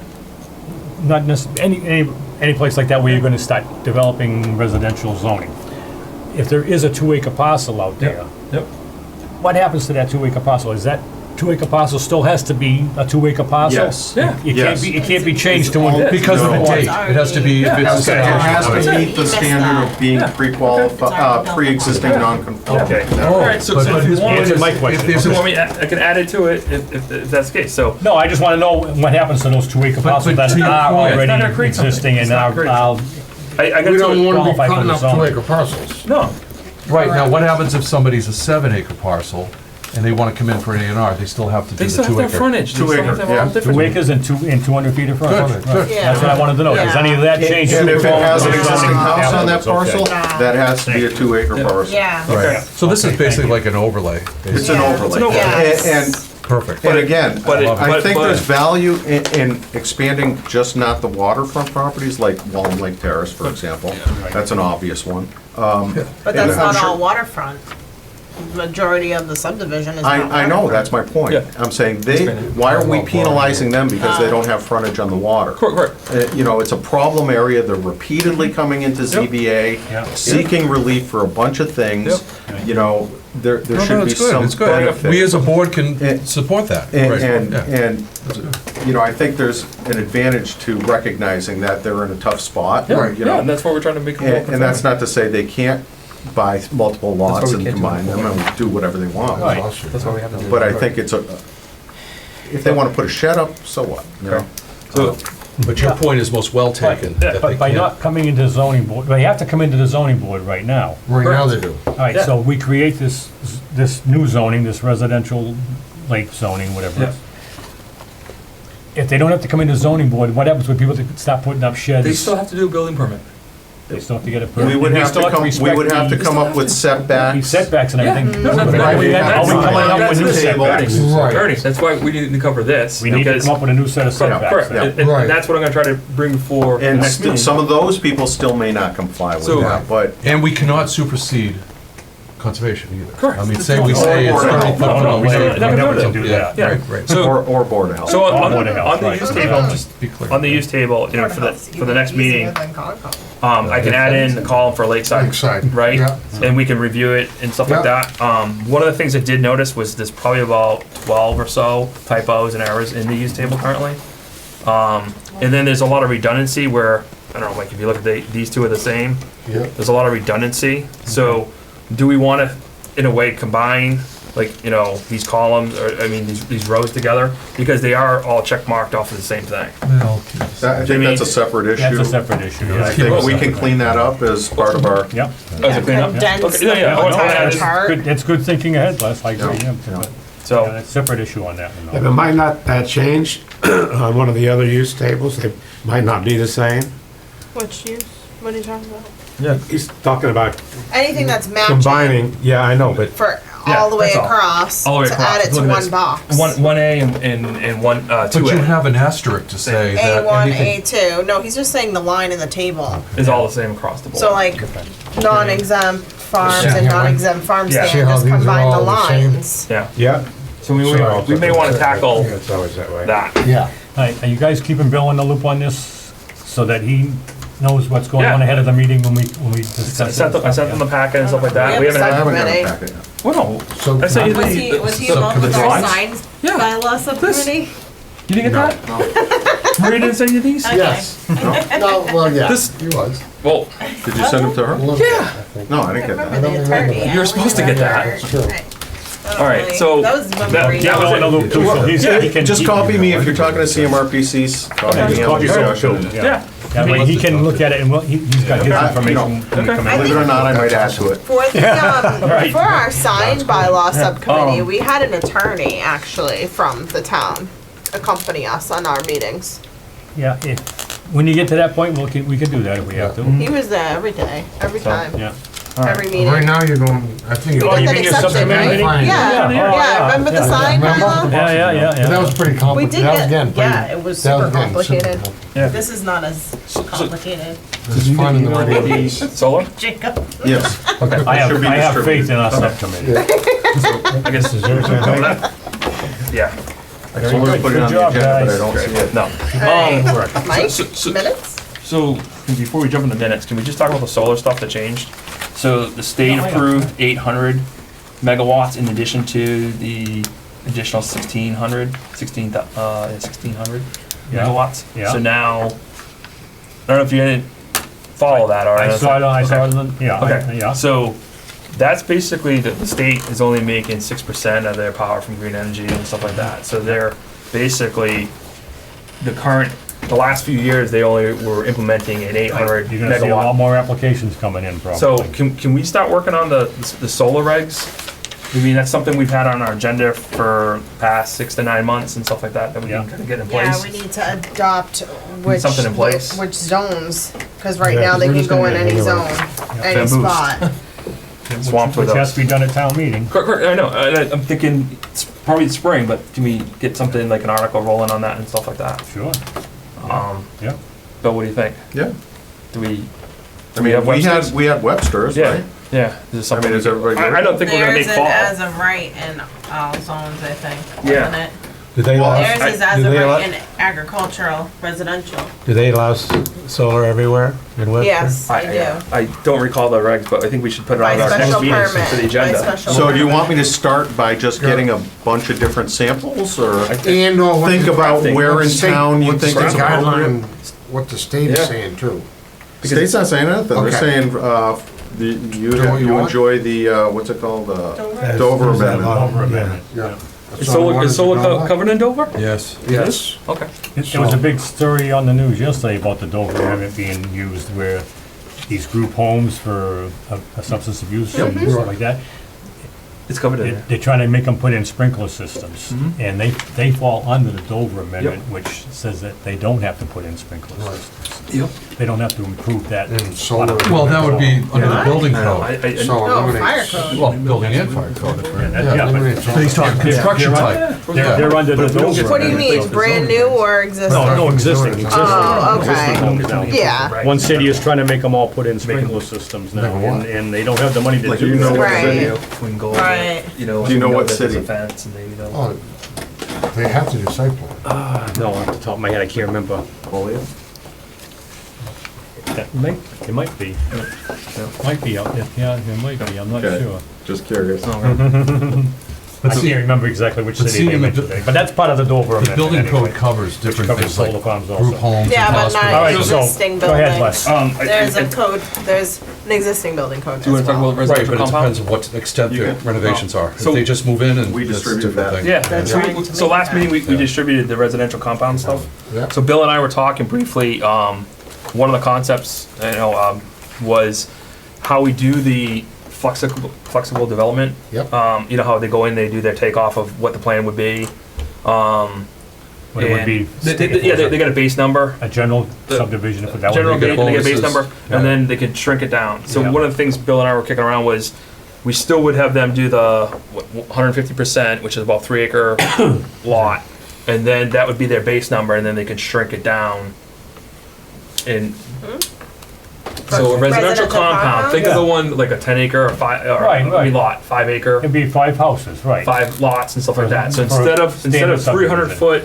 Not necessarily, any place like that where you're gonna start developing residential zoning. If there is a 2-acre parcel out there, Yep. what happens to that 2-acre parcel? Is that 2-acre parcel still has to be a 2-acre parcel? Yes. Yeah. It can't be changed to one. because of the date, it has to be, if it's It has established. to meet the standard of being pre-qualified, pre-existing non-conforming. Okay. Oh, All right, so but- if but you his want, point Answer is, my if question. there's so a- want me, I can add it to it if that's the case, so. No, I just wanna know what happens to those 2-acre But parcels that to your are point- It's not gonna already create something. existing and It's not are, create- are I got We to don't it. wanna be qualify for cutting the up zoning. 2-acre parcels. No, Right, now what happens if somebody's a 7-acre parcel and they wanna come in for an A&R, they still have to do they the still have to have 2-acre? frontage. They still have to have all different- 2 acres and 200 feet of frontage. Good. That's what I wanted to know. Does any of that change? And if it has an Zoning existing house on that afterwards? Okay. parcel, that has to be a 2-acre parcel. Yeah. Right, so this is Okay, basically thank like an overlay. It's an Yeah. overlay. It's an overlay. And, Perfect. and again, but it- I but- think but- there's value in expanding just not the waterfront properties, like Wallen Lake Terrace, for example. That's an obvious one. But And that's I'm not sure- all waterfront. Majority of the subdivision is not I know, waterfront. that's my point. Yeah. I'm saying Expanding. why are we penalizing them because they don't have frontage on the water? Correct. You know, it's a problem area, they're repeatedly coming into ZBA, Yeah. seeking relief for a bunch of things. You know, there No, should no, be it's good, some it's good. benefit. We as a board can And- support that. And, Right, and, yeah. and, you know, I think there's an advantage to recognizing that they're in a tough spot. Yeah, You yeah, know, and that's what we're trying to make. and that's not to say they can't buy multiple lots why we and can't do combine it. them and do whatever they want. Right. That's why we have to do. But I it. think it's if they wanna put a shed up, so what? You know? So, But your point is most well taken. that they But by can't- not coming into the zoning board, they have to come into the zoning board right now. Right now they do. All right, so we create this new zoning, this residential lake zoning, whatever. it is. If they don't have to come into zoning board, what happens when people stop putting up sheds? they still have to do a building permit. They still have to get a permit. We would They have still to come, we respect would have to the- come up with the setbacks. setbacks and everything. No, that's- Are we that's- coming up that's with new the table. setbacks? Right. Ernie, that's why we need to cover this. We need to because- come up with a new set of Correct, setbacks. correct. then. And Right. that's what I'm gonna try to bring before the And next meeting. some of those people still may not comply with So- that, but And we cannot supersede conservation either. Correct. I mean, say we say it's Or- 30 or- foot No, no, from we the never lake. never do do Yeah, that. Yeah. right, right. So, or Board of Health. so on Board of Health, the right. use table, Just be clear. on the use table, you know, for the next meeting, Easier than Concom. I can add in the column for Lakeside. Lakeside, Right? yeah. And we can review it and stuff like Yeah. that. One of the things I did notice was there's probably about 12 or so typos and errors in the use table currently. And then there's a lot of redundancy where, I don't know, like if you look at these two are the same, Yeah. there's a lot of redundancy. So do we want to, in a way, combine, like, you know, these columns, or, I mean, these rows together? Because they are all check marked off of the same thing. Well, I think that's a separate issue. That's a separate issue, yeah. I think we can clean that up as part of our, Yep. As a cleanup? Condense Okay, yeah, yeah, the I wanna entire add this- chart. Good, it's good thinking ahead, Les, I agree, yeah. Yeah, So, that's a separate issue on that. If it might not change on one of the other use tables, they might not be the same. Which use? What are you talking about? Yeah. He's talking about Anything that's matching combining, yeah, I know, but for Yeah, all the way that's all. across all the way to across. add it to Look at one this. box. One A and one, But 2A. you have an asterisk to say that A1, anything. A2. No, he's just saying the line in the table. Is all the same across the board. So like non-exempt farms Yeah. and non-exempt farm Yeah. stand, See how just these are combine the all the same? lines. Yeah, yeah. so we may want to tackle It's always that way. that. Yeah. All right, are you guys keeping Bill in the loop on this, so that he knows what's going on Yeah. ahead of the meeting when we discuss I it? sent them the packet and stuff like that. We We have haven't I had, haven't got a Subcommittee. packet yet. well, no, So. I sent you Was he the involved with our drawings. signs Yeah. bylaw subcommittee? You didn't get that? Maria didn't send you these? Yes. No, well, yeah, This- he was. Well, Did you send them to her? yeah, No, I didn't get Remember that. the don't remember attorney. that. You're supposed to get that. That's true. All right, so That was when that- we were that was Bill in the it. loop too, so he's, he can. Just copy me if you're talking to CMRPC's. Copy Yeah, me just on copy the Bill discussion. too, Yeah. yeah. That way he can look at it and he's got his Yeah. information. when we come in. Believe it or not, I might add to it. For the, Right. for our sign bylaw subcommittee, Um, we had an attorney actually from the town accompany us on our meetings. Yeah, when you get to that point, we can do that if we have to. He was there every day, every So, time. yeah. every meeting. Right now, you're going, I think. We Oh, did you that mean your exception, subcommittee right? meeting? Fine. Yeah, yeah, remember the sign Remember? bylaw? Yeah. But that was pretty We complicated. did That was get, again pretty- yeah, it was that super again complicated. Yeah. This is not as complicated. This is finding the right area. Solar? Jacob. Yes. Okay. I Should be have faith in our Okay. subcommittee. I guess, Is yours okay? yeah. Very Someone good. put it Good on the job, agenda, but I guys. don't see it. No. Alright, Mike, so- minutes? So, before we jump in the minutes, can we just talk about the solar stuff that changed? So, the state Oh, yeah. approved 800 megawatts in addition to the additional 1600 Yeah. megawatts. Yeah. So now, I don't know if you didn't follow that, or I saw it, Okay. yeah, Okay, yeah. so that's basically the state is only making 6% of their power from green energy and stuff like that. So they're basically, the last few years, they only were implementing an 800 You're gonna see a lot megawatt. more applications coming in So probably. can we start working on the solar regs? I mean, that's something we've had on our agenda for the past 6 to 9 months and stuff like that, that we Yeah. can kind of get in Yeah, place. we need to adopt which, something in place. which zones, cause right Yeah, now 'cause they we're can just go gonna in get any it zone, anyway. any Bamboozled. spot. Swamped with Which has us. to be done at town meeting. Correct, I know, I'm thinking it's probably the spring, but can we get something like an article rolling on that and stuff like that? Sure, Um, yeah. Bill, what do you think? Yeah. Do we? I mean, we had Webster's, Yeah, right? yeah. Is I mean, is everybody good? I don't think we're gonna Theirs make is fall. as of right in all zones, I think, Yeah. isn't it? Do they allow, Theirs is as do of they allow, right in agricultural, residential. do they allow solar everywhere in Webster? Yes, I do. I don't recall the regs, but I think we should put it By on our next special meeting permit, for the by agenda. special So do you permit. want me to start by just getting a bunch of different samples, or And or what think the- about where what in the state- town you what the think it's state appropriate? guideline- What the state is Yeah. saying too. State's not saying anything, they're Okay. saying, Do what you you want. enjoy the, what's it called, Dover? Dover Is that amendment. allowed? Over a minute. Yeah. Is solar covered in Dover? Yes. Yes. Okay. There was a big story on the news yesterday about the Dover amendment being used where these group homes for a substance abuse and stuff like that, It's covered in there. they're trying to make them put in sprinkler systems. And they fall under the Dover amendment, which says that they don't have to put in sprinkler systems. Yep. They don't have to improve that. And solar. Well, that would be under the Yeah. building I know, code. So No, eliminate- fire code. Well, building and fire code. Yeah, but eliminate solar. But he's talking construction they're- type. they're under the Dover. What do you amendment. mean, brand new or existing? No, existing. Oh, okay. Existing homes now. Yeah. One city is trying to make them all put in sprinkler systems now, and they don't have the money to Like, do you know that. what Right. city? We can go Right. You know. Do you know what that there's city? a fence and they, Oh, they have to do site plan. No, off the top of my head, I can't remember. Holyoke? It might be. Might be out there, yeah, it might be, I'm not Okay. sure. Just curious. I can't remember exactly which but city see, they in the mentioned, bu- but that's part of the Dover The amendment building anyway. code covers different covers things like solar farms also. group homes and Yeah, but hospitals. not All right, so, existing go ahead, buildings. Les. There's a code, there's an existing building code Do you as wanna talk well. about Right, residential but it compound? depends on what extent You their can- renovations are. If So- they just move in and We that's a distribute different that. thing. Yeah, They're so, trying to so make last that. meeting, we Yeah. distributed the residential compound stuff. Yeah. So Bill and I were talking briefly, one of the concepts, was how we do the flexible development. Yep. You know how they go in, they do their takeoff of what the plan would be. What it would be. Yeah, they got a base number. A general subdivision, if that General would base, be. they get a base bonuses. number, and then they can shrink it down. So Yeah. one of the things Bill and I were kicking around was, we still would have them do the 150%, which is about 3 acre lot, and then that would be their base number, and then they can shrink it down. And so a residential Residential compound, compound? think of the Yeah. one like a 10 acre or Right, right. lot, 5 acre, It'd be 5 houses, right. 5 lots and stuff like that. So For instead of standard 300 foot,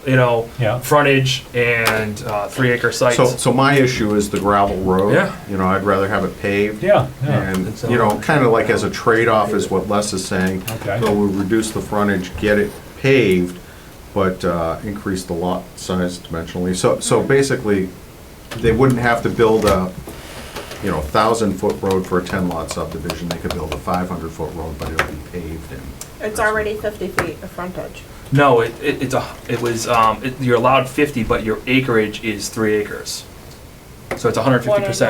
Yeah. frontage and 3 acre sites. So my issue is the gravel road. Yeah. You know, I'd rather have it paved. Yeah, yeah. And, you know, kind of like as a trade-off is what Les is saying. Okay. So we'll reduce the frontage, get it paved, but increase the lot size dimensionally. So basically, they wouldn't have to build a, 1,000-foot road for a 10-lot subdivision. They could build a 500-foot road, but it'll be paved and. It's already 50 feet of frontage. No, you're allowed 50, but your acreage is 3 acres. So it's 150%,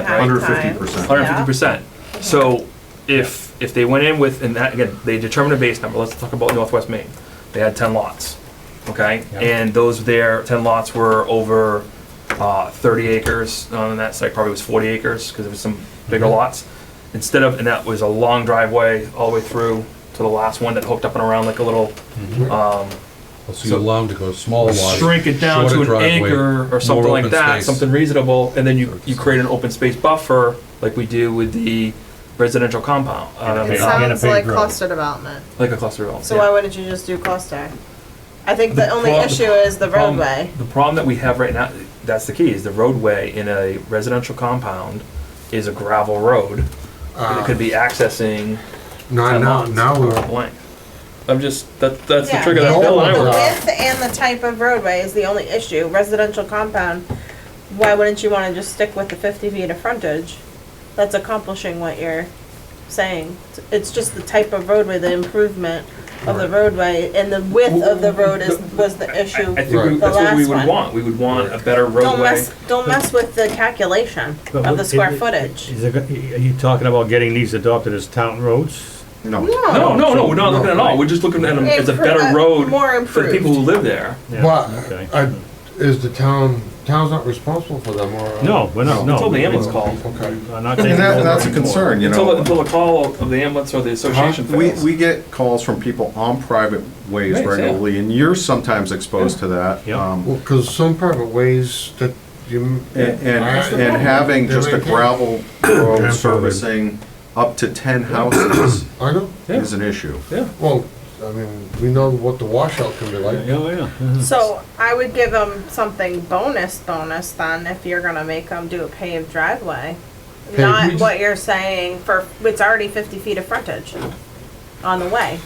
right? 150%. 150%. So if they went in with, and that, again, they determined a base number, let's talk about Northwest Maine. They had 10 lots, okay? Yeah. And those 10 lots were over 30 acres, and that site probably was 40 acres, because there was some bigger lots. instead of, and that was a long driveway all the way through to the last one that hooked up and around like a little, So you allow them to go small lot. shrink it down to shorter an driveway, acre or something more like open that, space. something reasonable, and then you create an open space buffer like we do with the residential compound. It sounds like cluster development. Like a cluster development. So why wouldn't you just do cluster? I think the only issue is the roadway. The problem that we have right now, that's the key, is the roadway in a residential compound is a gravel road. And it could be accessing 10 lots now we're, length. I'm just, that's the Yeah, trigger that and Bill and I the were on. width and the type of roadway is the only issue. Residential compound, why wouldn't you wanna just stick with the 50 feet of frontage? That's accomplishing what you're saying. It's just the type of roadway, the improvement of the roadway, and the width of the road was the issue. I think the that's what we last would one. want. We would want a better roadway. Don't mess with the calculation of the square footage. Are you talking about getting these adopted as town roads? No. No, we're not looking at all. We're just looking at them as a better road More for the people who live there. but, Okay. is the town's not responsible for them, or? No, we're not, no. Until the ambulance call. Okay. I'm not And taking over that's a anymore. concern, you Until know. until the call of the ambulance or the association fails. We get calls from people on private ways Ways, yeah. regularly, and you're sometimes exposed to that. Yeah. Well, cause some private ways that you. And having just a gravel road servicing up to 10 houses I know, is an issue. well, I mean, we know what the washout can be like. Yeah. So I would give them something bonus then, if you're gonna make them do a paved driveway. Paved, Not we just- what you're saying for, it's already 50 feet of frontage on the way.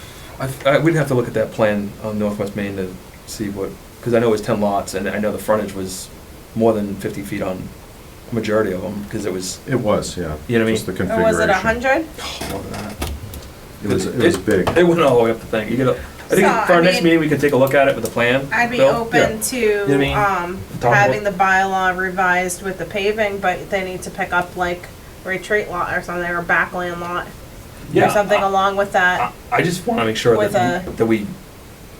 We'd have to look at that plan on Northwest Main to see what, because I know it was 10 lots, and I know the frontage was more than 50 feet on a majority of them, because it was, It was, yeah. You know what I Just the Or configuration. was it 100? more than that. It was big. It went all the way up the thing. You gotta, I think So, for our I next mean- meeting, we could take a look at it with the plan. I'd be Bill? open to, what I mean? Talk having the bylaw revised with the paving, but they need to pick up like retreat lot or something, or backland lot. Yeah, Or something along with that. I just wanna make sure With that we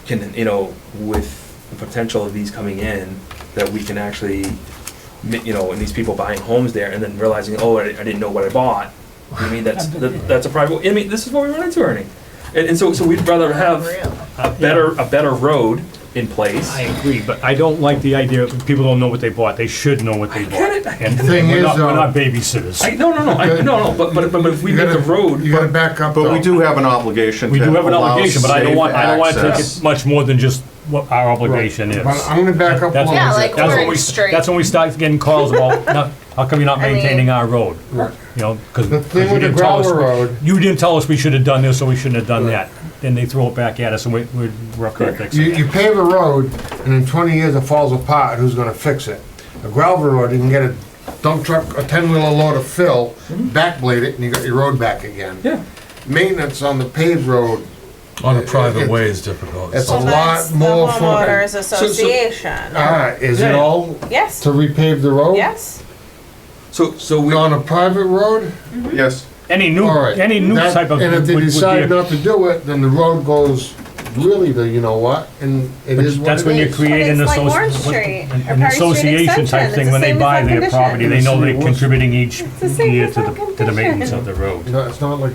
can, you know, with the potential of these coming in, that we can actually, you know, and these people buying homes there and then realizing, oh, I didn't know what I bought. I mean, that's a private, I mean, this is what we run into, Ernie. And so we'd rather have a better road in place. I agree, but I don't like the idea of people don't know what they bought. They should know what they bought. get it. And Thing we're is, not babysitters. No, but if we You make the gotta- road. You gotta back up But we though. do have an obligation We to do have an allow obligation, but I don't safe want to take access. it much more than just what our obligation is. But I'm gonna back up. That's one. when Yeah, we- like that's when Orange we- Street. That's when we start getting calls about, how come you're not I mean- maintaining our road? Right. You know, because The thing with the gravel road, you didn't tell us we should have done this, or we shouldn't have done that. Then they throw it back at us, and we're up there fixing you it. pave a road, and in 20 years it falls apart, who's gonna fix it? A gravel road, you can get a dump truck, a 10-wheeler load of fill, backblade it, and you got your road back again. Yeah. Maintenance on the paved road, On a private way is difficult. it's a Well, that's lot more the for. homeowners association. Is it Yeah. all Yes, to repave the road? yes. So we, On a private road? Yes. Any new, All right. any new That- type of. And if they would be a- decide not to do it, then the road goes really to, you know what, and it But is what that's it when you is. create an But it's like Orange association, Street, or an Perry Street association Extension. type It's thing, the when they same buy exact their property, they condition. know they're contributing each the same year exact to the maintenance condition. of the road. No, it's not like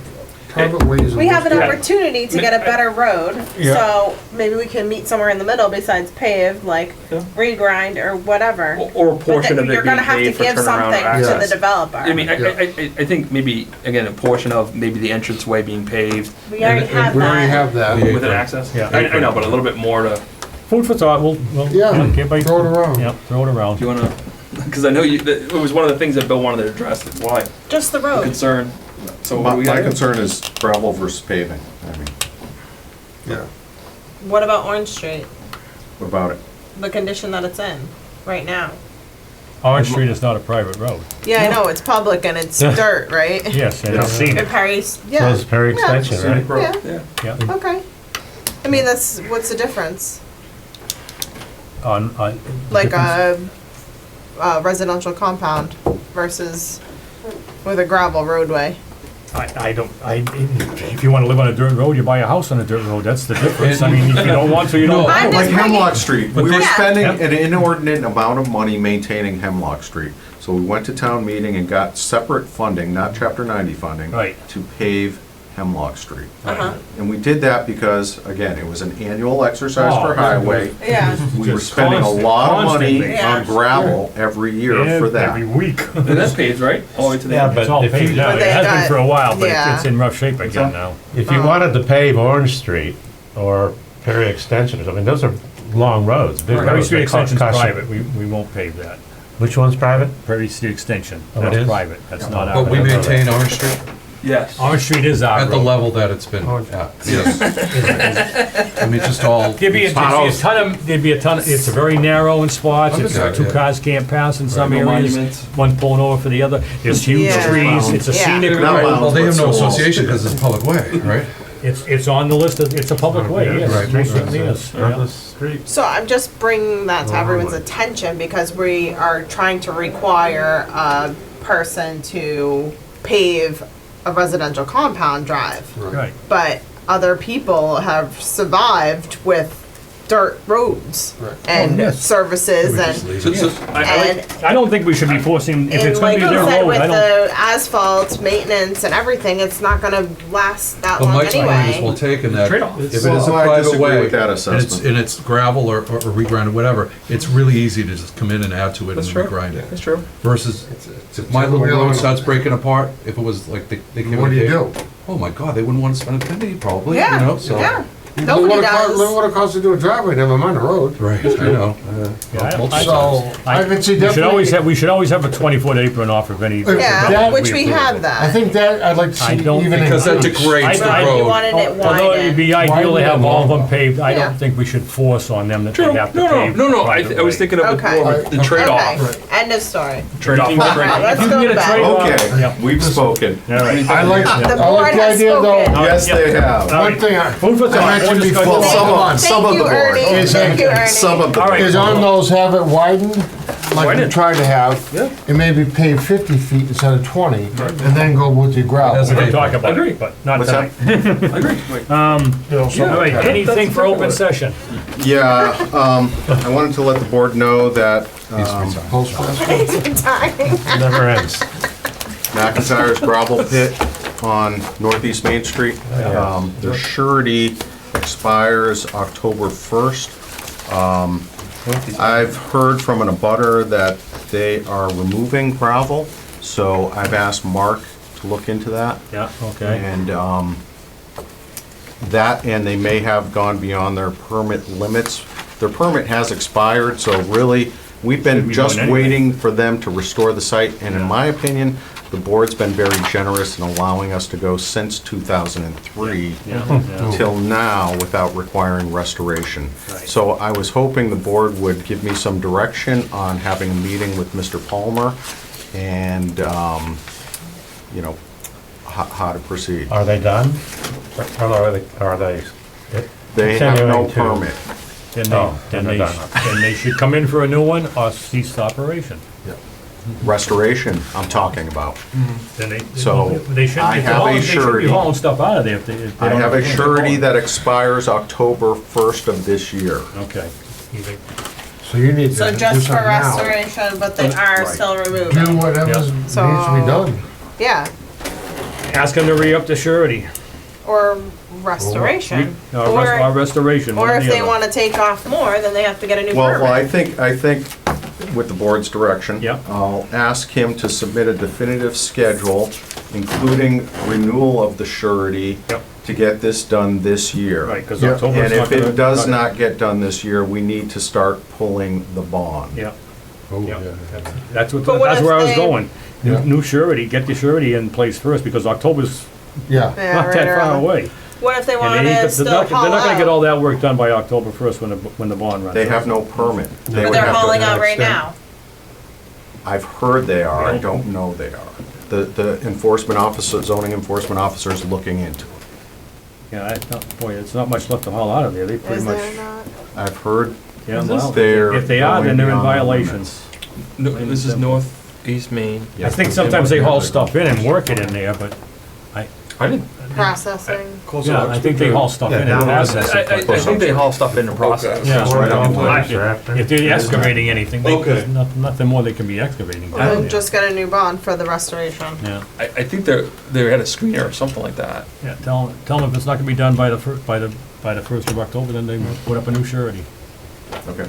private ways. We have an Yeah. opportunity to get a better road, Yeah. so maybe we can meet somewhere in the middle besides paved, like Yeah. regrind or whatever. or a But portion then of it you're being gonna have to paid for give turnaround something or to the access. developer. I mean, I think maybe, again, a portion of maybe the entranceway being paved. We already and- have We already that. have that. Yeah. With an access? Yeah. I know, but a little bit more to, Food for thought, we'll, Yeah, everybody- throw it around. Yep, throw it around. do you wanna, because I know it was one of the things that Bill wanted to address, why, Just the the road. concern. So what My do we my got? concern is gravel versus paving. I mean, Yeah. What about Orange Street? what about it? The condition that it's in right now. Orange Street is not a private road. Yeah, I know, it's public and it's dirt, right? Yes, and I've seen And it. Perry's, So yeah, it's Perry Yeah. Extension, right? yeah, Yeah. okay. I mean, that's, what's the difference? On, Like a residential compound versus with a gravel roadway. if you wanna live on a dirt road, you buy a house on a dirt road, that's the difference. I mean, if you don't want to, you don't. I'm Like just bringing- Hemlock Street, we were this- spending Yep. an inordinate amount of money maintaining Hemlock Street. So we went to town meeting and got separate funding, not Chapter 90 funding. Right. To pave Hemlock Street. Uh-huh. And we did that because, again, it was an annual exercise for Oh, highway. Yeah. We were Just spending a lot of money constantly. on gravel every year for that. Every week. And that's paved, right? All the way to the Yeah, end. but It's all if paved you, now. But It they has been got- for a while, but yeah. it's in rough shape again now. if you wanted to pave Orange Street or Perry Extension or something, those are long roads, big Prairie roads. Street that Extension's cost you- private, we won't pave that. Which one's private? Prairie Street Extension, Oh, it that's is? private, that's not our. But we maintain Orange Street Yes. Orange Street is our at the road. level that it's been at. Yes. I mean, just all. There'd be a ton of, it's very narrow in spots, it's, Understood, two yeah. cars can't pass in some No areas, monuments. one pulling over for the other, there's huge Yeah. trees, it's a Yeah. scenic Not road. Well, they have no But so- association because it's a public way, right? It's on the list, it's a public way, yes, Right. it certainly is. On yeah. the street. So I'm just bringing that to everyone's attention because we are trying to require a person to pave a residential compound drive. Right. But other people have survived with dirt roads and yes. services and, I don't think we should be forcing, if and it's gonna like be you their said, road, with I don't. the asphalt maintenance and everything, it's not gonna last that But long Mike's point is anyway. well taken that Trade-off. if it is a Well, I private disagree way with that and it's, assessment. and it's gravel or regrind or whatever, it's really easy to just come in and add to it and regrind it. That's true. Versus if my little road starts breaking apart, if it was like they came What in do you and do? paved, oh my God, they wouldn't want to spend a penny probably, you Yeah, know, so. yeah. Look Nobody what it costs- does. Look what it costs to do a driveway, never mind a road. Right, I know. Yeah, I- multiple So, times. I can see We should always definitely, have, we should always have a 20-foot apron off of any. Yeah, that- which we approve have it. that. I think that, I'd like to I see don't even Because that increase. degrades the I- You road. wanted it Although it'd widened. be ideal to have all of them paved, I Yeah. don't think we should force on them that they True. have to No, pave. no. I private was way. thinking of Okay. more of the trade-off. Okay, end of story. Trade-off. You can get- Let's you can go get to a bed. trade-off. Okay, Yeah. we've spoken. All right. I like, The I board like the has idea though, spoken. Yes, they have. All one right. thing I Food for thought. I mentioned More discussion. before. Some of the board. Ernie. Is Thank you, Ernie. Some of the. All right. is on those, have it widened, like we Widen. tried to have, Yeah. and maybe pave 50 feet instead of 20, and then go with your gravel. That's We an can apron. talk about Agree. it, but not What's tonight. I agree. You know, something All right, like that. anything for open session? Yeah, I wanted to let the board know that Post class. Never ends. McIntyre's Gravel Pit on Northeast Main Street. Their surety expires October 1st. I've heard from an abutter that they are removing gravel, so I've asked Mark to look into that. Yeah, okay. And that, and they may have gone beyond their permit limits. Their permit has expired, so really, we've Should been be just doing anything. waiting for them to restore the site, and in my opinion, the board's been very generous in allowing us to go since 2003 Yeah. till now without requiring restoration. So I was hoping the board would give me some direction on having a meeting with Mr. Palmer and, you know, how to proceed. Are they done? Or are they? They have no continuing to- permit. Then Oh, they, then they're done. then they should come in for a new one or cease operation. Restoration, I'm talking about. Then they, So, they shouldn't, I if they're have a hauling- they should be surety. hauling stuff out of there if they I don't have a have surety that expires October 1st of this year. Okay. Either- So you need to So do just for something now. restoration, but they are Right. still Do removing. whatever needs to be So- done. Yeah, Ask them to re-up the surety. or restoration. Or restoration. one Or or if the they other. wanna take off more, then they have to get a new Well, I permit. think with the board's direction, Yep. I'll ask him to submit a definitive schedule, including renewal of the surety, Yep. to get this done this year. Right, because Yeah. October's And not if gonna. it does not get done this year, we need to start pulling the bond. Yeah, Oh, Yeah. yeah. that's But what, what that's if where I was they- going. Yeah. New surety, get the surety in place first, because October's Yeah. Yeah, not right that far around. away. What if they And wanted they ain't- to they're still not, haul they're not gonna get out? all that work done by October 1st when the bond runs. They have no permit. They But would they're have to- hauling out right now. I've heard they are, I don't know they are. The enforcement officer, zoning enforcement officer is looking into it. Yeah, boy, it's not much left to haul out of there, they pretty Is much, there not? I've heard yeah, well, they're. if they are, then going they're in beyond the violations. No, this is northeast Maine. I think sometimes they haul stuff in and work it in there, but I didn't. processing. Yeah, I think they haul stuff in and process it. I think they haul stuff in the process. Yeah, Right on the if they're excavating anything, Okay. there's nothing more they can be excavating. Well, then just get a new bond for the restoration. Yeah, I think they had a screener or something like that. yeah, tell them if it's not gonna be done by the 1st of October, then they put up a new surety. Okay.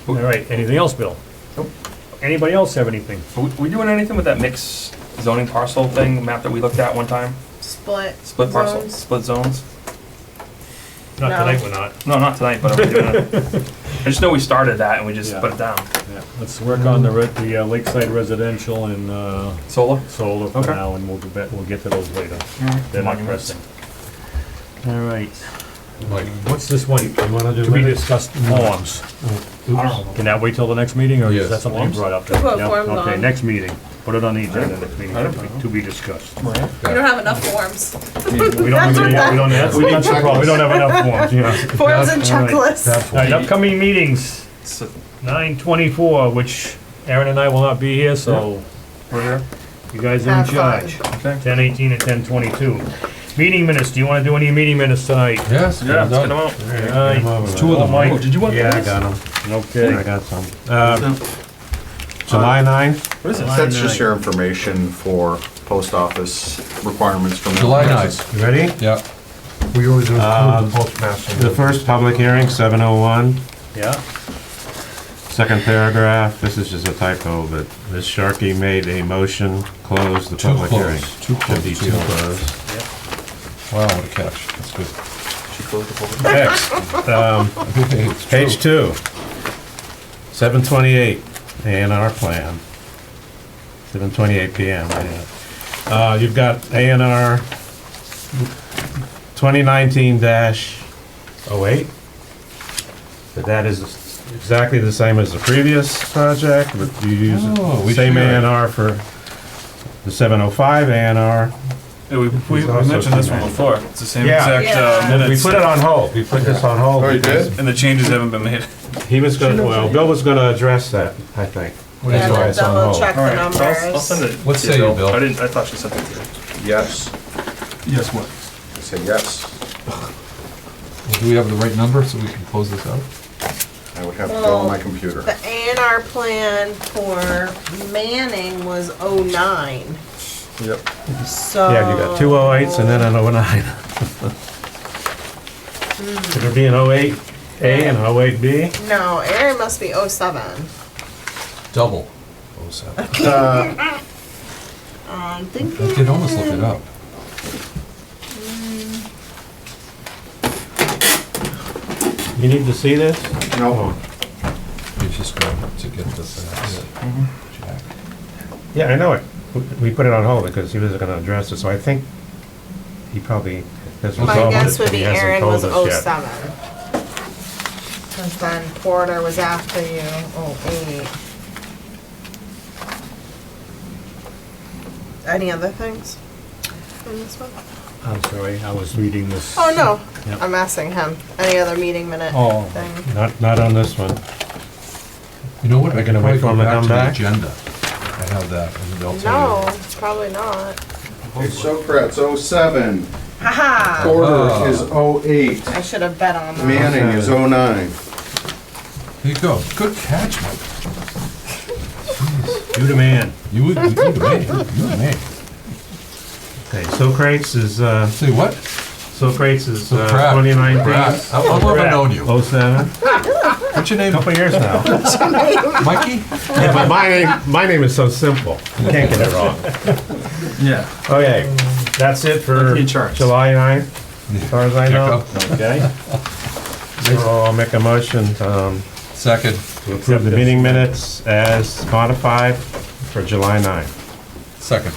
All right, anything else, Bill? Nope. Anybody else have anything? Are we doing anything with that mixed zoning parcel thing, map that we looked at one time? Split. Split parcel, zones. split zones? Not No. tonight, we're not. No, not tonight, but are we doing it? I just know we started that and we just Yeah. put it down. Yeah, let's work on the Lakeside Residential and, Solar? solar for Okay. now, and we'll get to those later. They're not pressing. All right. Mike, What's this one? You wanna do To be minutes? discussed forms. Can that wait till the next meeting, or is Yes. that something you brought up? We'll put No? forms Okay, on. next meeting. Put it on the agenda next meeting, to be discussed. You don't have enough forms. We don't have enough, that's the problem, we don't have enough forms, yeah. Forms and All right. checklists. All right, upcoming meetings, So, 9/24, which Aaron and I will not be here, so we're here? you guys are in Have fun. charge. 10/18 and 10/22. Meeting minutes, do you wanna do any meeting minutes tonight? yes, Yeah, well let's get them done. out. All right. It's Two of them, Mike. Oh, did you want Yeah, I this? got them. I Okay. got some. July 9? What is it? That's just your information for post office requirements from. July 9th. You ready? Yeah. We always include Um, the postmaster. The first public hearing, 7:01. Yeah, Second paragraph, this is just a typo, but Ms. Sharkey made a motion, close the public hearing. Too close. Should be too close. Wow, what a catch. That's good. She closed the public. Next, page 2, 7:28, A&R plan. 7:28 PM, yeah. You've got A&R 2019-08. But that is exactly the same as the previous project, but you use Oh, the we same share. A&R for the 705 A&R. Yeah, we also mentioned this one submitted. before. It's the same Yeah. exact Yeah. We minutes. put it on hold, we put this on hold. Oh, you because did? And the changes haven't been made. He was gonna, well, Bill was gonna address that, I think. Yeah, That's why then it's on double hold. check the Alright, so I'll numbers. send it. What to say you, Bill? I thought she sent it to you. Yes. Yes, what? I say yes. Do we have the right number so we can close this out? I would have to go on my computer. The A&R plan for Manning was 09. Yep. So. Yeah, you got 2 08s and then an 09. Could there be an 08A and an 08B? No, Aaron must be 07. Double. 07. I'm I thinking. can almost look it up. You need to see this? No. He's just going to get this. Jack. Yeah, I know it. We put it on hold because he was gonna address it, so I think he probably has My resolved guess it, would but he be hasn't Aaron was told us yet. 07. Cause then Porter was after you, 08. Any other things in this one? I'm sorry, I was reading this. Oh, no, Yep. I'm asking him. Any other meeting minute Oh. thing? Not on this one. You know what? We're I gonna can wait probably for him go to back come to the back? agenda. I have that, and they'll tell No, you. probably not. Okay, Socrates, 07. Haha, Porter is 08. I should have bet on that. Manning is 09. Here you go. Good catch, Mike. You the man. You the man. You the man. Okay, Socrates is, Say what? Socrates is Crap. 2019. Crap. I've never known you. 07. What's your name? Couple years now. Mikey? Yeah, but my name is so simple. You can't get it wrong. Yeah. Okay, that's it for Like the insurance. July 9th, as far as I know. Check Okay. So I'll make a motion Second. to approve the meeting minutes as modified for July 9th. Second.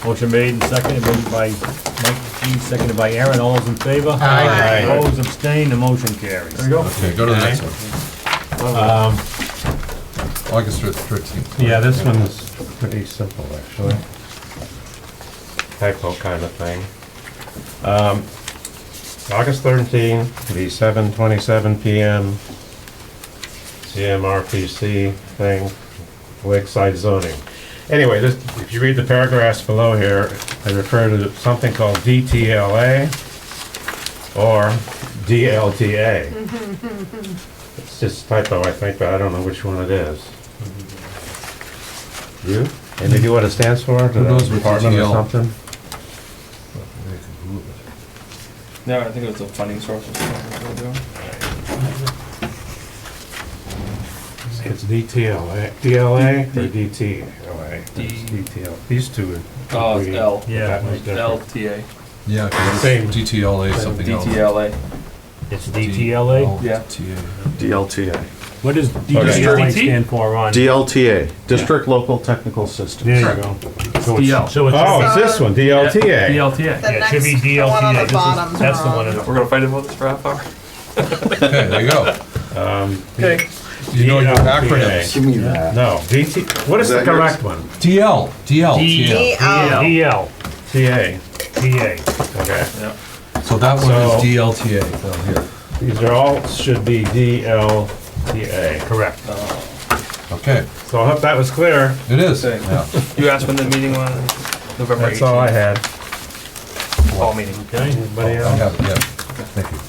Motion made and seconded, made by Mike G, seconded by Aaron, all those in favor? Aye. Opposed, abstained, the motion carries. There we go. Okay, go to the next one. August 13th. Yeah, this one's pretty simple, actually. Typo kind of thing. August 13th, the 7:27 PM CMRPC thing, Lakeside zoning. Anyway, this, if you read the paragraphs below here, I refer to something called DTLA or DLTA. It's just a typo, I think, but I don't know which one it is. You? Any idea what it stands for? Who knows what Department or DTL? something? No, I think it was a funding source or something. It's DTLA, DLA or DTLA? D- It's DTL. These two are. Oh, it's L. Yeah, That one's different. LTA. Yeah, 'cause Same. it's DTLA is something else. DTLA. It's DTLA? Yeah. DLTA. What does DTLA stand for on? DLTA, District Local Technical System. There you go. So it's, DL. so it's. Oh, it's this one, DLTA. DLTA. The Yeah, it should be next one on DLTA. the bottom. That's the one. We're gonna fight about this for a half hour. Okay, there you go. Okay. You know your acronyms. Give me that. No, DT, what is Is the that yours? correct one? DL, DL, TL. DL. TA. TA. Okay. So that one So- is DLTA down here. These are all, should be DLTA. Correct. Okay, So I hope that was clear. it is. Okay. Yeah. You asked when the meeting was? November 18th. That's all I had. Fall meeting. Okay, Anybody I else? have it, yeah. Thank you.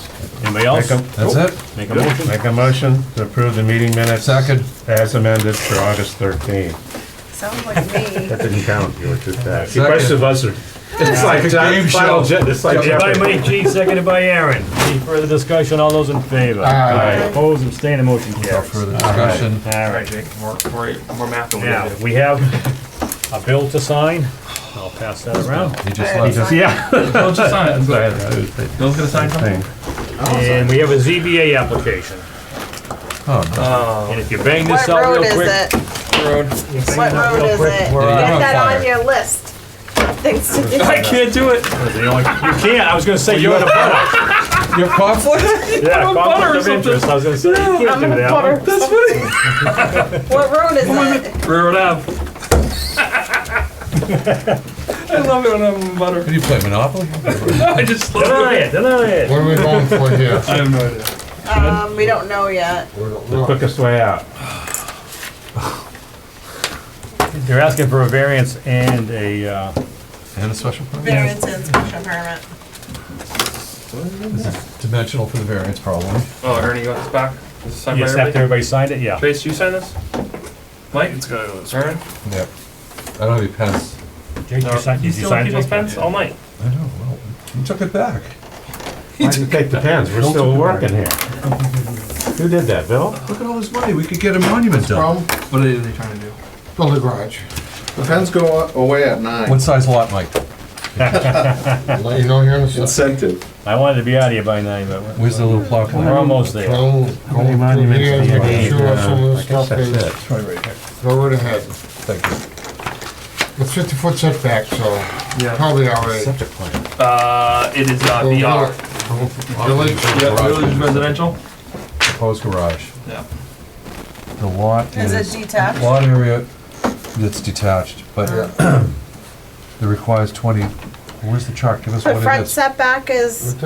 anybody else? That's it? Make a motion. Make a motion to approve the meeting minutes. Second. As amended for August 13th. Sounds like me. That didn't count, you were too fast. Second. The rest of us are, it's like, Game final, show. it's like Motion by Jeopardy. Mike G, seconded by Aaron. Any further discussion? All those in favor? Aye. Opposed, abstaining, motion Without carries. further discussion. All All right, right. Jake, more math than we Now, gotta do. we have a bill to sign. I'll pass that around. He just Alright. left. Yeah. Don't just sign it. Go ahead. Bill's gonna sign something? And we have a ZBA application. Oh, no. And if you bang What this out road real is quick. it? Road. you bang What it out road real is quick, it? we're, Get that fire. on your list of things to do. I can't do it. You can't, I was gonna say you're in a butter. Your conflict? Yeah, I'm a butter or conflict of interest. I was gonna say, you can't I'm do in a that butter. one. That's funny. What road is it? Railroad Ave. I love it when I'm in butter. What do you play, Monopoly? I just love Deny it. it, deny it. What are we going for here? I have no idea. We don't know yet. The quickest way out. They're asking for a variance and a, And a special permit? Variance and special permit. This is dimensional for the variance probably. Oh, Ernie, you got this back? Is this signed by yes, after everybody? everybody signed it, yeah. Trace, you sign this? Mike? It's gotta go this Aaron? Yep. I don't have any pens. Jake, you signed, You did you steal sign people's it? pens all night? I know, well, you took it back. Why'd you take the pens? We're Don't still took it working here. Who did that, Bill? Look at all this money, we could get a monument done. From What are they trying to do? Build a garage. The pens go away at 9. What size lot, Mike? I'll let you know here in a second. Incentive. I wanted to be out of here by 9, but Where's the little plow we're plan? almost there. Go many monuments here, do you making need? sure some of I this guess stuff that's is, go right ahead. Thank you. It's 50-foot setback, so Yeah. probably all right. Septic plan. It is BR. Village, Yeah, village residential? Proposed garage. Yeah. The lot Is is. it detached? Lot area that's detached, but it requires 20, where's the chart? Give us what The it front is. setback is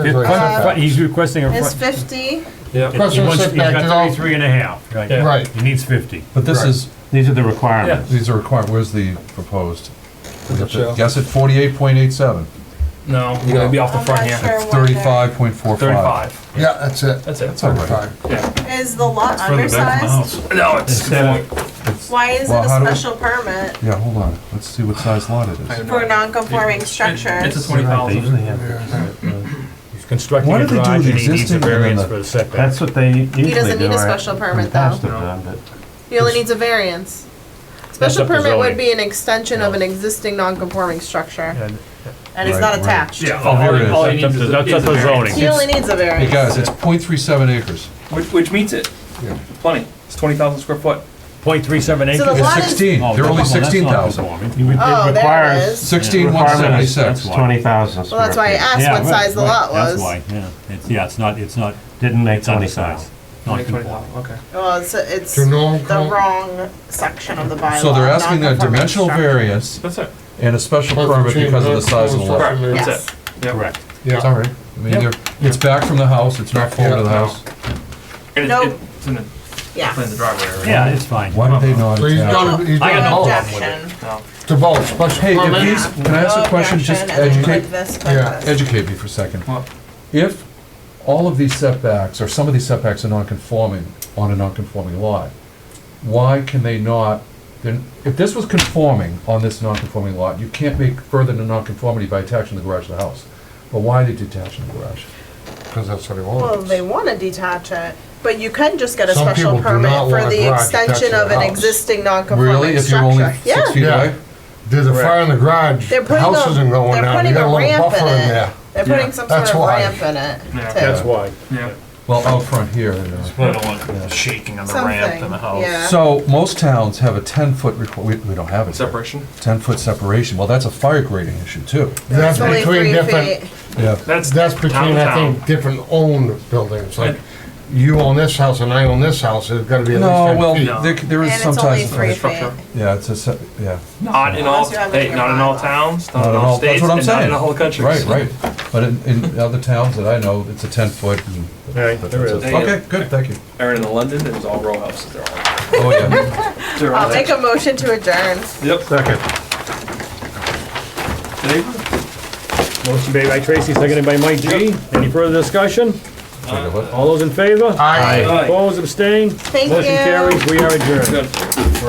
He's requesting a is front. 50. Yeah. He Question wants, he's setback got is all- 33 and a half. Right. Yeah. right. He needs 50. But this Right. is, These are the requirements. these are required, where's the proposed? Michelle. Guess at 48.87, No, you're gonna be off the I'm front not here. sure what they're- 35.45. 35. Yeah, that's it. That's it. That's all right. 35. Yeah. Is the lot further back from the undersized? house. No, it's. It's- Why is Well, it how a do- special permit Yeah, hold on, let's see what size lot it I is. have no for idea. non-conforming It's a structures? 20,000. He's constructing Why a do they do garage the and he needs a existing and then variance the- for the setback. That's what they usually do. He doesn't need a right? special permit, In the past though. they've done, but He only needs a variance. That's Special up to permit would zoning. be an extension of an existing non-conforming structure, And- and it's Right, not right. attached. Yeah, Oh, here it is. all he needs is That's is up a to variance. zoning. He only needs a Hey variance. guys, it's .37 acres. Which meets it. Yeah. Plenty. It's 20,000 square foot. 0.37 acres. So the It's lot is- 16, Oh, they're only well, that's not 16,000. conforming. Oh, there it is. 16,176. That's why. 20,000 Well, that's why I asked Yeah, what right, size the right. lot was. That's why, yeah. It's not, Didn't make it's undersized. 20,000. Not 20,000, conforming. okay. Well, it's To no the count- wrong section of the bylaw. So they're asking a non-conforming dimensional structure. variance That's it. and a special Plus permit change because of the that size of the lot. Correct, that's Yes. it. Yep. Correct. It's Yeah. all right. I mean, it's back from the house, it's not forward to the Yeah. house. And Nope. it's in the, Yeah. Clean the driveway area. Yeah, it's fine. Why do they not So he's attach? done, he's I got done no both. problem with it. No. To both, special Hey, if permit. these, can I ask a question, just Objection, and then educate, click this, click Yeah. this. educate me for a second. What? If all of these setbacks, or some of these setbacks are non-conforming on a non-conforming lot, why can they not, then, if this was conforming on this non-conforming lot, you can't make further than non-conformity by attaching the garage to the house. But why are they detaching the garage? Because that's what he Well, wants. they wanna detach it, but you can just get a Some special people do permit not for want a the garage attached extension to of their an house. existing Really, non-conforming if you're only structure. 6 Yeah. feet Yeah. away? There's a fire in the garage, They're the putting house a- isn't going they're down, you putting got a a little ramp buffer in in it. there. They're Yeah. putting some sort That's of why. ramp in it. Yeah. to- That's why. Yeah. Well, out front here, Probably don't want shaking on the ramp in the Something, house. yeah. So, most towns have a 10-foot, we don't have it. here. Separation? 10-foot separation, well, that's a fire grading issue too. That's It's only between 3 different, feet. Yeah. That's between, town to I town. think, different owned buildings, like, you own this house and I own this house, it's gotta be at No, least well, 10 feet. No. there is And it's only sometimes, 3 structure. feet. yeah, it's a, yeah. Not in all, Unless you have it in hey, your not in all bylaw. towns, not Not in in all all- that's states, what I'm and not in saying. all the countries. Right, right. But in other towns that I know, it's a 10-foot. Right, there is. Okay, good, thank you. Aaron, in London, it was all row houses, they're all. Oh, yeah. they're all I'll make a motion to adjourn. Yep. Second. Motion made by Tracy, seconded by Mike G. Any further discussion? All those in favor? Aye. Opposed, abstained? Thank Motion you. carries, we are adjourned. Good.